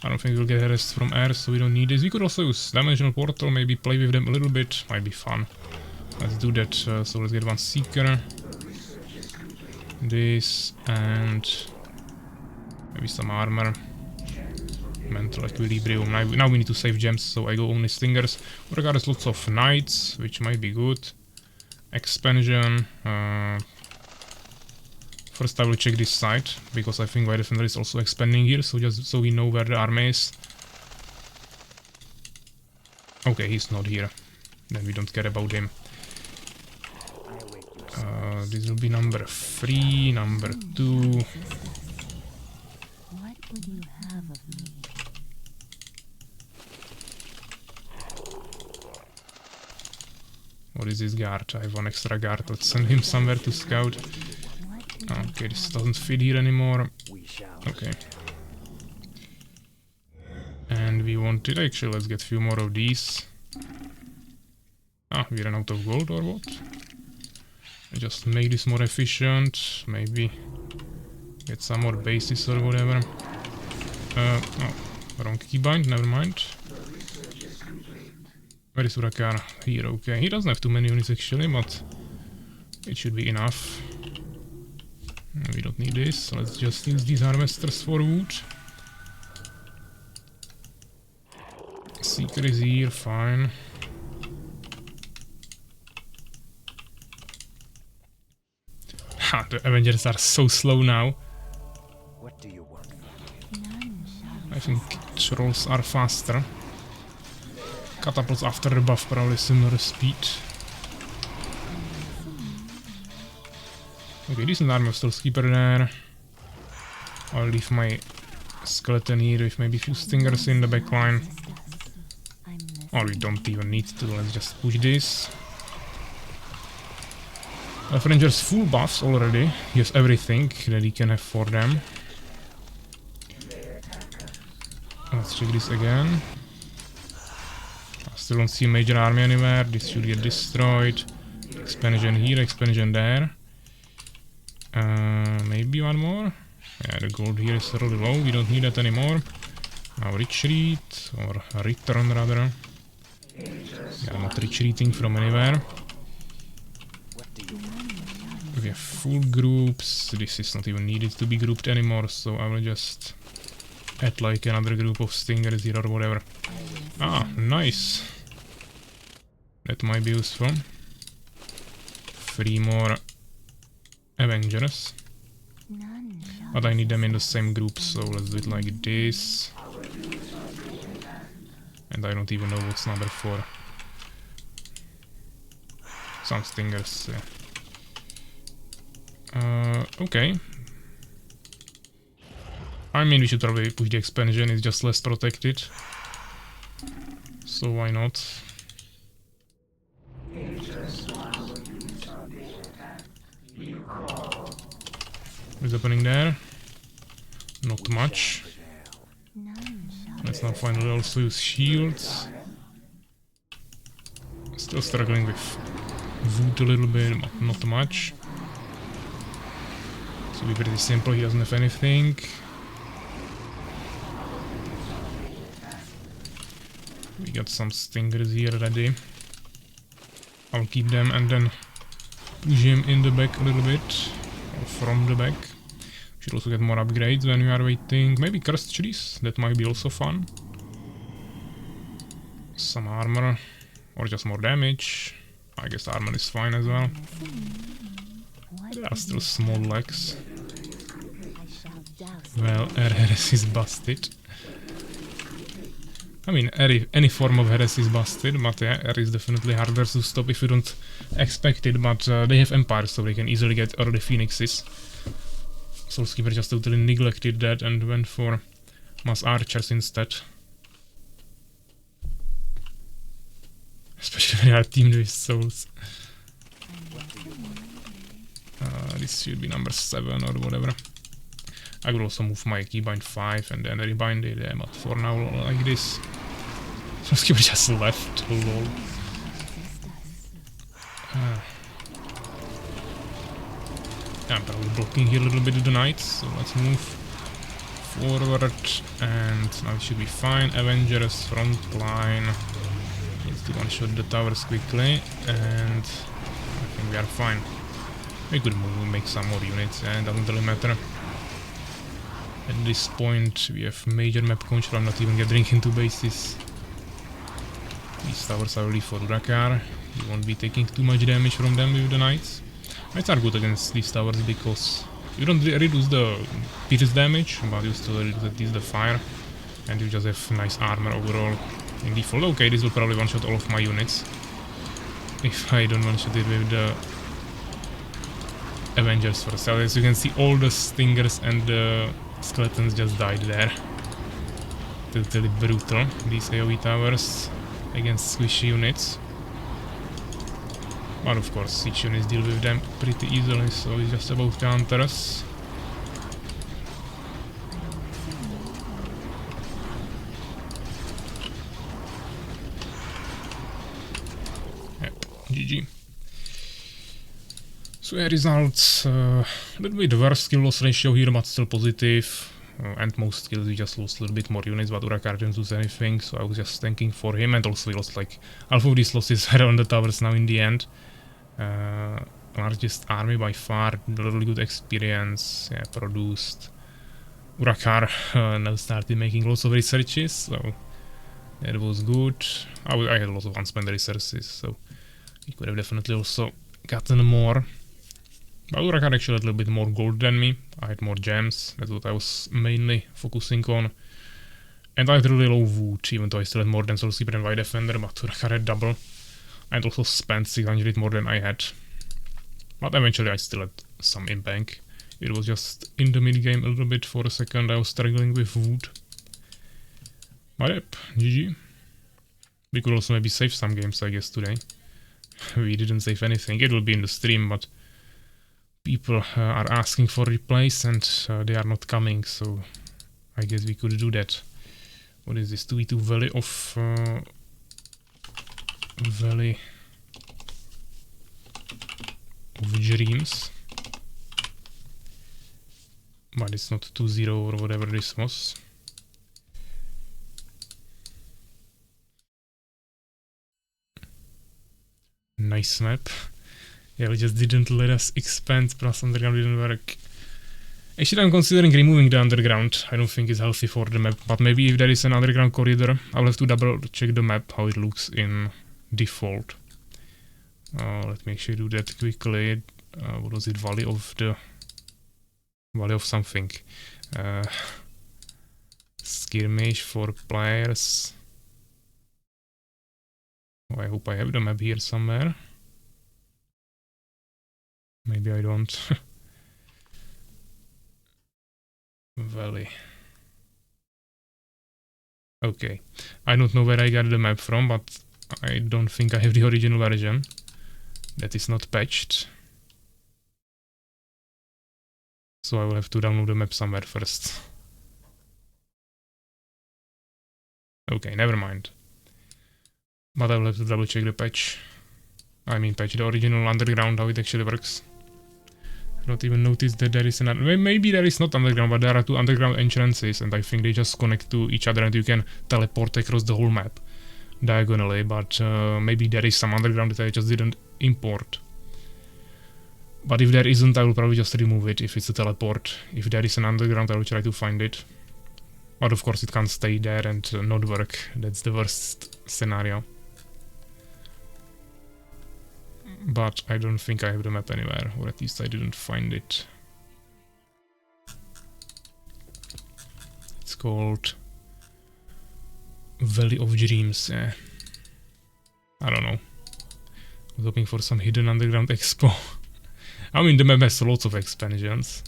I don't think we'll get harassed from air, so we don't need this. We could also use Dimensional Portal, maybe play with them a little bit. Might be fun. Let's do that. So let's get one Seeker. This, and maybe some armor. Mental Equilibrium. Now we need to save gems, so I go only Stingers. Regardless, lots of Knights, which might be good. Expansion. First I will check this side, because I think my defender is also expanding here, so just so we know where the army is. Okay, he's not here. Then we don't care about him. This will be number 3, number 2. What would you have of me? What is this guard? I have one extra guard. Let's send him somewhere to scout. Okay, this doesn't fit here anymore. Okay. And we wanted... Actually, let's get a few more of these. Ah, we ran out of gold or what? Just make this more efficient. Maybe get some more bases or whatever. Oh, wrong keybind, never mind. Where is Urakar? Here, okay. He doesn't have too many units actually, but it should be enough. We don't need this, so let's just use these harvesters for wood. Seeker is here, fine. Ha, the Avengers are so slow now. What do you want? I think trolls are faster. Catapults after the buff, probably similar speed. Okay, decent army of Stealthkeeper there. I'll leave my skeleton here with maybe a few Stingers in the backline. Or we don't even need to, let's just push this. Ranger's full buffs already. He has everything that he can have for them. Let's check this again. I still don't see a major army anywhere. This should get destroyed. Expansion here, expansion there. Maybe one more. Yeah, the gold here is really low. We don't need that anymore. Now retreat, or return rather. Yeah, I'm not retreating from anywhere. We have full groups. This is not even needed to be grouped anymore, so I will just add like another group of Stingers here or whatever. Ah, nice. That might be useful. 3 more Avengers. But I need them in the same group, so let's do it like this. And I don't even know what's number 4. Some Stingers, yeah. Okay. I mean, we should probably push the expansion, it's just less protected. So why not? What's happening there? Not much. Let's now finally also use shields. Still struggling with wood a little bit, but not much. So be pretty simple, he doesn't have anything. We got some Stingers here ready. I'll keep them and then push him in the back a little bit. Or from the back. Should also get more upgrades when we are waiting. Maybe cursed trees, that might be also fun. Some armor. Or just more damage. I guess armor is fine as well. There are still small legs. Well, heresy is busted. I mean, any form of heresy is busted, but yeah, air is definitely harder to stop if you don't expect it, but they have empires, so they can easily get early phoenixes. Soulskeeper just totally neglected that and went for mass archers instead. Especially when they are teamed with souls. This should be number 7 or whatever. I will also move my keybind 5 and then rebind it, but for now like this. Just keep it just left, lol. I'm probably blocking here a little bit of the knights, so let's move forward, and now it should be fine. Avengers front line. Needs to one-shot the towers quickly, and I think we are fine. We could move, make some more units, and it doesn't really matter. At this point we have major map control. I'm not even getting into bases. These towers are really for Urakar. You won't be taking too much damage from them with the knights. Knights are good against these towers because you don't reduce the pierce damage, but you still reduce at least the fire, and you just have nice armor overall in default. Okay, this will probably one-shot all of my units if I don't one-shot it with the Avengers first. So as you can see, all the stingers and the skeletons just died there. Totally brutal, these AoE towers against squishy units. But of course, siege units deal with them pretty easily, so it's just about counters. Yep, GG. So yeah, results, a little bit worse skill loss ratio here, but still positive. And most skills we just lost a little bit more units, but Urakar didn't lose anything, so I was just thanking for him, and also we lost like half of these losses were on the towers now in the end. Largest army by far, really good experience, yeah, produced. Urakar now started making lots of researches, so that was good. I had a lot of unspent resources, so we could have definitely also gotten more. But Urakar actually had a little bit more gold than me. I had more gems, that's what I was mainly focusing on. And I had really low wood, even though I still had more than Soul Sleeper and White Defender, but Urakar had double. And also spent 600 more than I had. But eventually I still had some in bank. It was just in the mid game a little bit for a second. I was struggling with wood. But yep, GG. We could also maybe save some games, I guess, today. We didn't save anything. It will be in the stream, but people are asking for replays and they are not coming, so I guess we could do that. What is this? 2v2 Valley of... Valley of Dreams, but it's not 2-0 or whatever this was. Nice map. Yeah, we just didn't let us expand, plus underground didn't work. Actually, I'm considering removing the underground. I don't think it's healthy for the map, but maybe if there is an underground corridor, I'll have to double check the map, how it looks in default. Let me actually do that quickly. What was it? Valley of something. Skirmish for players. Oh, I hope I have the map here somewhere. Maybe I don't. Valley. Okay. I don't know where I got the map from, but I don't think I have the original version. That is not patched. So I will have to download the map somewhere first. Okay, never mind. But I will have to double check the patch. I mean patch the original underground, how it actually works. I don't even notice that there is maybe there is not underground, but there are two underground entrances, and I think they just connect to each other and you can teleport across the whole map diagonally, but maybe there is some underground that I just didn't import. But if there isn't, I will probably just remove it if it's a teleport. If there is an underground, I will try to find it. But of course it can't stay there and not work. That's the worst scenario. But I don't think I have the map anywhere, or at least I didn't find it. It's called Valley of Dreams. I don't know. I was hoping for some hidden underground expo. I mean, the map has lots of expansions.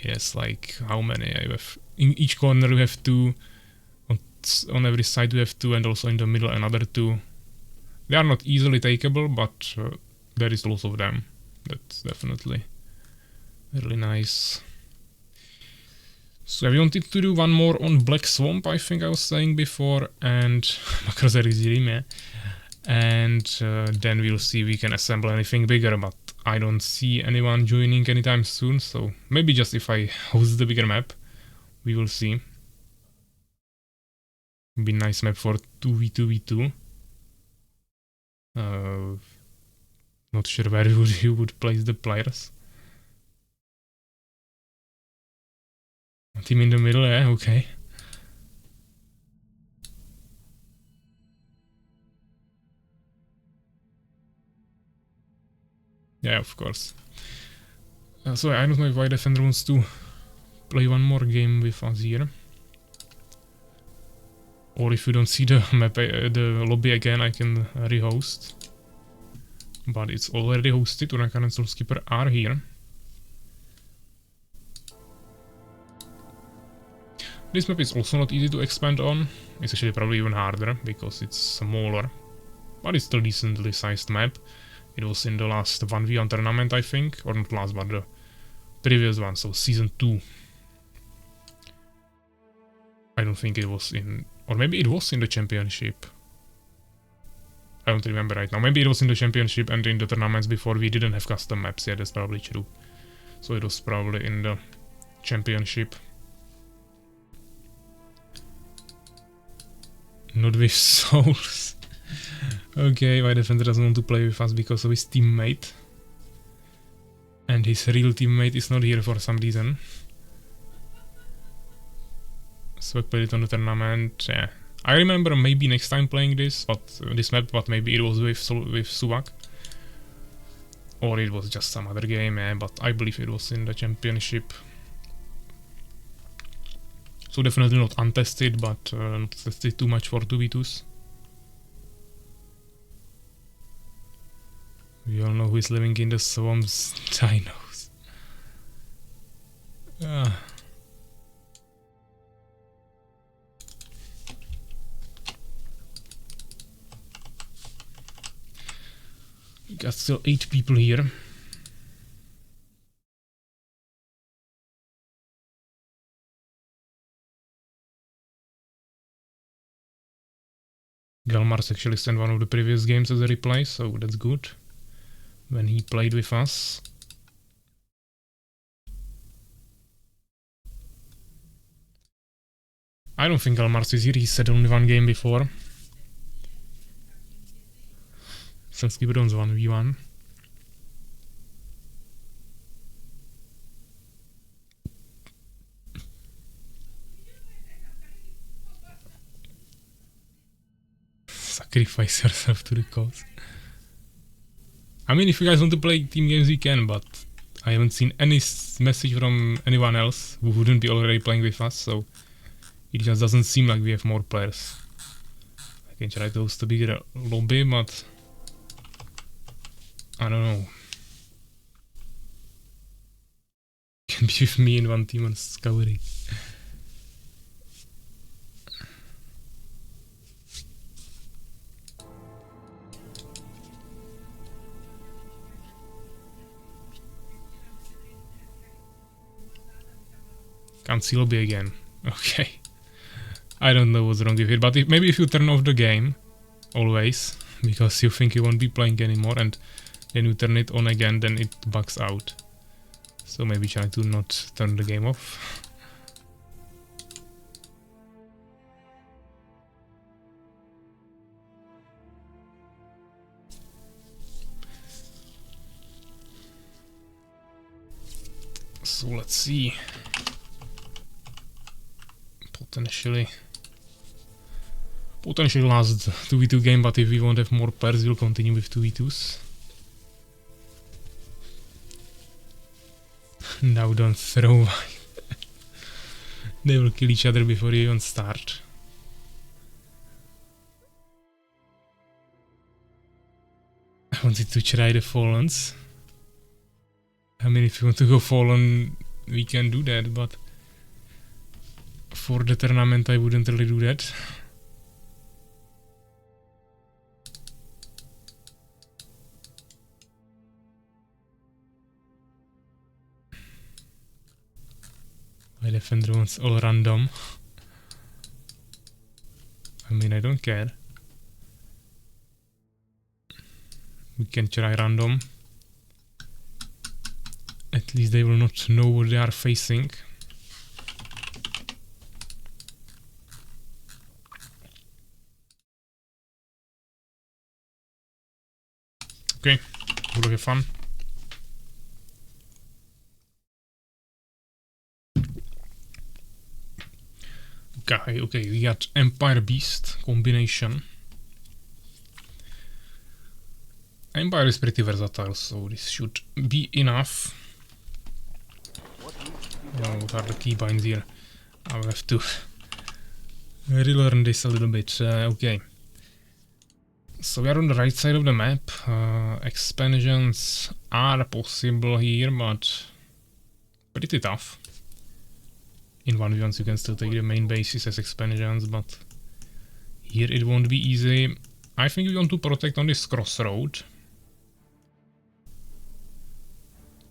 Yes, like how many? I have in each corner we have two. On every side we have two, and also in the middle another two. They are not easily takeable, but there is lots of them. That's definitely Really nice. So I wanted to do one more on Black Swamp, I think I was saying before, and and then we'll see if we can assemble anything bigger, but I don't see anyone joining anytime soon, so maybe just if I host the bigger map, we will see. Be nice map for 2v2v2. Not sure where you would place the players. Team in the middle, yeah, okay. Yeah, of course. So I don't know if White Defender wants to play one more game with us here. Or if you don't see the map, the lobby again, I can rehost. But it's already hosted, Huracan and Soulskeeper are here. This map is also not easy to expand on. It's actually probably even harder, because it's smaller. But it's still decently sized map. It was in the last 1v1 tournament, I think. Or not last, but the previous one, so Season 2. I don't think it was in... Or maybe it was in the Championship. I don't remember right now. Maybe it was in the Championship and in the tournaments before we didn't have custom maps. Yeah, that's probably true. So it was probably in the Championship. Not with souls. Okay, White Defender doesn't want to play with us because of his teammate. And his real teammate is not here for some reason. So I played it on the tournament, yeah. I remember maybe next time playing this map, but maybe it was with Suvak. Or it was just some other game, yeah, but I believe it was in the Championship. So definitely not untested, but not tested too much for 2v2s. We all know who is living in the swamps. Dinos. We got still 8 people here. Galmars actually sent one of the previous games as a replay, so that's good. When he played with us. I don't think Galmars is here, he said only one game before. Soulskeeper owns 1v1. Sacrifice yourself to the cause. I mean, if you guys want to play team games, we can, but I haven't seen any message from anyone else who wouldn't be already playing with us, so it just doesn't seem like we have more players. I can try to host a bigger lobby, but I don't know. Can be with me in one team on Scoury. Can't see lobby again. Okay. I don't know what's wrong with it, but maybe if you turn off the game, always, because you think you won't be playing anymore, and then you turn it on again, then it bugs out. So maybe try to not turn the game off. So let's see. Potentially last 2v2 game, but if we won't have more pairs, we'll continue with 2v2s. Now don't throw. They will kill each other before you even start. I wanted to try the Fallens. I mean, if you want to go Fallen, we can do that, but for the tournament I wouldn't really do that. My defender wants all random. I mean, I don't care. We can try random. At least they will not know what they are facing. Okay, will have fun. Okay, we got Empire Beast combination. Empire is pretty versatile, so this should be enough. What are the keybinds here? I will have to relearn this a little bit. Okay. So we are on the right side of the map. Expansions are possible here, but pretty tough. In 1v1s you can still take the main bases as expansions, but here it won't be easy. I think we want to protect on this crossroad.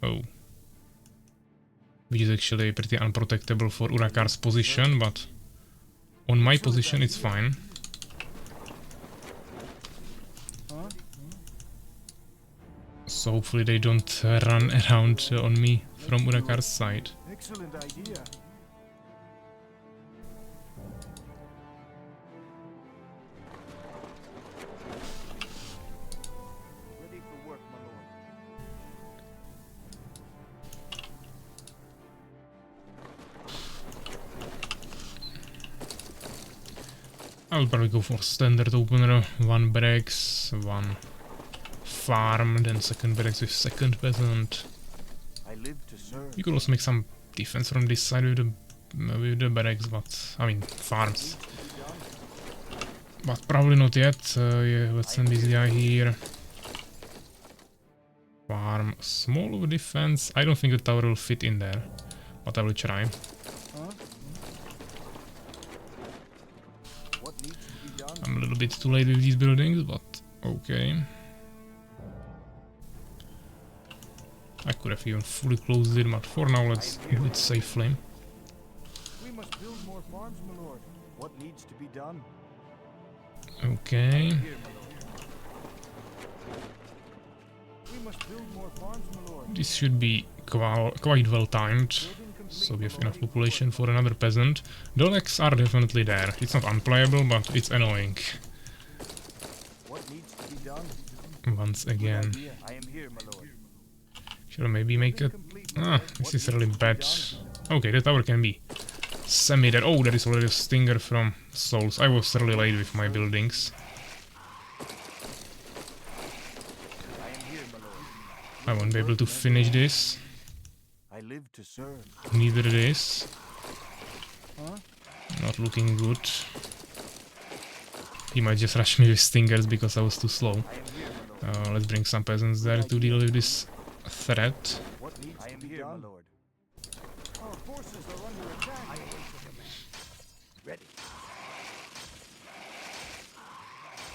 Oh. Which is actually pretty unprotectable for Urakar's position, but on my position it's fine. So hopefully they don't run around on me from Urakar's side. Excellent idea. Ready for work, my lord. I'll probably go for standard opener, 1 barracks, 1 farm, then second barracks with second peasant. I live to serve. You could also make some defense from this side with the barracks, but I mean farms. But probably not yet. Yeah, let's send this guy here. Farm, small of defense. I don't think the tower will fit in there, but I will try. What needs to be done? I'm a little bit too late with these buildings, but okay. I could have even fully closed it, but for now let's do it safely. We must build more farms, my lord. What needs to be done? Okay. Here, my lord. We must build more farms, my lord. This should be quite well timed, so we have enough population for another peasant. The legs are definitely there. It's not unplayable, but it's annoying. What needs to be done? Once again. I am here, my lord. Should I maybe make a... Ah, this is really bad. Okay, the tower can be semi-dead. Oh, there is already a stinger from Souls. I was really late with my buildings. I am here, my lord. I won't be able to finish this. I live to serve. Neither this. Huh? Not looking good. He might just rush me with stingers because I was too slow. I am here, my lord. Let's bring some peasants there to deal with this threat. What needs to be done? My lord. Our forces are under attack. I await your command. Ready.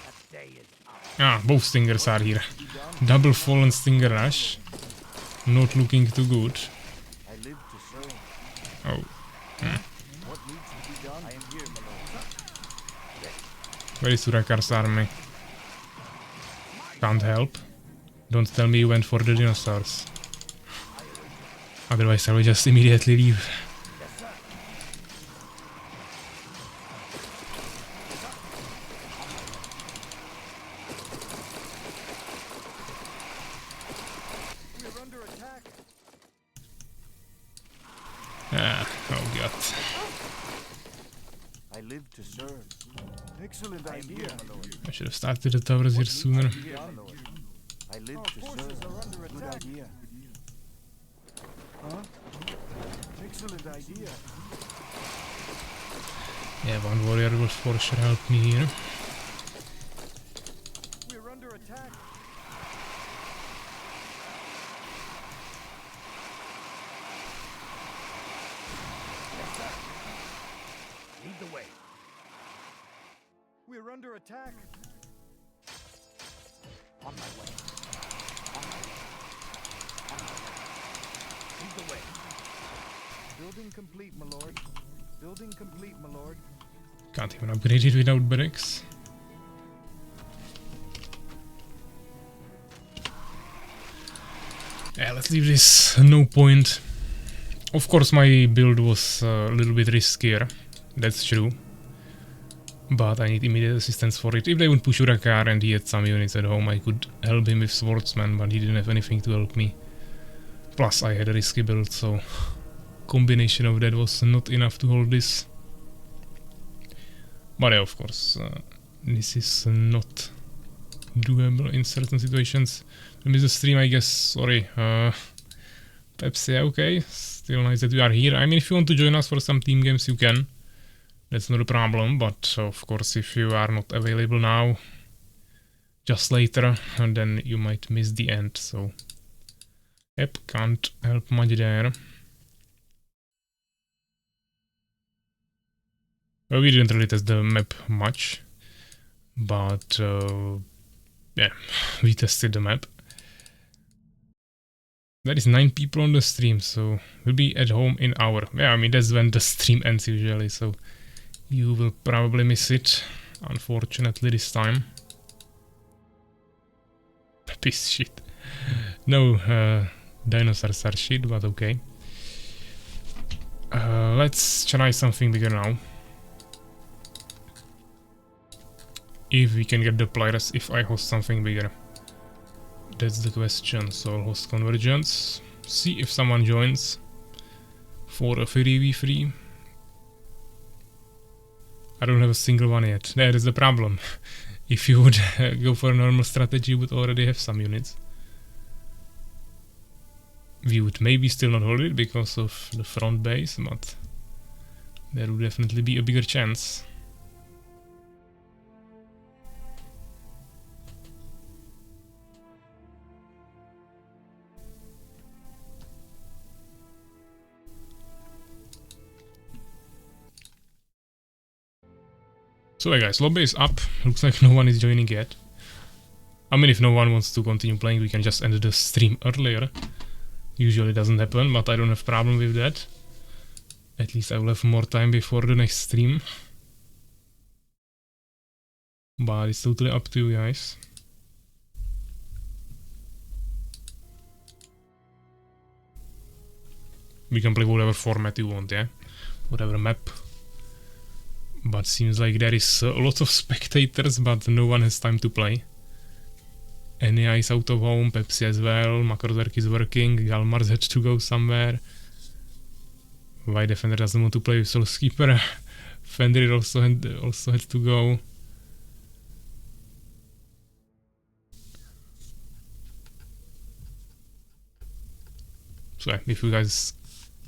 That day is ours. Ah, both stingers are here. Double fallen stinger rush. Not looking too good. I live to serve. Oh. What needs to be done? I am here, my lord. Where is Urakar's army? Can't help. Don't tell me you went for the dinosaurs. Otherwise I will just immediately leave. We're under attack. Ah, oh god. I live to serve. Excellent idea, my lord. I should have started the towers here sooner. Here, my lord. I live to serve. Are under attack. Good idea. Huh? Excellent idea. Yeah, one warrior will for sure help me here. We're under attack. Yes, sir. Lead the way. We're under attack. On my way. On my way. On my way. Lead the way. Building complete, my lord. Building complete, my lord. Can't even upgrade it without barracks. Yeah, let's leave this no point. Of course my build was a little bit riskier, that's true. But I need immediate assistance for it. If they would push Urakar and he had some units at home, I could help him with swordsman, but he didn't have anything to help me. Plus I had a risky build, so combination of that was not enough to hold this. But yeah, of course, this is not doable in certain situations. I missed the stream, I guess, sorry. Perhaps, yeah, okay. Still nice that you are here. I mean, if you want to join us for some team games, you can. That's not a problem, but of course, if you are not available now, just later, and then you might miss the end, so... Yep, can't help much there. Well, we didn't really test the map much, but yeah, we tested the map. There is 9 people on the stream, so we'll be at home in an hour. Yeah, I mean, that's when the stream ends usually, so you will probably miss it, unfortunately, this time. Piece of shit. No, dinosaurs are shit, but okay. Let's try something bigger now. If we can get the players, if I host something bigger. That's the question, so I'll host convergence. See if someone joins for a 3v3. I don't have a single one yet. That is the problem. If you would go for a normal strategy, you would already have some units. We would maybe still not hold it because of the front base, but there would definitely be a bigger chance. So yeah guys, lobby is up. Looks like no one is joining yet. I mean, if no one wants to continue playing, we can just end the stream earlier. Usually doesn't happen, but I don't have problem with that. At least I will have more time before the next stream. But it's totally up to you guys. We can play whatever format you want, yeah? Whatever map. But seems like there is a lot of spectators, but no one has time to play. Enya is out of home, Pepsi as well, Makrozerk is working, Galmars had to go somewhere. White Defender doesn't want to play with Soulskeeper. Fenrir also had to go. So if you guys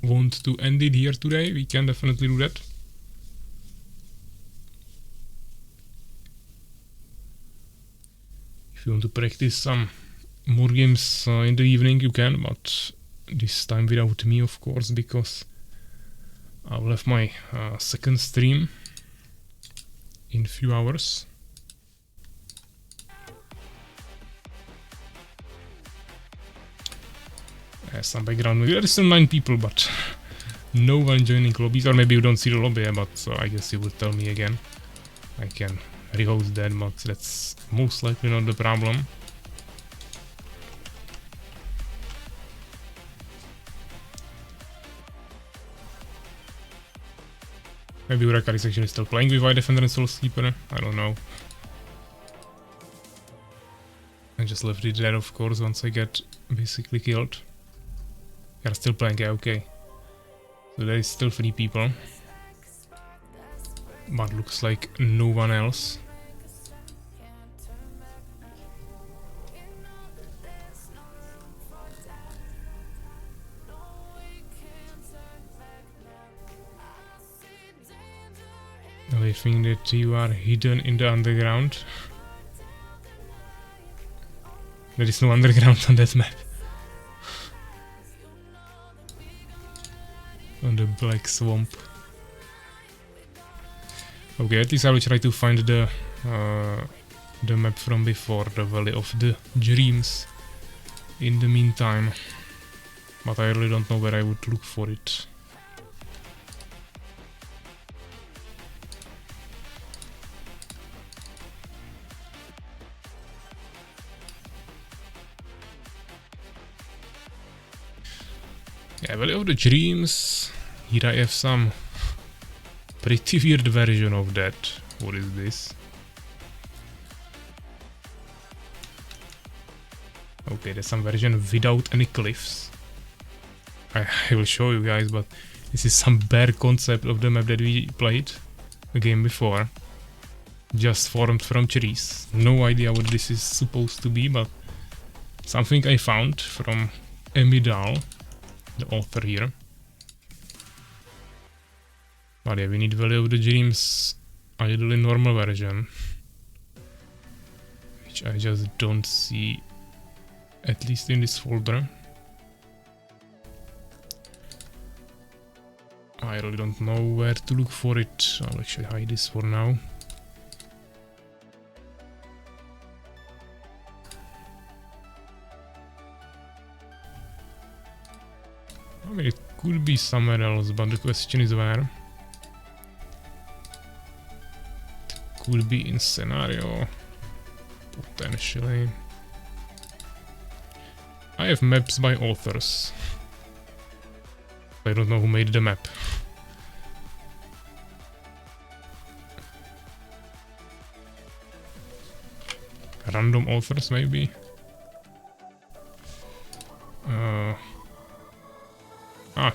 want to end it here today, we can definitely do that. If you want to practice some more games in the evening, you can, but this time without me, of course, because I will have my second stream in a few hours. Some background noise. There is still 9 people, but no one joining lobbies, or maybe you don't see the lobby, but I guess you will tell me again. I can rehost that, but that's most likely not the problem. Maybe Urakar is actually still playing with White Defender and Soulskeeper, I don't know. I just left it there, of course, once I get basically killed. They are still playing, yeah, okay. So there is still 3 people. But looks like no one else. I think that you are hidden in the underground. There is no underground on that map. On the black swamp. Okay, at least I will try to find the map from before, the Valley of the Dreams, in the meantime. But I really don't know where I would look for it. Yeah, Valley of the Dreams. Here I have some pretty weird version of that. What is this? Okay, there's some version without any cliffs. I will show you guys, but this is some bare concept of the map that we played a game before. Just formed from trees. No idea what this is supposed to be, but something I found from Emidal, the author here. But yeah, we need Valley of the Dreams ideally normal version, which I just don't see, at least in this folder. I really don't know where to look for it. I'll actually hide this for now. I mean, it could be somewhere else, but the question is where. Could be in scenario, potentially. I have maps by authors. I don't know who made the map. Random authors, maybe.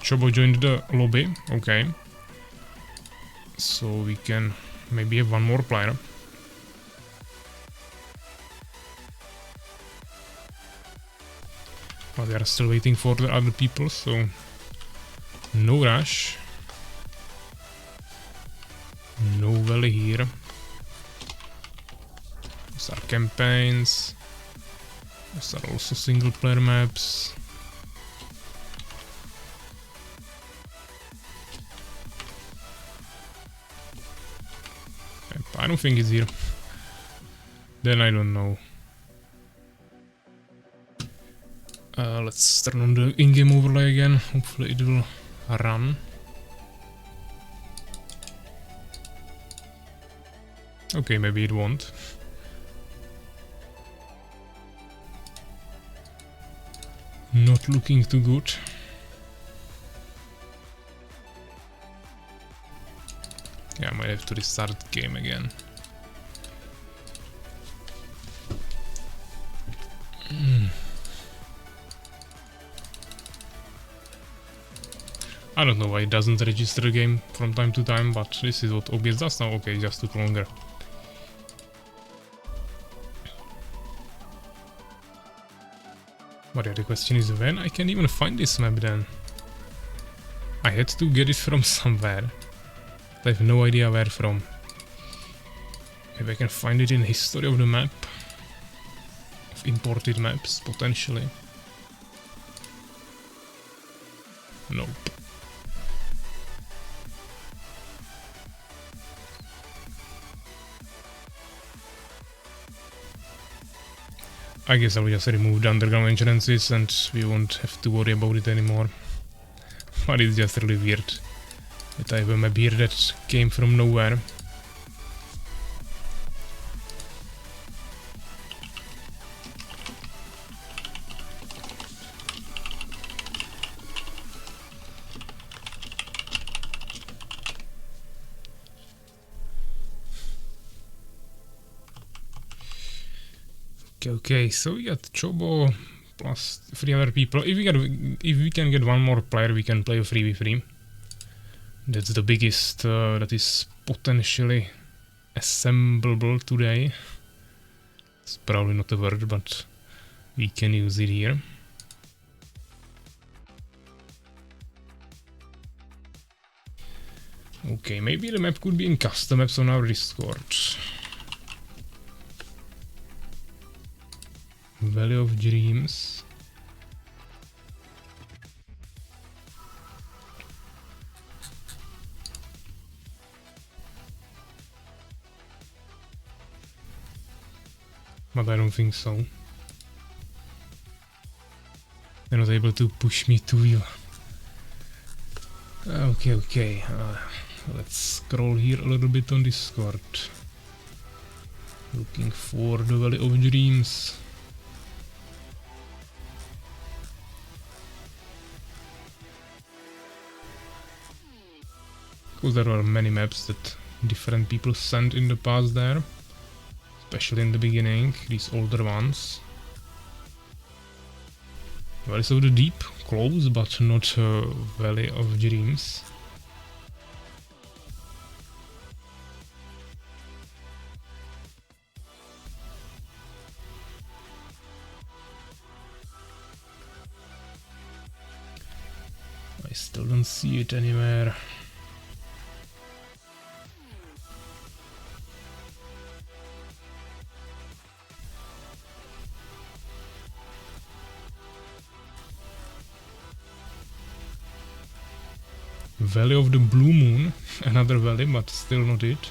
Chobo joined the lobby. Okay. So we can maybe have one more player. But we are still waiting for the other people, so no rush. No valley here. Those are campaigns. Those are also single player maps. I don't think it's here. Then I don't know. Let's turn on the in-game overlay again. Hopefully it will run. Okay, maybe it won't. Not looking too good. Yeah, I might have to restart the game again. I don't know why it doesn't register the game from time to time, but this is what OBS does now. Okay, it just took longer. But yeah, the question is when I can even find this map then. I had to get it from somewhere. I have no idea where from. Maybe I can find it in history of the map. Of imported maps, potentially. Nope. I guess I'll just remove the underground entrances and we won't have to worry about it anymore. But it's just really weird that I have a map here that came from nowhere. Okay, so we got Chobo plus 3 other people. If we can get one more player, we can play a 3v3. That's the biggest that is potentially assemblable today. It's probably not a word, but we can use it here. Okay, maybe the map could be in custom maps on our Discord. Valley of Dreams. But I don't think so. They're not able to push me to you. Okay. Let's scroll here a little bit on Discord. Looking for the Valley of Dreams. because there were many maps that different people sent in the past there. Especially in the beginning, these older ones. Valleys of the Deep, close, but not Valley of Dreams. I still don't see it anywhere. Valley of the Blue Moon, another valley, but still not it.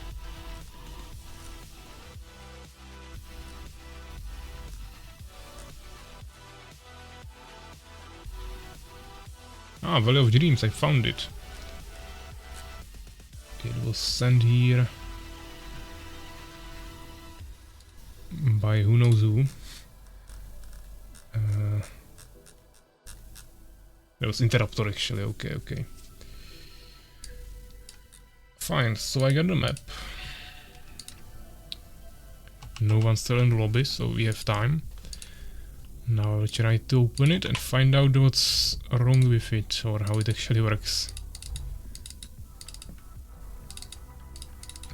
Ah, Valley of Dreams, I found it. Okay, it was sent here by who knows who. That was Interruptor actually, okay. Fine, so I got the map. No one's still in the lobby, so we have time. Now I'll try to open it and find out what's wrong with it, or how it actually works.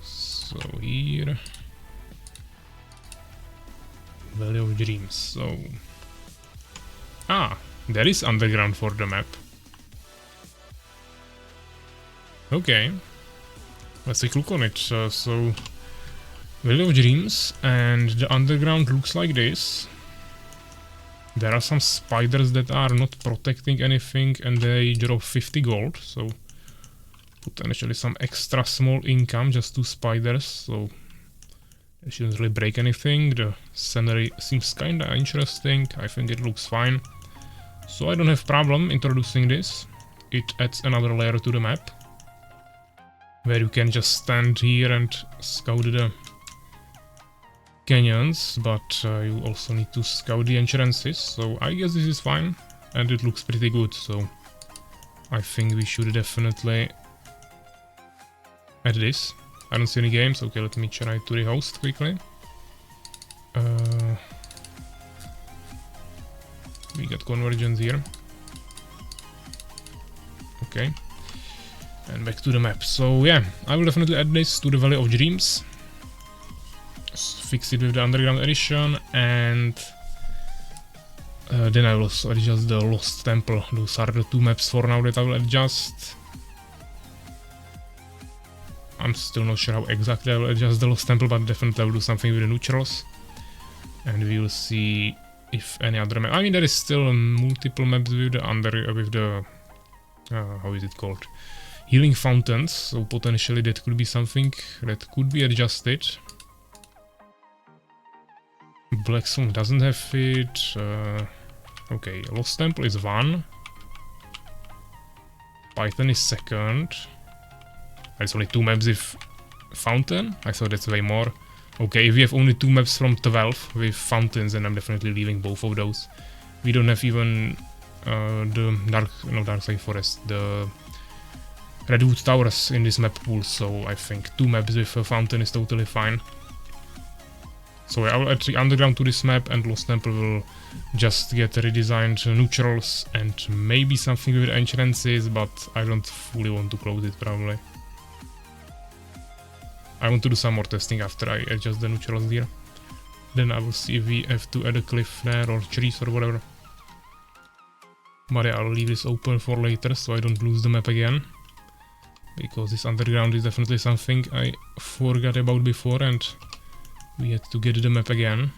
So here... Valley of Dreams, so... Ah! There is underground for the map. Okay. Let's take a look on it. So, Valley of Dreams, and the underground looks like this. There are some spiders that are not protecting anything, and they drop 50 gold, so potentially some extra small income, just 2 spiders, so it shouldn't really break anything. The scenery seems kinda interesting, I think it looks fine. So I don't have problem introducing this. It adds another layer to the map, where you can just stand here and scout the canyons, but you also need to scout the entrances, so I guess this is fine, and it looks pretty good, so I think we should definitely add this. I don't see any games, okay, let me try to rehost quickly. We got convergence here. Okay. And back to the map. So yeah, I will definitely add this to the Valley of Dreams. Fix it with the underground edition, and then I will also adjust the Lost Temple. Those are the 2 maps for now that I will adjust. I'm still not sure how exactly I will adjust the Lost Temple, but definitely I will do something with the neutrals. And we will see if any other map. I mean, there is still multiple maps with the how is it called? Healing fountains, so potentially that could be something that could be adjusted. Black Song doesn't have it. Okay, Lost Temple is 1. Python is 2nd. There's only 2 maps with fountain. I thought that's way more. Okay, if we have only 2 maps from 12 with fountains, then I'm definitely leaving both of those. We don't have even the Darkside Forest, the Redwood Towers in this map pool, so I think 2 maps with a fountain is totally fine. So I will add the underground to this map, and Lost Temple will just get redesigned neutrals and maybe something with entrances, but I don't fully want to close it probably. I want to do some more testing after I adjust the neutrals here. Then I will see if we have to add a cliff there or trees or whatever. But yeah, I'll leave this open for later so I don't lose the map again. Because this underground is definitely something I forgot about before, and we had to get the map again.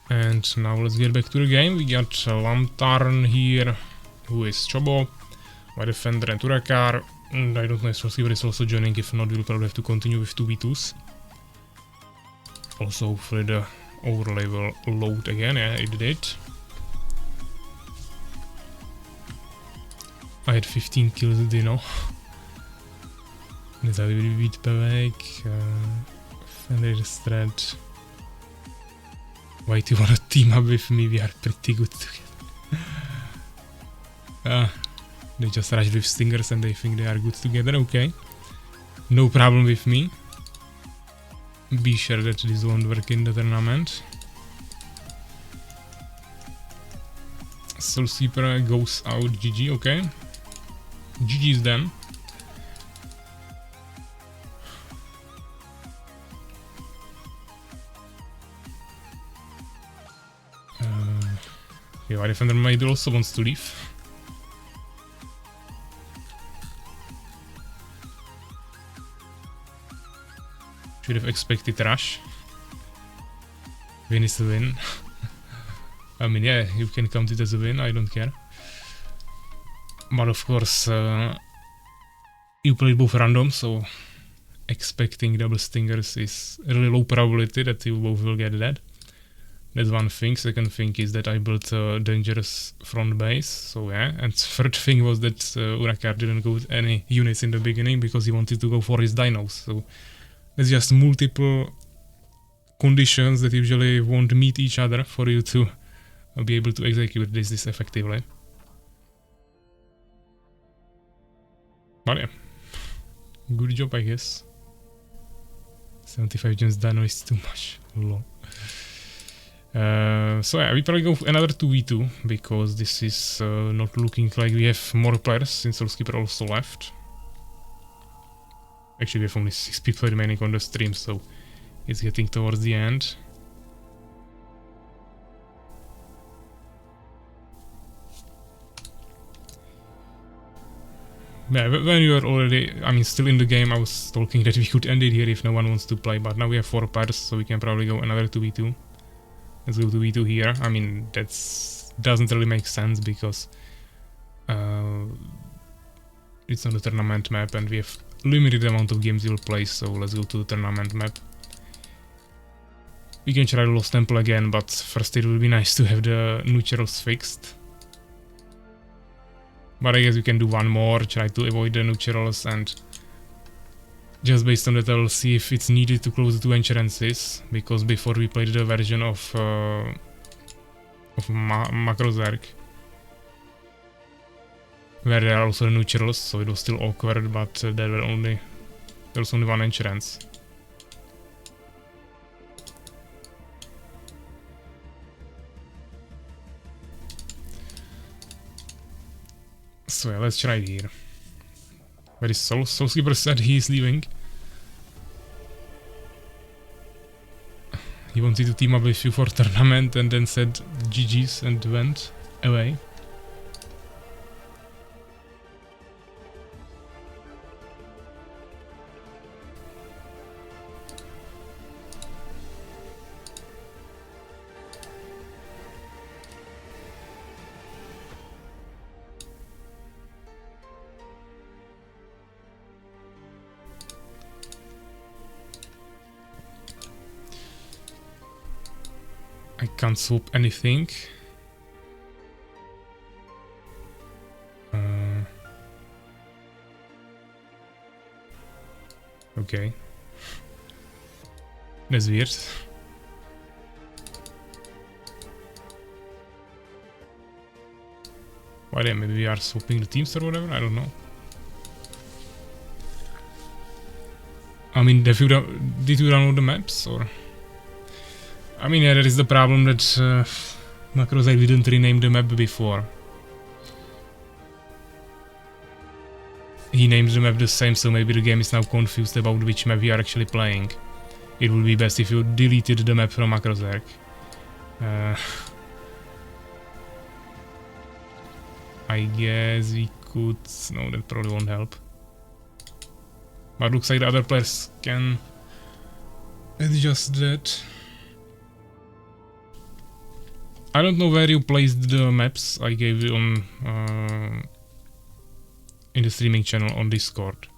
And now let's get back to the game. We got Lantern here, who is Chobo, my defender and Turakar. And I don't know if Soulsleeper is also joining. If not, we'll probably have to continue with 2v2s. Also, hopefully the overlay will load again. Yeah, it did. I had 15 kills, Dino. Nezavědí být pevek. Fenrir Stretch. Why do you wanna team up with me? We are pretty good together. They just rush with stingers and they think they are good together, okay. No problem with me. Be sure that this won't work in the tournament. Soul Sweeper goes out, GG, okay. GG's then. Okay, our defender maybe also wants to leave. Should have expected rush. Win is a win. I mean, yeah, you can count it as a win, I don't care. But of course, you played both random, so expecting double stingers is a really low probability that you both will get dead. That's one thing. Second thing is that I built a dangerous front base, so yeah. And third thing was that Urakar didn't go with any units in the beginning because he wanted to go for his dinos, so there's just multiple conditions that usually won't meet each other for you to be able to execute this effectively. But yeah, good job, I guess. 75 gens dino is too much. Lol. So yeah, we probably go for another 2v2 because this is not looking like we have more players since Soulskeeper also left. Actually, we have only 6 people remaining on the stream, so it's getting towards the end. Yeah, when you are already, I mean, still in the game, I was talking that we could end it here if no one wants to play, but now we have 4 pairs, so we can probably go another 2v2. Let's go 2v2 here. I mean, that doesn't really make sense because it's not a tournament map and we have limited amount of games we'll play, so let's go to the tournament map. We can try Lost Temple again, but first it would be nice to have the neutrals fixed. But I guess we can do one more, try to avoid the neutrals, and just based on that I'll see if it's needed to close the 2 entrances, because before we played the version of Macrozerg, where there are also neutrals, so it was still awkward, but there was only 1 entrance. So yeah, let's try it here. Where is Soulskeeper said he is leaving. He wanted to team up with you for tournament and then said GG's and went away. I can't swap anything. Okay. That's weird. Why then? Maybe we are swapping the teams or whatever? I don't know. I mean, did you download the maps or? I mean, yeah, that is the problem that Macrozerg didn't rename the map before. He named the map the same, so maybe the game is now confused about which map we are actually playing. It would be best if you deleted the map from Macrozerg. I guess we could... No, that probably won't help. But looks like the other players can adjust that. I don't know where you placed the maps I gave you on in the streaming channel on Discord.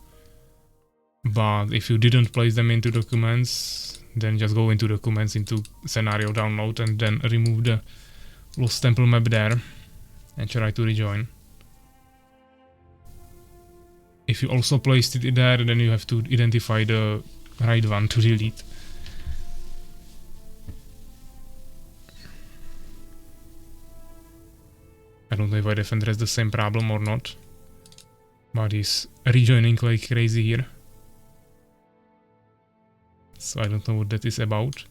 But if you didn't place them into documents, then just go into documents, into scenario download, and then remove the Lost Temple map there and try to rejoin. If you also placed it there, then you have to identify the right one to delete. I don't know if my defender has the same problem or not. But he's rejoining like crazy here. So I don't know what that is about.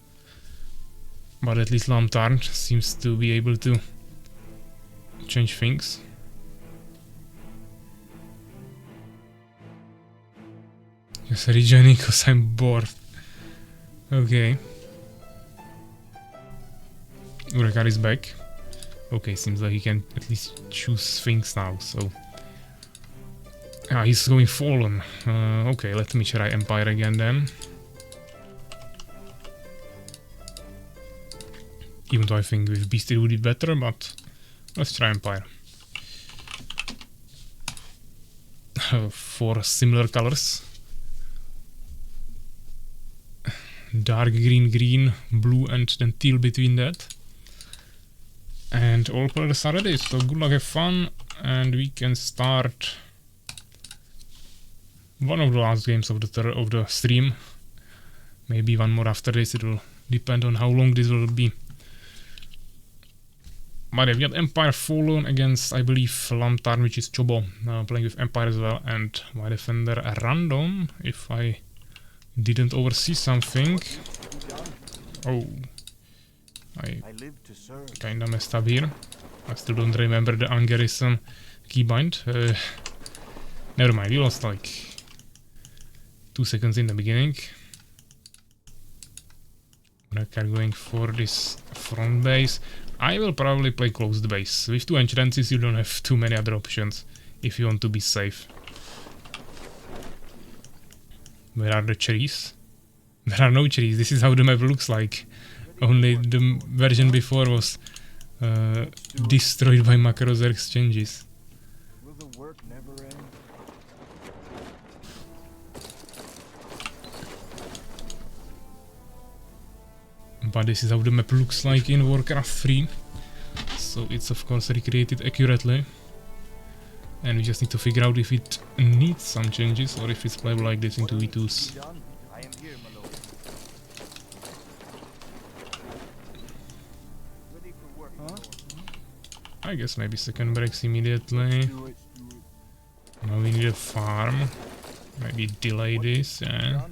But at least Lantern seems to be able to change things. Just rejoining because I'm bored. Okay. Urakar is back. Okay, seems like he can at least choose things now, so... Ah, he's going Fallen. Okay, let me try Empire again then. Even though I think with Beastie would be better, but let's try Empire. 4 similar colors. Dark green, green, blue and then teal between that. And all players are ready, so good luck, have fun, and we can start one of the last games of the stream. Maybe one more after this, it will depend on how long this will be. But yeah, we got Empire Fallen against, I believe, Lantern, which is Chobo, playing with Empire as well, and my defender Random, if I didn't oversee something. Oh, I kinda messed up here. I still don't remember the Ungarrison keybind. Never mind, we lost like 2 seconds in the beginning. Urakar going for this front base. I will probably play closed base. With 2 entrances you don't have too many other options if you want to be safe. Where are the cherries? There are no cherries, this is how the map looks like. Only the version before was destroyed by macros exchanges. Will the work never end? But this is how the map looks like in Warcraft 3. So it's of course recreated accurately. And we just need to figure out if it needs some changes or if it's playable like this in 2v2s. I am here, my lord. Ready for work, my lord. I guess maybe second breaks immediately. Do it. Now we need a farm. Maybe delay this, yeah.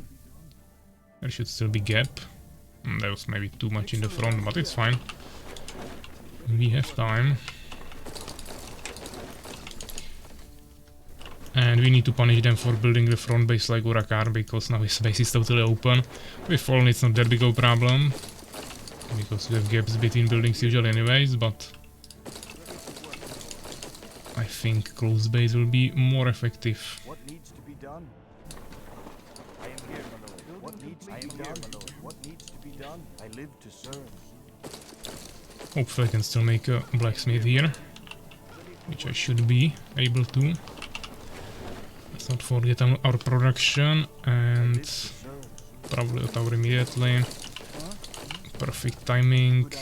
There should still be gap. That was maybe too much in the front, but it's fine. We have time. And we need to punish them for building the front base like Urakar, because now his base is totally open. With Fallen it's not that big of a problem, because we have gaps between buildings usually anyways, but I think closed base will be more effective. What needs to be done? I am here, my lord. What needs to be done, my lord? What needs to be done? I live to serve. Hopefully I can still make a blacksmith here, which I should be able to. Let's not forget our production, and probably a tower immediately. Perfect timing.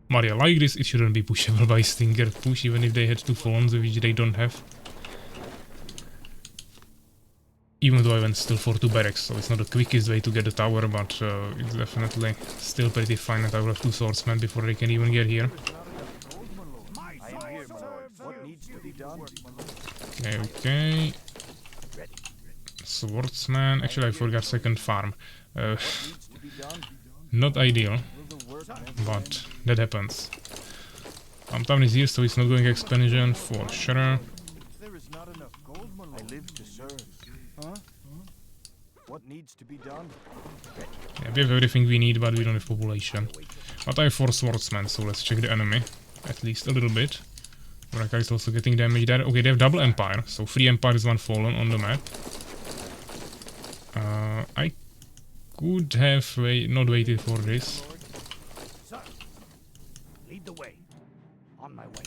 Maria, like this, it shouldn't be pushable by Stinger push, even if they had 2 Fallens, which they don't have. Even though I went still for 2 barracks, so it's not the quickest way to get the tower, but it's definitely still pretty fine that I will have 2 swordsmen before they can even get here. Okay, okay. Swordsman. Actually, I forgot second farm. Not ideal, but that happens. Pumptown is here, so it's not going expansion for sure. What needs to be done? Yeah, we have everything we need, but we don't have population. But I have 4 swordsmen, so let's check the enemy. At least a little bit. Urakar is also getting damage there. Okay, they have double Empire, so 3 Empires, 1 Fallen on the map. I could have not waited for this. Lead the way. On my way.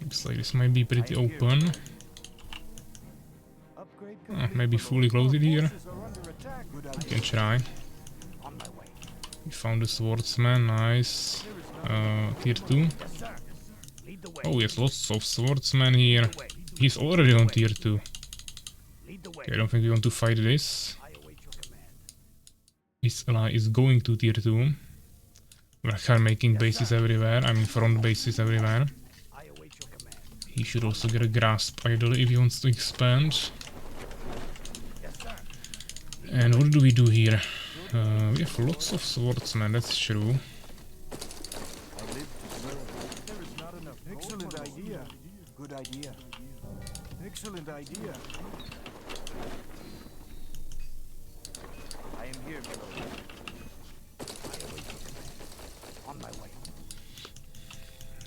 Looks like this might be pretty open. Maybe fully close it here. We can try. We found the swordsman, nice. Tier 2. Oh, yes, lots of swordsmen here. He's already on tier 2. Okay, I don't think we want to fight this. His ally is going to tier 2. Urakar making bases everywhere, I mean front bases everywhere. He should also get a grasp ideally if he wants to expand. And what do we do here? We have lots of swordsmen, that's true. Excellent idea. Good idea. Excellent idea. I am here, my lord. On my way.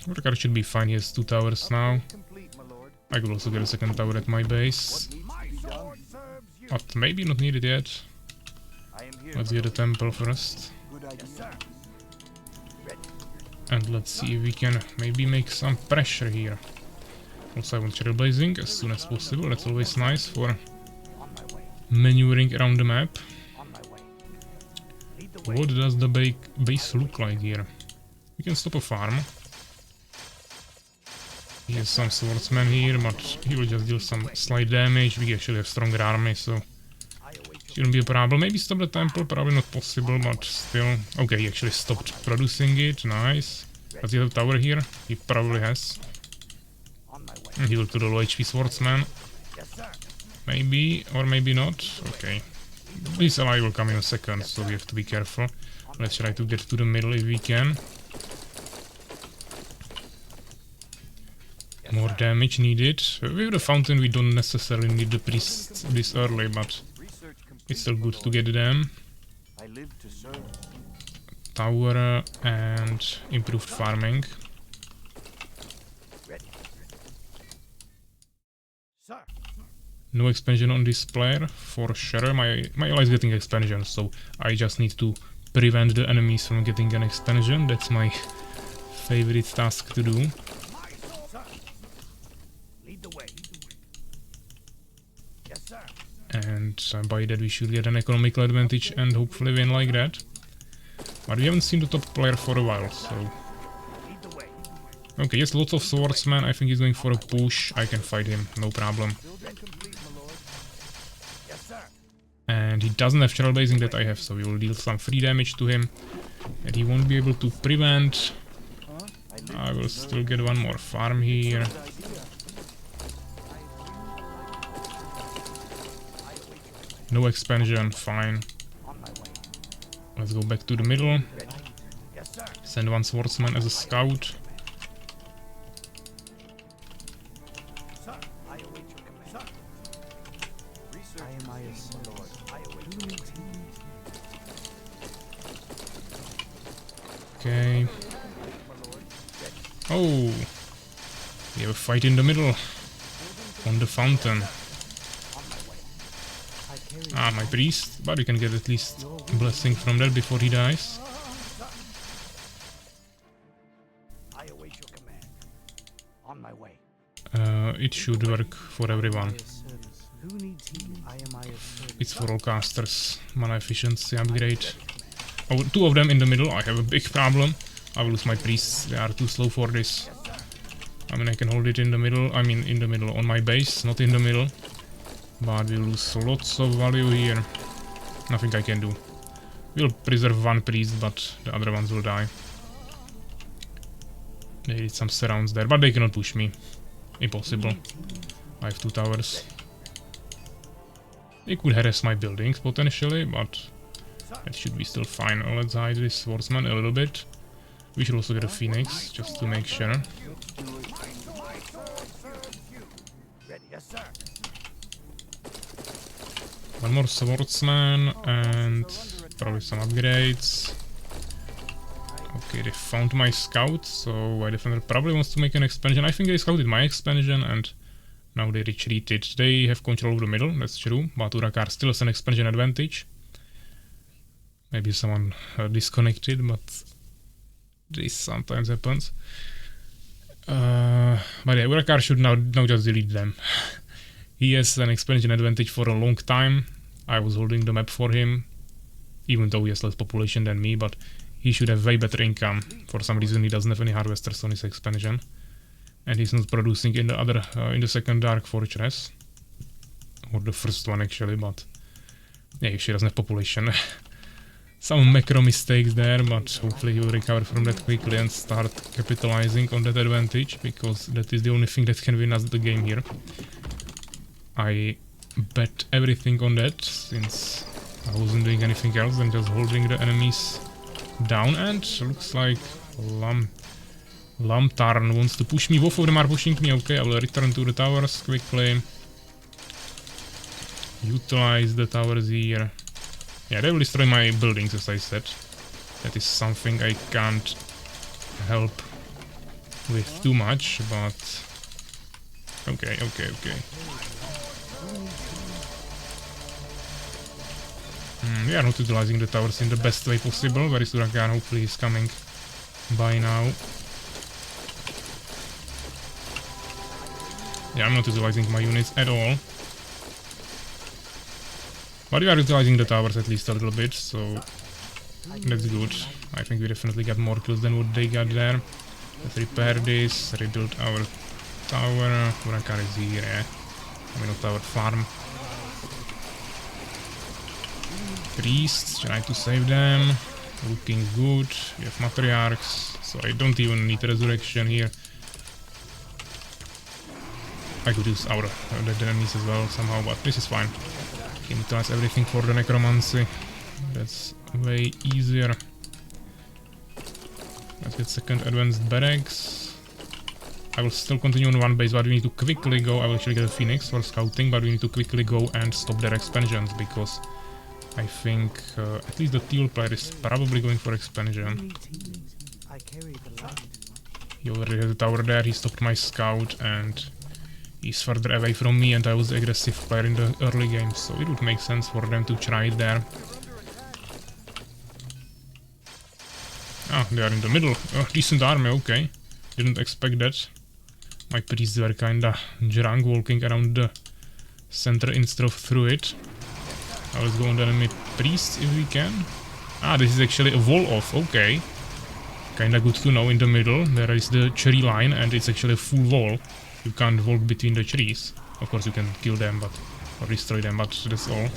Urquhart should be fine, he has 2 towers now. Complete, my lord. I could also get a second tower at my base. But maybe not needed yet. I am here. Let's get a temple first. Good idea. And let's see if we can maybe make some pressure here. Also I want trailblazing as soon as possible, that's always nice for maneuvering around the map. What does the base look like here? We can stop a farm. He has some swordsmen here, but he will just deal some slight damage. We actually have stronger army, so shouldn't be a problem. Maybe stop the temple, probably not possible, but still. Okay, he actually stopped producing it, nice. Does he have a tower here? He probably has. And he will to the low HP swordsman. Maybe, or maybe not. Okay. His ally will come in a second, so we have to be careful. Let's try to get to the middle if we can. More damage needed. With the fountain we don't necessarily need the priests this early, but it's still good to get them. Tower and improved farming. No expansion on this player, for sure. My ally is getting expansion, so I just need to prevent the enemies from getting an expansion. That's my favorite task to do. And by that we should get an economical advantage and hopefully win like that. But we haven't seen the top player for a while, so... Okay, yes, lots of swordsmen. I think he's going for a push. I can fight him, no problem. And he doesn't have trailblazing that I have, so we will deal some free damage to him. And he won't be able to prevent. I will still get one more farm here. No expansion, fine. Let's go back to the middle. Send one swordsman as a scout. Okay. Oh! We have a fight in the middle. On the fountain. Ah, my priest. But we can get at least a blessing from that before he dies. It should work for everyone. It's for all casters. Mana efficiency upgrade. Oh, 2 of them in the middle. I have a big problem. I will lose my priests. They are too slow for this. I mean, I can hold it in the middle. I mean, in the middle on my base, not in the middle. But we'll lose lots of value here. Nothing I can do. We'll preserve one priest, but the other ones will die. They did some surrounds there, but they cannot push me. Impossible. I have 2 towers. They could harass my buildings potentially, but that should be still fine. Let's hide this swordsman a little bit. We should also get a phoenix, just to make sure. One more swordsman and probably some upgrades. Okay, they found my scout, so my defender probably wants to make an expansion. I think they scouted my expansion and now they retreated. They have control of the middle, that's true, but Urquhart still has an expansion advantage. Maybe someone disconnected, but this sometimes happens. But yeah, Urquhart should now just delete them. He has an expansion advantage for a long time. I was holding the map for him, even though he has less population than me, but he should have way better income. For some reason he doesn't have any harvesters on his expansion. And he's not producing in the second Dark Fortress. Or the first one actually, but yeah, he doesn't have population. some macro mistakes there, but hopefully he will recover from that quickly and start capitalizing on that advantage, because that is the only thing that can win us the game here. I bet everything on that, since I wasn't doing anything else than just holding the enemies down, and looks like Lamtarn wants to push me. Both of them are pushing me. Okay, I will return to the towers quickly. Utilize the towers here. Yeah, they will destroy my buildings, as I said. That is something I can't help with too much, but... Okay. We are not utilizing the towers in the best way possible. Where is Huracan? Hopefully he's coming by now. Yeah, I'm not utilizing my units at all. But we are utilizing the towers at least a little bit, so that's good. I think we definitely got more kills than what they got there. Let's repair this, rebuild our tower. Huracan is here, yeah. I mean, tower farm. Priests, try to save them. Looking good. We have matriarchs, so I don't even need resurrection here. I could use our dead enemies as well somehow, but this is fine. Can utilize everything for the necromancy. That's way easier. Let's get second advanced barracks. I will still continue on one base, but we need to quickly go. I will actually get a phoenix for scouting, but we need to quickly go and stop their expansions, because I think at least the teal player is probably going for expansion. He already has a tower there. He stopped my scout and he's further away from me, and I was the aggressive player in the early game, so it would make sense for them to try it there. Ah, they are in the middle. Decent army, okay. Didn't expect that. My priests were kinda drunk, walking around the center instead of through it. Now let's go on the enemy priests if we can. Ah, this is actually a wall off, okay. Kinda good to know. In the middle there is the tree line, and it's actually a full wall. You can't walk between the trees. Of course you can kill them, but or destroy them, but that's all.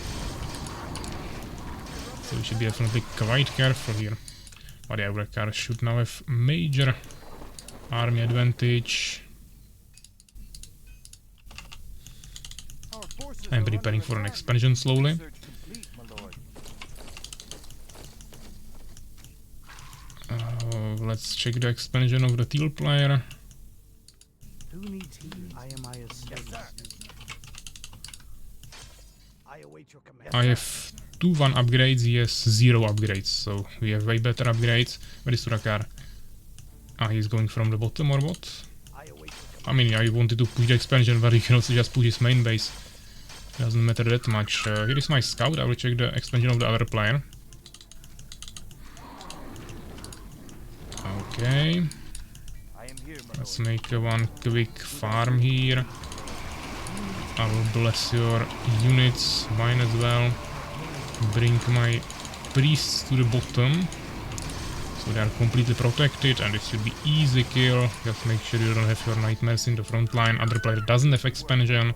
So we should be definitely quite careful here. But yeah, Huracan should now have major army advantage. I'm preparing for an expansion slowly. Let's check the expansion of the teal player. I have 2-1 upgrades, he has 0 upgrades, so we have way better upgrades. Where is Huracan? Ah, he's going from the bottom or what? I mean, I wanted to push the expansion, but he can also just push his main base. Doesn't matter that much. Here is my scout. I will check the expansion of the other player. Okay. Let's make one quick farm here. I will bless your units, mine as well. Bring my priests to the bottom, so they are completely protected, and it should be easy kill. Just make sure you don't have your nightmares in the front line. Other player doesn't have expansion.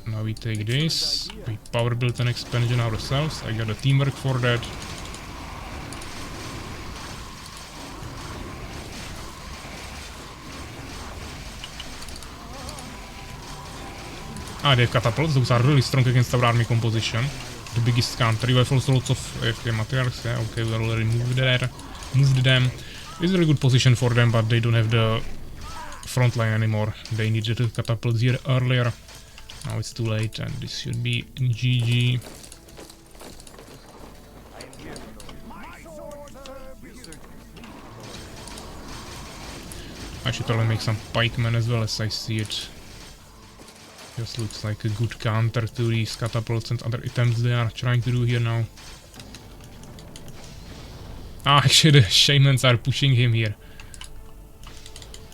Now we take this. We power build an expansion ourselves. I got a teamwork for that. Ah, they have catapults. Those are really strong against our army composition. The biggest counter. You have also lots of AFK materials. Yeah, okay, we already moved them. It's a very good position for them, but they don't have the front line anymore. They needed the catapults here earlier. Now it's too late, and this should be GG. I should probably make some pikemen as well, as I see it. Just looks like a good counter to these catapults and other attempts they are trying to do here now. Ah, actually the shamans are pushing him here.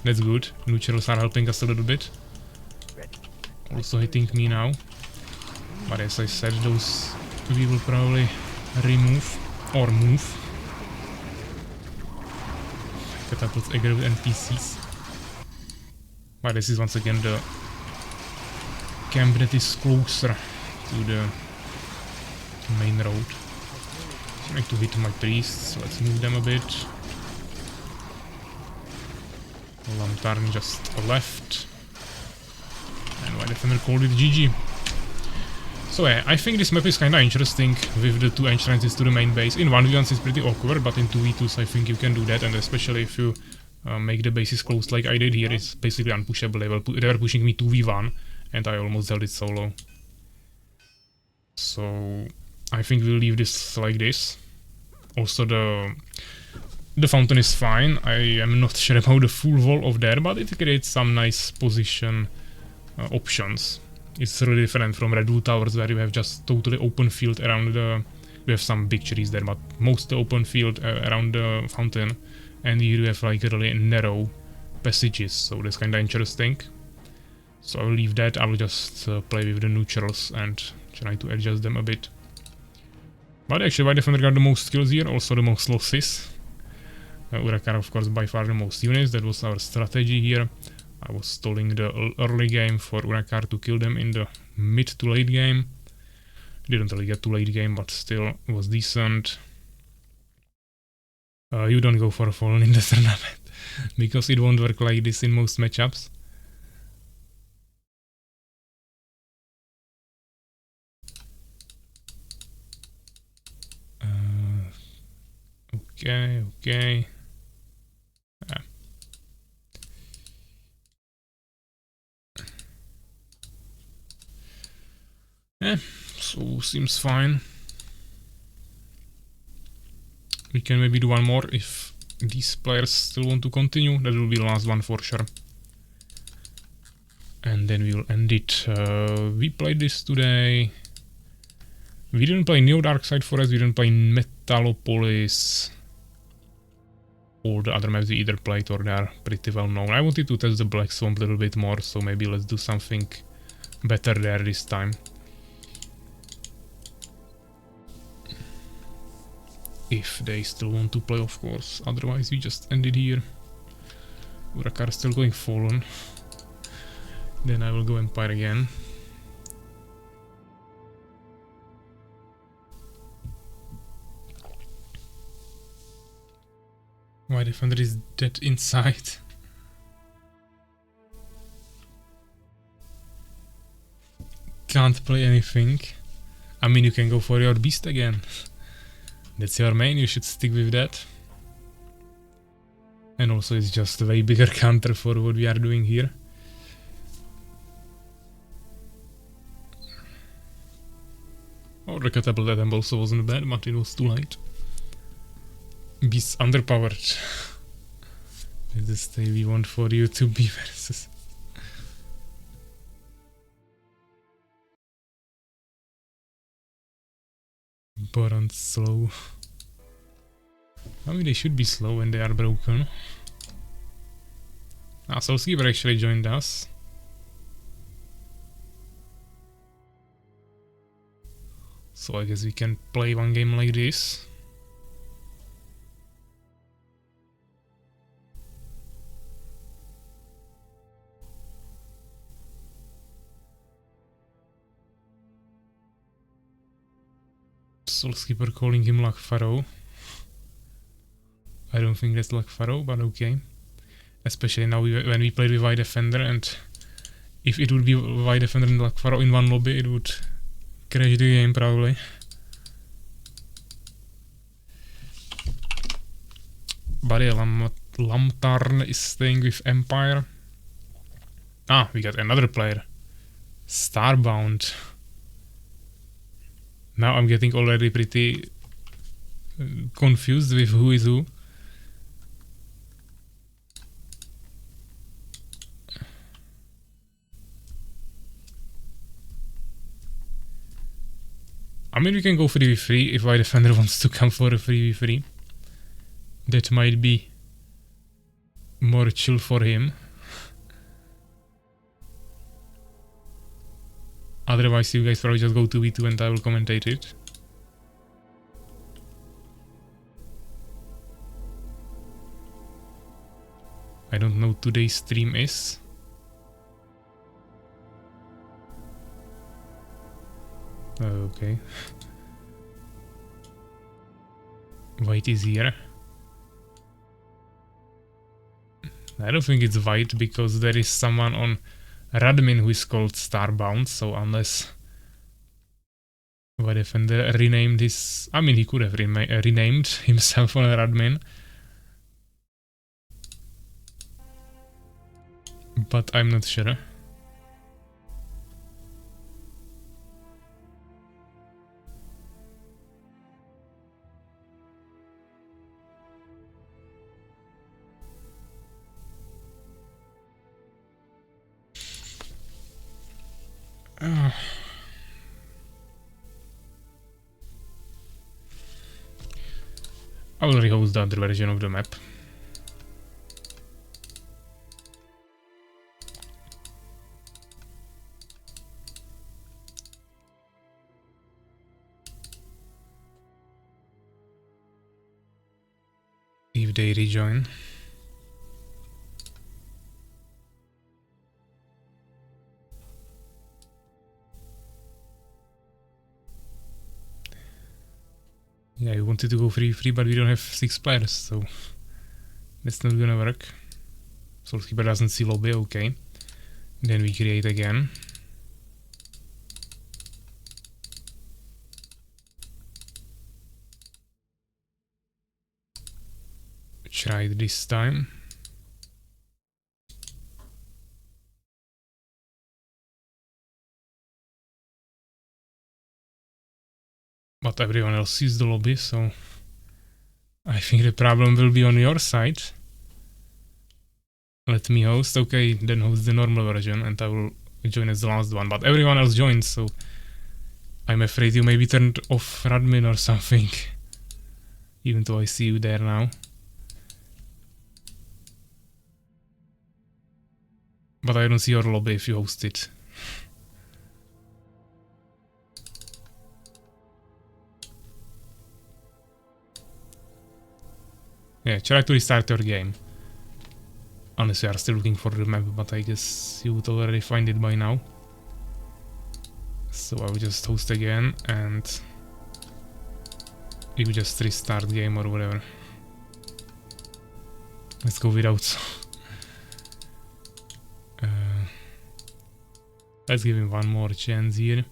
That's good. Neutrals are helping us a little bit. Also hitting me now. But as I said, those we will probably remove or move. Catapults agree with NPCs. But this is once again the camp that is closer to the main road. Trying to hit my priests, let's move them a bit. Lantern just left. And White Defender called it GG. So yeah, I think this map is kinda interesting with the 2 entrances to the main base. In 1v1s it's pretty awkward, but in 2v2s I think you can do that, and especially if you make the bases close like I did here, it's basically unpushable. They were pushing me 2v1 and I almost held it solo. So I think we'll leave this like this. Also the fountain is fine. I am not sure about the full wall of there, but it creates some nice position options. It's really different from Red Bull Towers where you have just totally open field around the... We have some big trees there, but most open field around the fountain. And here you have like really narrow passages, so that's kinda interesting. So I'll leave that, I'll just play with the neutrals and try to adjust them a bit. But actually White Defender got the most kills here, also the most losses. Urakar of course by far the most units, that was our strategy here. I was stalling the early game for Urakar to kill them in the mid to late game. Didn't really get to late game, but still was decent. You don't go for a Fallen in the tournament, because it won't work like this in most matchups. Okay. Yeah, so seems fine. We can maybe do one more if these players still want to continue. That will be the last one for sure. And then we'll end it. We played this today. We didn't play Neo Darkside Forest, we didn't play Metalopolis. All the other maps we either played or they are pretty well known. I wanted to test the Black Swamp a little bit more, so maybe let's do something better there this time. If they still want to play, of course. Otherwise we just end it here. Urakar is still going Fallen. Then I will go Empire again. White Defender is dead inside. Can't play anything. I mean, you can go for your beast again. That's your main, you should stick with that. And also it's just a way bigger counter for what we are doing here. Oh, the catapult attempt also wasn't bad, but it was too late. Beast underpowered. That's the stay we want for you to be versus. Barons slow. I mean, they should be slow when they are broken. Ah, Soulskeeper actually joined us. So I guess we can play one game like this. Soulskeeper calling him Luck Pharaoh. I don't think that's Luck Pharaoh, but okay. Especially now when we played with White Defender, and if it would be White Defender and Luck Pharaoh in one lobby, it would crash the game probably. But yeah, Lantern is staying with Empire. Ah, we got another player. Starbound. Now I'm getting already pretty confused with who is who. I mean, we can go 3v3 if White Defender wants to come for a 3v3. That might be more chill for him. Otherwise, you guys probably just go 2v2 and I will commentate it. I don't know today's stream is. Okay. White is here. I don't think it's white because there is someone on Radmin who is called Starbound, so unless the defender renamed his... I mean, he could have renamed himself on Radmin. But I'm not sure. I will rehost the other version of the map. If they rejoin. Yeah, we wanted to go free, but we don't have 6 players, so that's not gonna work. Soulskeeper doesn't see lobby, okay. Then we create again. Try it this time. But everyone else sees the lobby, so I think the problem will be on your side. Let me host. Okay, then host the normal version and I will join as the last one. But everyone else joins, so I'm afraid you maybe turned off Radmin or something. Even though I see you there now. But I don't see your lobby if you host it. Yeah, try to restart your game. Unless you are still looking for the map, but I guess you would already find it by now. So I will just host again and you just restart game or whatever. Let's go without. Let's give him one more chance here.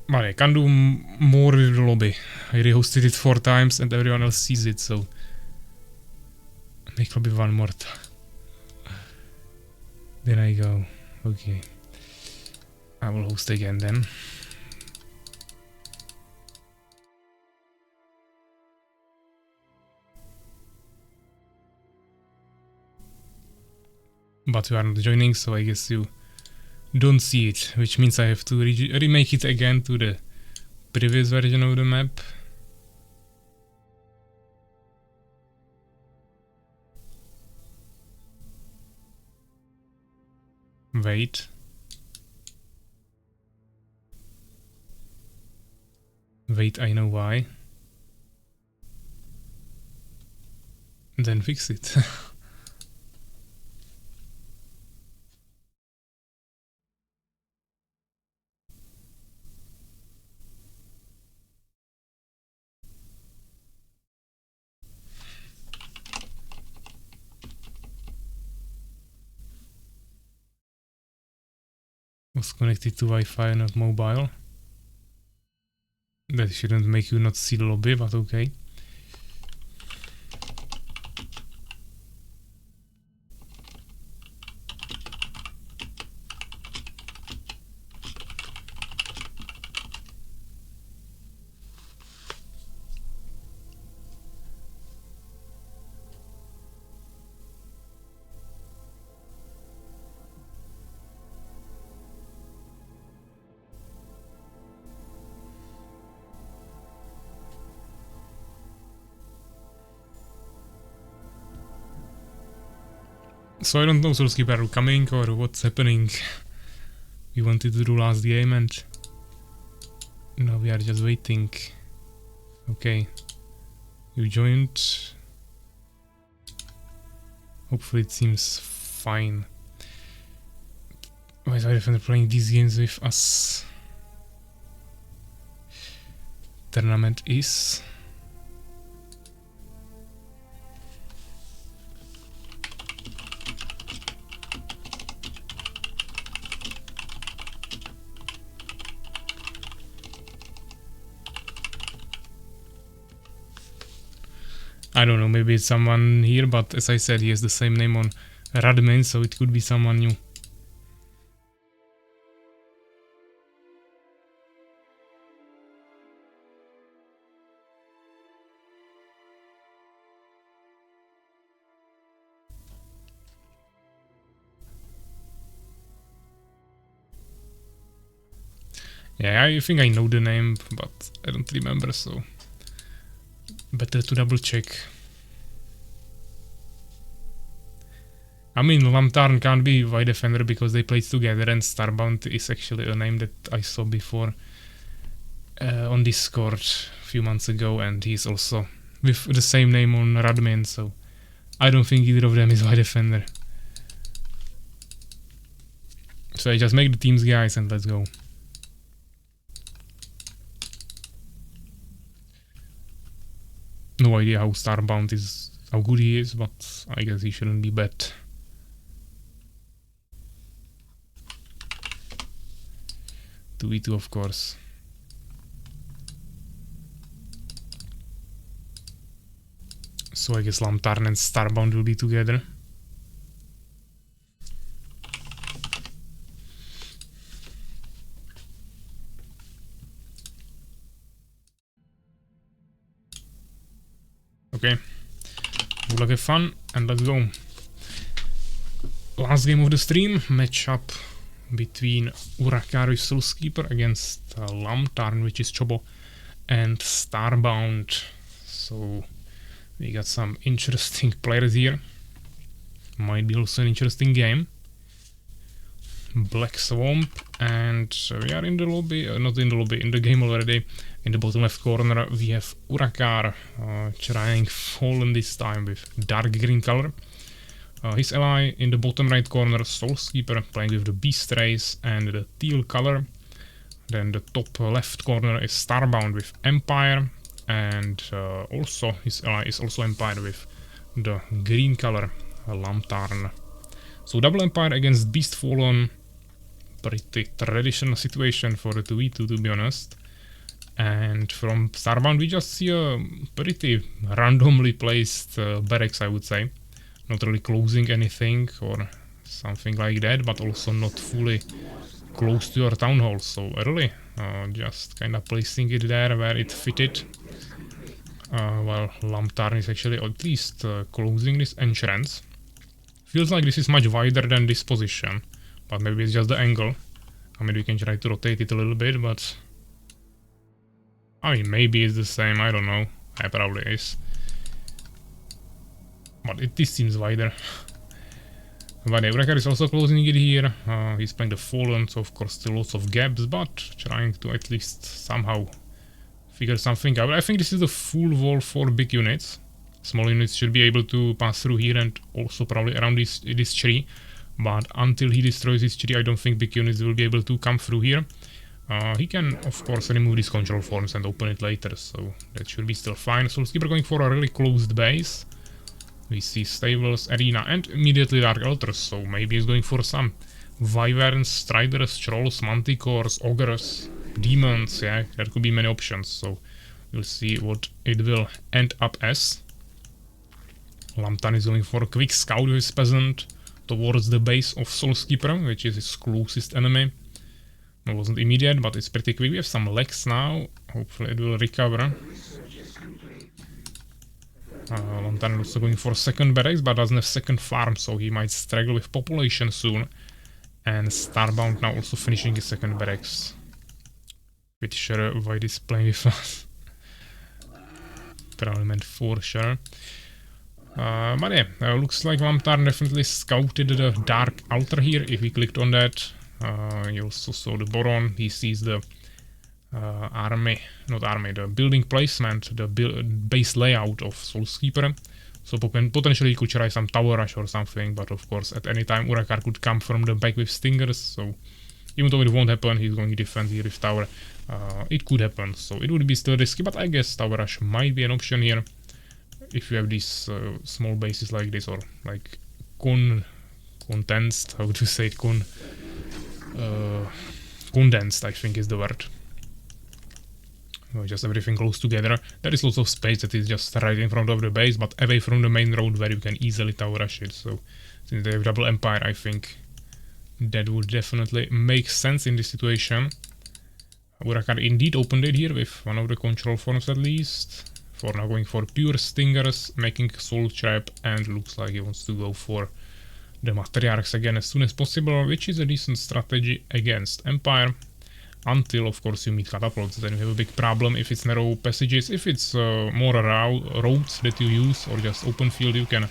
But I can do more with the lobby. I rehosted it 4 times and everyone else sees it, so make lobby one more time. Then I go, okay. I will host again then. But you are not joining, so I guess you don't see it, which means I have to remake it again to the previous version of the map. Wait. Wait, I know why. Then fix it. Was connected to Wi-Fi, not mobile. That shouldn't make you not see the lobby, but okay. So I don't know, Soulskeeper, are you coming or what's happening? We wanted to do last game and now we are just waiting. Okay. You joined. Hopefully it seems fine. Why is my defender playing these games with us? Tournament is... I don't know, maybe it's someone here, but as I said, he has the same name on Radman, so it could be someone new. Yeah, I think I know the name, but I don't remember, so better to double check. I mean, Lantern can't be White Defender because they played together, and Starbound is actually a name that I saw before on Discord a few months ago, and he's also with the same name on Radman, so I don't think either of them is White Defender. So I just make the teams, guys, and let's go. No idea how Starbound is, how good he is, but I guess he shouldn't be bad. To V2, of course. So I guess Lantern and Starbound will be together. Okay, good luck, have fun, and let's go. Last game of the stream, matchup between Urakari Soulskeeper against Lantern, which is Chobo, and Starbound. So we got some interesting players here. Might be also an interesting game. Black Swamp, and we are in the lobby, not in the lobby, in the game already. In the bottom left corner we have Urakar trying Fallen this time with dark green color. His ally in the bottom right corner, Soulskeeper, playing with the Beast Race and the teal color. Then the top left corner is Starbound with Empire, and also his ally is also Empire with the green color, Lantern. So double Empire against Beast Fallen. Pretty traditional situation for the 2v2, to be honest. And from Starbound we just see a pretty randomly placed barracks, I would say. Not really closing anything or something like that, but also not fully close to your town hall. So really, just kind of placing it there where it fitted. While Lantern is actually at least closing this entrance. Feels like this is much wider than this position, but maybe it's just the angle. I mean, we can try to rotate it a little bit, but I mean, maybe it's the same, I don't know. It probably is. But this seems wider. But Urakar is also closing it here. He's playing the Fallen, so of course still lots of gaps, but trying to at least somehow figure something out. I think this is the full wall for big units. Small units should be able to pass through here and also probably around this tree. But until he destroys this tree, I don't think big units will be able to come through here. He can, of course, remove these control forms and open it later, so that should be still fine. Soulskeeper going for a really closed base. We see stables, arena, and immediately dark altars, so maybe he's going for some wyverns, striders, trolls, manticores, ogres, demons. Yeah, there could be many options, so we'll see what it will end up as. Lantern is going for a quick scout with his peasant towards the base of Soulskeeper, which is his closest enemy. It wasn't immediate, but it's pretty quick. We have some legs now. Hopefully it will recover. Lantern also going for second barracks, but doesn't have second farm, so he might struggle with population soon. And Starbound now also finishing his second barracks. Pretty sure why this playing with us. Probably meant for sure. But yeah, looks like Lamtarn definitely scouted the Dark Altar here. If he clicked on that, he also saw the Boron. He sees the the building placement, the base layout of Soulskeeper. So potentially he could try some tower rush or something, but of course at any time Urakar could come from the back with stingers, so even though it won't happen, he's going to defend here with tower. It could happen, so it would be still risky, but I guess tower rush might be an option here. If you have these small bases like this, or like condensed, how would you say it? Condensed, I think is the word. Just everything close together. There is lots of space that is just right in front of the base, but away from the main road where you can easily tower rush it. So since they have double empire, I think that would definitely make sense in this situation. Urakar indeed opened it here with one of the control forms at least. For now going for pure stingers, making soul trap, and looks like he wants to go for the matriarchs again as soon as possible, which is a decent strategy against empire. Until, of course, you meet catapults, then you have a big problem if it's narrow passages. If it's more roads that you use, or just open field, you can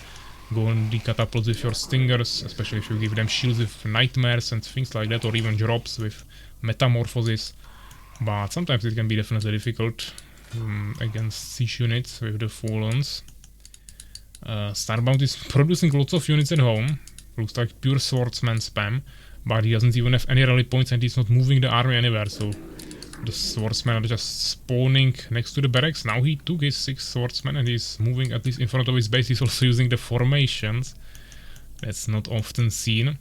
go on the catapults with your stingers, especially if you give them shields with nightmares and things like that, or even drops with metamorphosis. But sometimes it can be definitely difficult against siege units with the Fallens. Starbound is producing lots of units at home. Looks like pure swordsman spam. But he doesn't even have any rally points and he's not moving the army anywhere, so the swordsmen are just spawning next to the barracks. Now he took his 6 swordsmen and he's moving at least in front of his base. He's also using the formations. That's not often seen.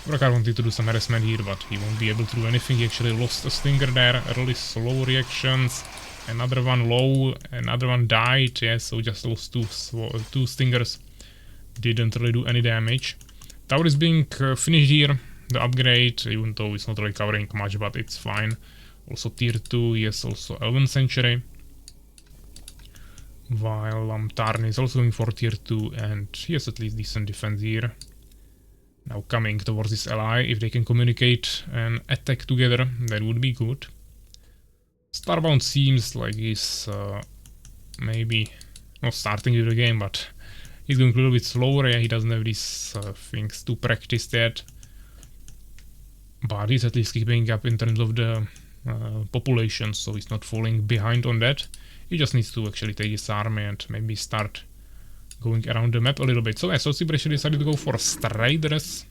Urakar wanted to do some harassment here, but he won't be able to do anything. He actually lost a stinger there, early slow reactions. Another one low, another one died, yeah, so just lost 2 stingers. Didn't really do any damage. Tower is being finished here. The upgrade, even though it's not really covering much, but it's fine. Also tier 2, yes, also 11th century. While Lamtarn is also going for tier 2 and he has at least decent defense here. Now coming towards this ally, if they can communicate and attack together, that would be good. Starbound seems like he's maybe not starting with the game, but he's going a little bit slower. Yeah, he doesn't have these things to practice yet. But he's at least keeping up in terms of the population, so he's not falling behind on that. He just needs to actually take his army and maybe start going around the map a little bit. So yeah, Soulskeeper actually decided to go for Striders.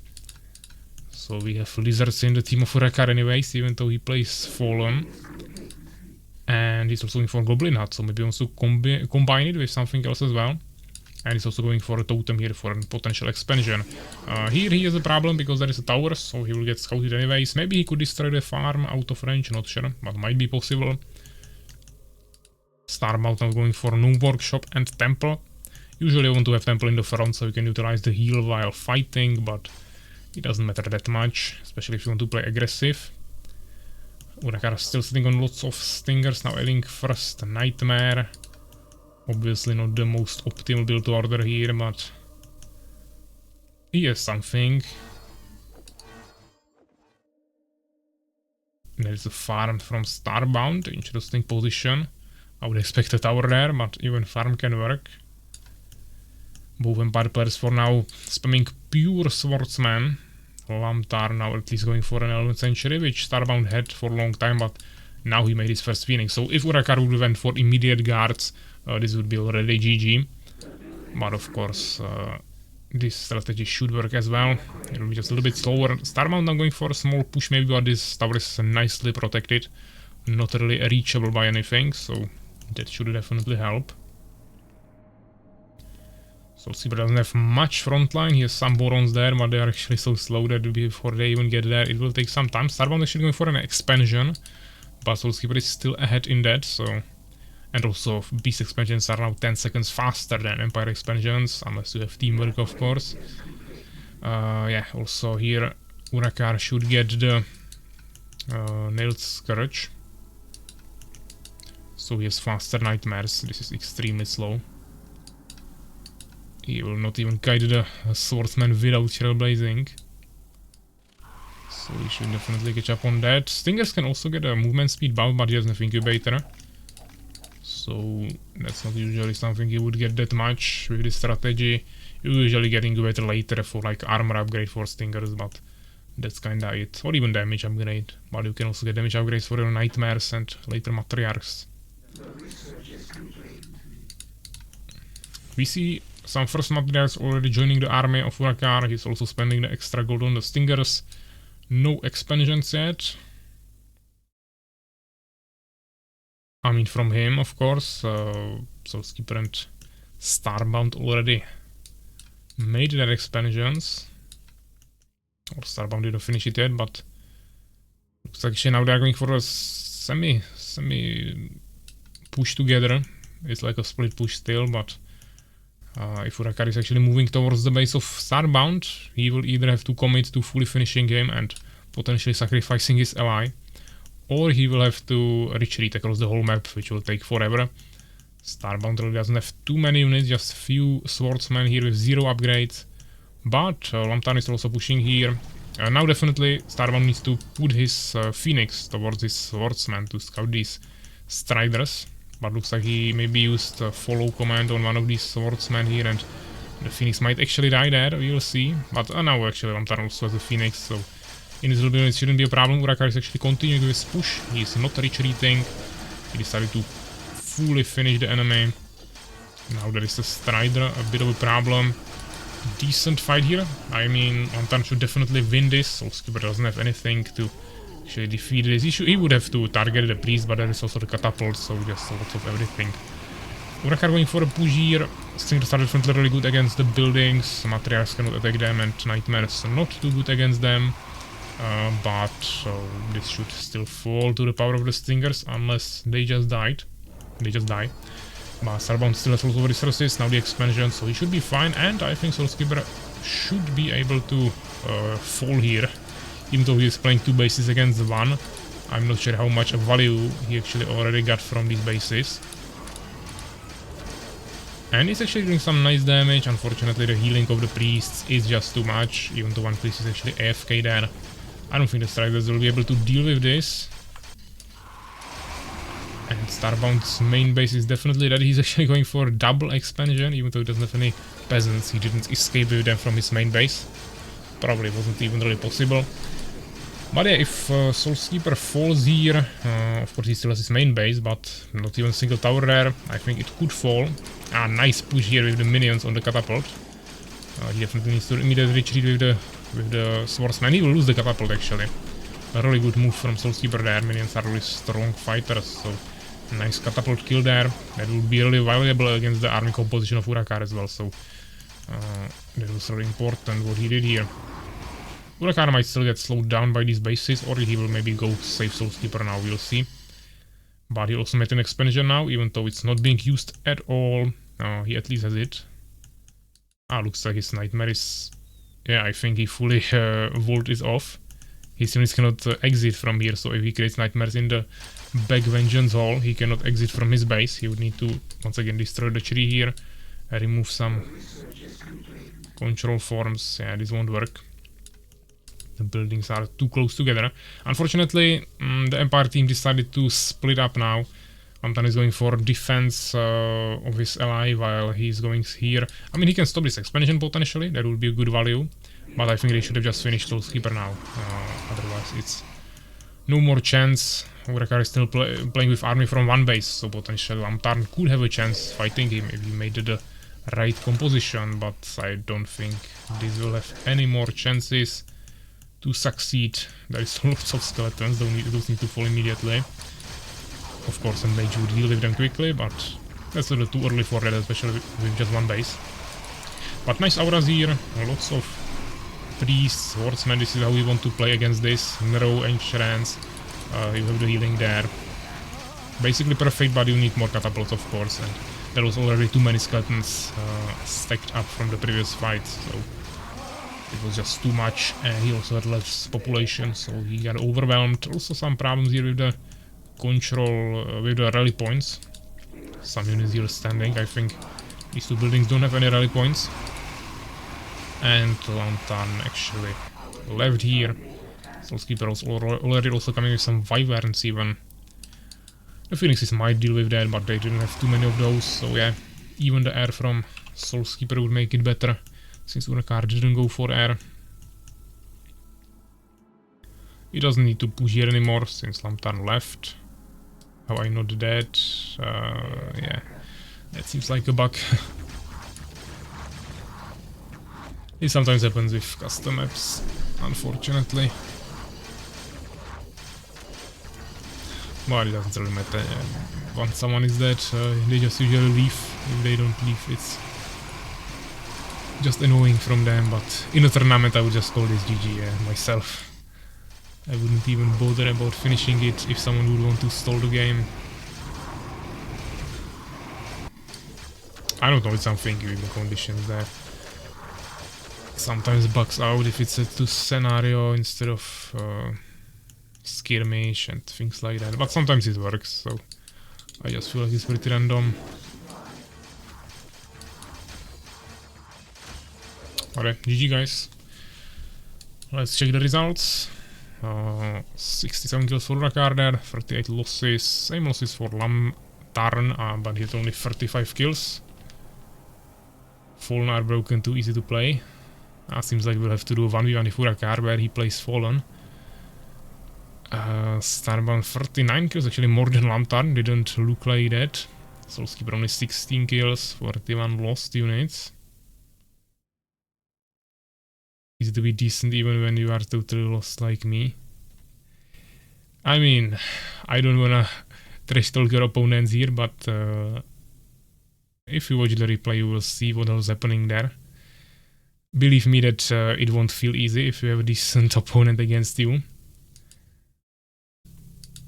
So we have lizards in the team of Urakar anyways, even though he plays Fallen. And he's also going for Goblin Hut, so maybe he wants to combine it with something else as well. And he's also going for a totem here for a potential expansion. Here he has a problem because there is a tower, so he will get scouted anyways. Maybe he could destroy the farm out of range, not sure, but might be possible. Starbound now going for new workshop and temple. Usually I want to have temple in the front so you can utilize the heal while fighting, but it doesn't matter that much, especially if you want to play aggressive. Urakar is still sitting on lots of stingers, now adding first Nightmare. Obviously not the most optimal build order here, but he has something. There's a farm from Starbound, interesting position. I would expect a tower there, but even farm can work. Both Empire players for now spamming pure swordsman. Lamtar now at least going for an 11th century, which Starbound had for a long time, but now he made his first Phoenix. So if Urakar would have went for immediate guards, this would be already GG. But of course, this strategy should work as well. It will be just a little bit slower. Starbound now going for a small push maybe, but this tower is nicely protected. Not really reachable by anything, so that should definitely help. Soulskeeper doesn't have much frontline. He has some Borons there, but they are actually so slow that before they even get there, it will take some time. Starbound actually going for an expansion, but Soulskeeper is still ahead in that, so... And also, Beast expansions are now 10 seconds faster than Empire expansions, unless you have teamwork, of course. Yeah, also here, Urakar should get the Nailed Scourge. So he has faster Nightmares. This is extremely slow. He will not even guide the swordsman without Trailblazing. So he should definitely catch up on that. Stingers can also get a movement speed buff, but he doesn't have Incubator. so that's not usually something you would get that much with this strategy. You're usually getting it later for like armor upgrade for Stingers, but that's kinda it. Or even damage upgrade, but you can also get damage upgrades for your Nightmares and later Matriarchs. We see some first Matriarchs already joining the army of Urakar. He's also spending the extra gold on the Stingers. No expansions yet. I mean from him, of course. Soulskeeper and Starbound already made their expansions. Or Starbound didn't finish it yet, but looks like actually now they're going for a semi push together. It's like a split push still, but if Urakar is actually moving towards the base of Starbound, he will either have to commit to fully finishing him and potentially sacrificing his ally, or he will have to retreat across the whole map, which will take forever. Starbound really doesn't have too many units, just a few swordsmen here with 0 upgrades. But Lantern is also pushing here. Now definitely Starbound needs to put his Phoenix towards his swordsman to scout these Striders. But looks like he maybe used a follow command on one of these swordsmen here, and the Phoenix might actually die there, we will see. But now actually Lantern also has a Phoenix, so invisible it shouldn't be a problem. Urakar is actually continuing with his push. He is not retreating. He decided to fully finish the enemy. Now there is a Strider, a bit of a problem. Decent fight here. I mean, Lantern should definitely win this. Soulskeeper doesn't have anything to actually defeat this issue. He would have to target the priest, but there is also the catapult, so just lots of everything. Urakar going for a push here. Stingers are definitely really good against the buildings. Matriarchs cannot attack them, and Nightmares not too good against them. But this should still fall to the power of the Stingers unless they just died. They just die. But Starbound still has lots of resources, now the expansion, so he should be fine, and I think Soulskeeper should be able to fall here. Even though he is playing 2 bases against 1, I'm not sure how much value he actually already got from these bases. And he's actually doing some nice damage. Unfortunately, the healing of the priests is just too much, even though one priest is actually AFK there. I don't think the Striders will be able to deal with this. And Starbound's main base is definitely that. He's actually going for double expansion, even though he doesn't have any peasants. He didn't escape with them from his main base. Probably wasn't even really possible. But yeah, if Soulskeeper falls here, of course he still has his main base, but not even a single tower there. I think it could fall. Ah, nice push here with the minions on the catapult. He definitely needs to immediately retreat with the swordsman. He will lose the catapult actually. A really good move from Soulskeeper there. Minions are really strong fighters, so nice catapult kill there. That would be really valuable against the army composition of Urakar as well, so that was really important what he did here. Urakar might still get slowed down by these bases, or he will maybe go save Soulskeeper now, we'll see. But he also made an expansion now, even though it's not being used at all. He at least has it. Looks like his Nightmare is... Yeah, I think he fully Vault is off. His units cannot exit from here, so if he creates Nightmares in the back Vengeance Hall, he cannot exit from his base. He would need to, once again, destroy the tree here, remove some control forms. Yeah, this won't work. The buildings are too close together. Unfortunately, the Empire team decided to split up now. Anton is going for defense of his ally while he's going here. I mean, he can stop this expansion potentially, that would be a good value. But I think they should have just finished Soulskeeper now. Otherwise, it's no more chance. Urakar is still playing with army from 1 base, so potentially Lantern could have a chance fighting him if he made the right composition. But I don't think this will have any more chances to succeed. There is lots of skeletons, those need to fall immediately. Of course, a mage would deal with them quickly, but that's a little too early for that, especially with just 1 base. But nice auras here, lots of priests, swordsmen. This is how we want to play against this. Narrow entrance, you have the healing there. Basically perfect, but you need more catapults, of course, and there was already too many skeletons stacked up from the previous fight, so it was just too much, and he also had less population, so he got overwhelmed. Also some problems here with the control, with the rally points. Some units here standing. I think these 2 buildings don't have any rally points. And Lantern actually left here. Soulskeeper was already also coming with some wyverns even. The Phoenixes might deal with that, but they didn't have too many of those, so yeah, even the air from Soulskeeper would make it better, since Urakar didn't go for air. He doesn't need to push here anymore, since Lantarn left. How I know that? Yeah, that seems like a bug. It sometimes happens with custom maps, unfortunately. But it doesn't really matter. Once someone is dead, they just usually leave. If they don't leave, it's just annoying from them. But in a tournament, I would just call this GG myself. I wouldn't even bother about finishing it if someone would want to stall the game. I don't know, it's something with the conditions there. Sometimes bugs out if it's a 2 scenario instead of skirmish and things like that, but sometimes it works, so I just feel like it's pretty random. Alright, GG guys. Let's check the results. 67 kills for Urakar there, 38 losses, same losses for Lantarn, but he had only 35 kills. Fallen are broken, too easy to play. Seems like we'll have to do a 1v1 with Urakar where he plays Fallen. Starbound 39 kills, actually more than Lantarn, didn't look like that. Soulskeeper only 16 kills, 41 lost units. Easy to be decent even when you are totally lost like me. I mean, I don't wanna trash talk your opponents here, but if you watch the replay you will see what was happening there. Believe me that it won't feel easy if you have a decent opponent against you.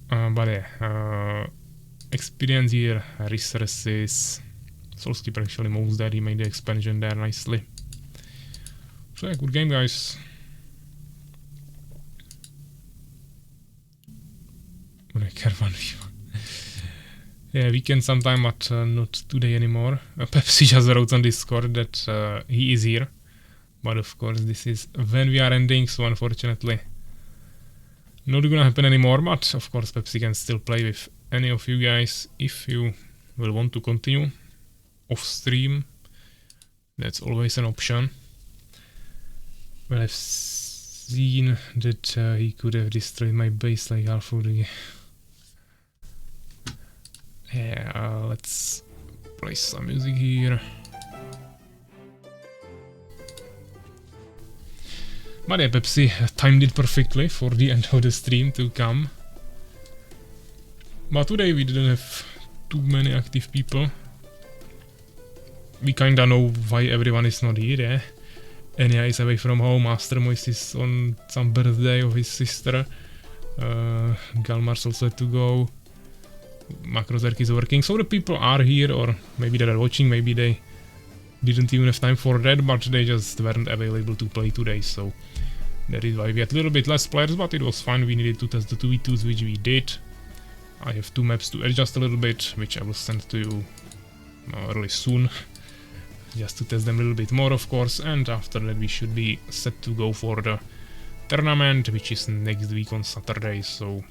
But yeah, experience here, resources. Soulskeeper actually moves that, he made the expansion there nicely. So yeah, good game guys. Yeah, we can sometime, but not today anymore. Pepsi just wrote on Discord that he is here. But of course this is when we are ending, so unfortunately not gonna happen anymore, but of course Pepsi can still play with any of you guys if you will want to continue off stream. That's always an option. Well, I've seen that he could have destroyed my base like half of the game. Yeah, let's play some music here. But yeah, Pepsi timed it perfectly for the end of the stream to come. But today we didn't have too many active people. We kinda know why everyone is not here, eh? Enya is away from home, Master Moist is on some birthday of his sister. Galmar's also had to go. Macrozerk is working, so the people are here, or maybe they are watching, maybe they didn't even have time for that, but they just weren't available to play today, so that is why we had a little bit less players, but it was fine. We needed to test the 2v2s, which we did. I have 2 maps to adjust a little bit, which I will send to you really soon, just to test them a little bit more, of course, and after that we should be set to go for the tournament, which is next week on Saturday, so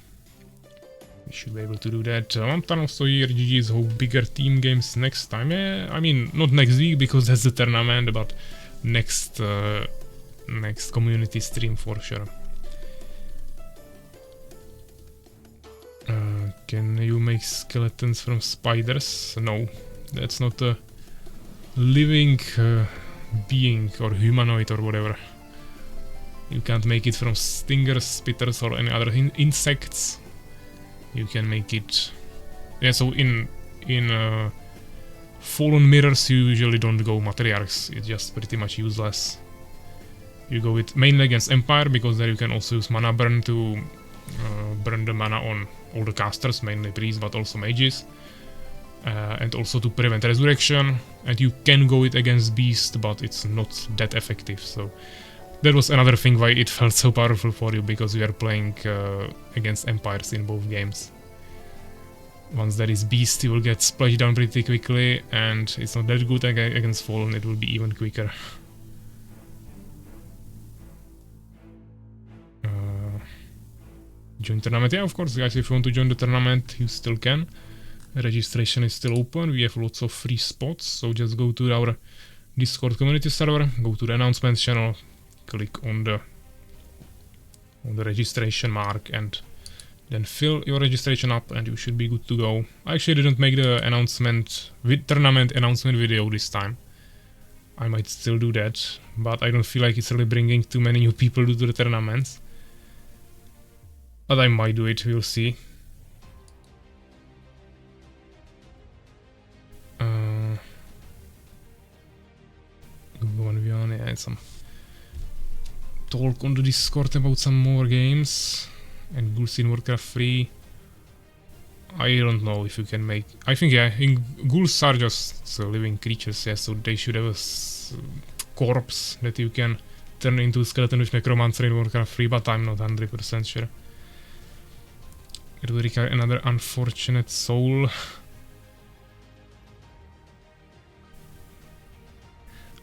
we should be able to do that. Lantarn also here, GG's hope bigger team games next time. I mean, not next week because that's the tournament, but next next community stream for sure. Can you make skeletons from spiders? No, that's not a living being or humanoid or whatever. You can't make it from stingers, spitters or any other insects. You can make it, yeah, so in Fallen Mirrors you usually don't go Matriarchs, it's just pretty much useless. You go with mainly against Empire, because there you can also use mana burn to burn the mana on all the casters, mainly priests but also mages. And also to prevent resurrection, and you can go it against Beast, but it's not that effective, so that was another thing why it felt so powerful for you, because you are playing against Empires in both games. Once there is Beast, you will get splashed down pretty quickly, and it's not that good against Fallen, it will be even quicker. Join tournament. Yeah, of course, guys, if you want to join the tournament, you still can. Registration is still open. We have lots of free spots, so just go to our Discord community server, go to the announcements channel, click on the registration mark, and then fill your registration up, and you should be good to go. I actually didn't make the tournament announcement video this time. I might still do that, but I don't feel like it's really bringing too many new people to the tournaments. But I might do it, we'll see. Yeah, some talk on the Discord about some more games. And ghouls in Warcraft 3. I don't know if you can make... I think, yeah, ghouls are just living creatures, yeah, so they should have a corpse that you can turn into a skeleton with Necromancer in Warcraft 3, but I'm not 100% sure. It will require another unfortunate soul.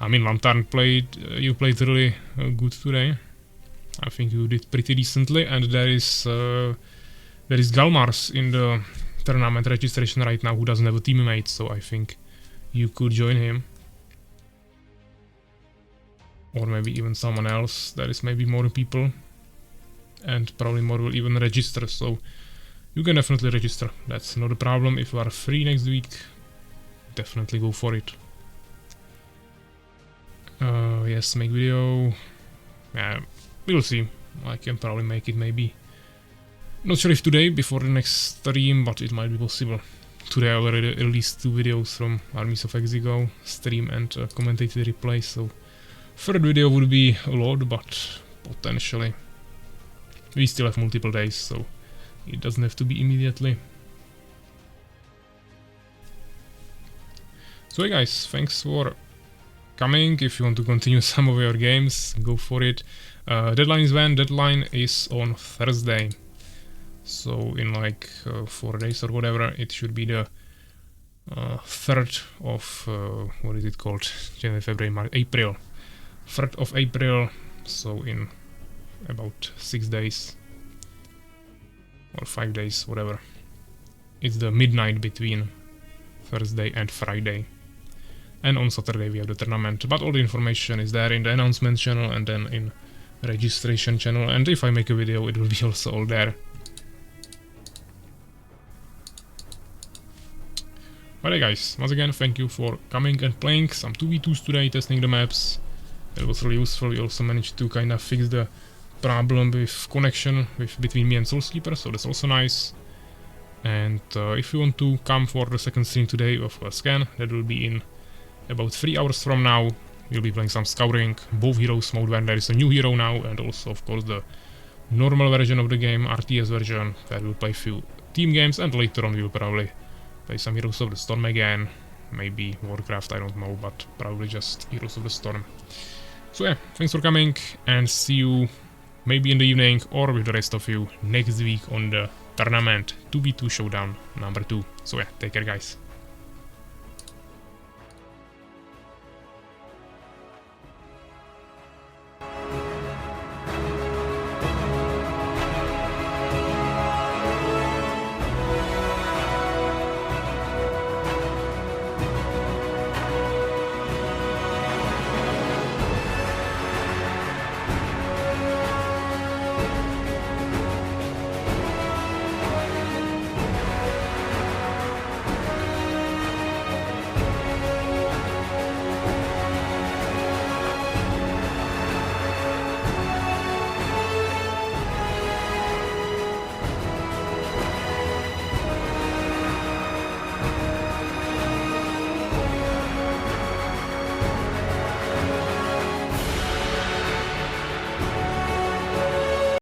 I mean, Lantern you played really good today. I think you did pretty decently, and there is Galmars in the tournament registration right now who doesn't have a teammate, so I think you could join him. Or maybe even someone else. There is maybe more people, and probably more will even register, so you can definitely register. That's not a problem. If you are free next week, definitely go for it. Yes, make video. Yeah, we'll see. I can probably make it, maybe. Not sure if today, before the next stream, but it might be possible. Today I already released 2 videos from Armies of Exigo stream and commentated replay, so third video would be a lot, but potentially. We still have multiple days, so it doesn't have to be immediately. So hey guys, thanks for coming. If you want to continue some of your games, go for it. Deadline is when? Deadline is on Thursday. So in like 4 days or whatever, it should be the 3rd of, what is it called? January, February, March, April. 3rd of April, so in about 6 days. Or 5 days, whatever. It's the midnight between Thursday and Friday. And on Saturday we have the tournament, but all the information is there in the announcement channel and then in registration channel, and if I make a video it will be also all there. But hey guys, once again thank you for coming and playing some 2v2s today, testing the maps. It was really useful. We also managed to kind of fix the problem with connection between me and Soulskeeper, so that's also nice. And if you want to come for the second stream today, of course can. That will be in about 3 hours from now. We'll be playing some scouting, both heroes mode where there is a new hero now, and also of course the normal version of the game, RTS version, where we'll play a few team games, and later on we'll probably play some Heroes of the Storm again. Maybe Warcraft, I don't know, but probably just Heroes of the Storm. So yeah, thanks for coming, and see you maybe in the evening or with the rest of you next week on the tournament 2v2 showdown number 2. So yeah, take care guys.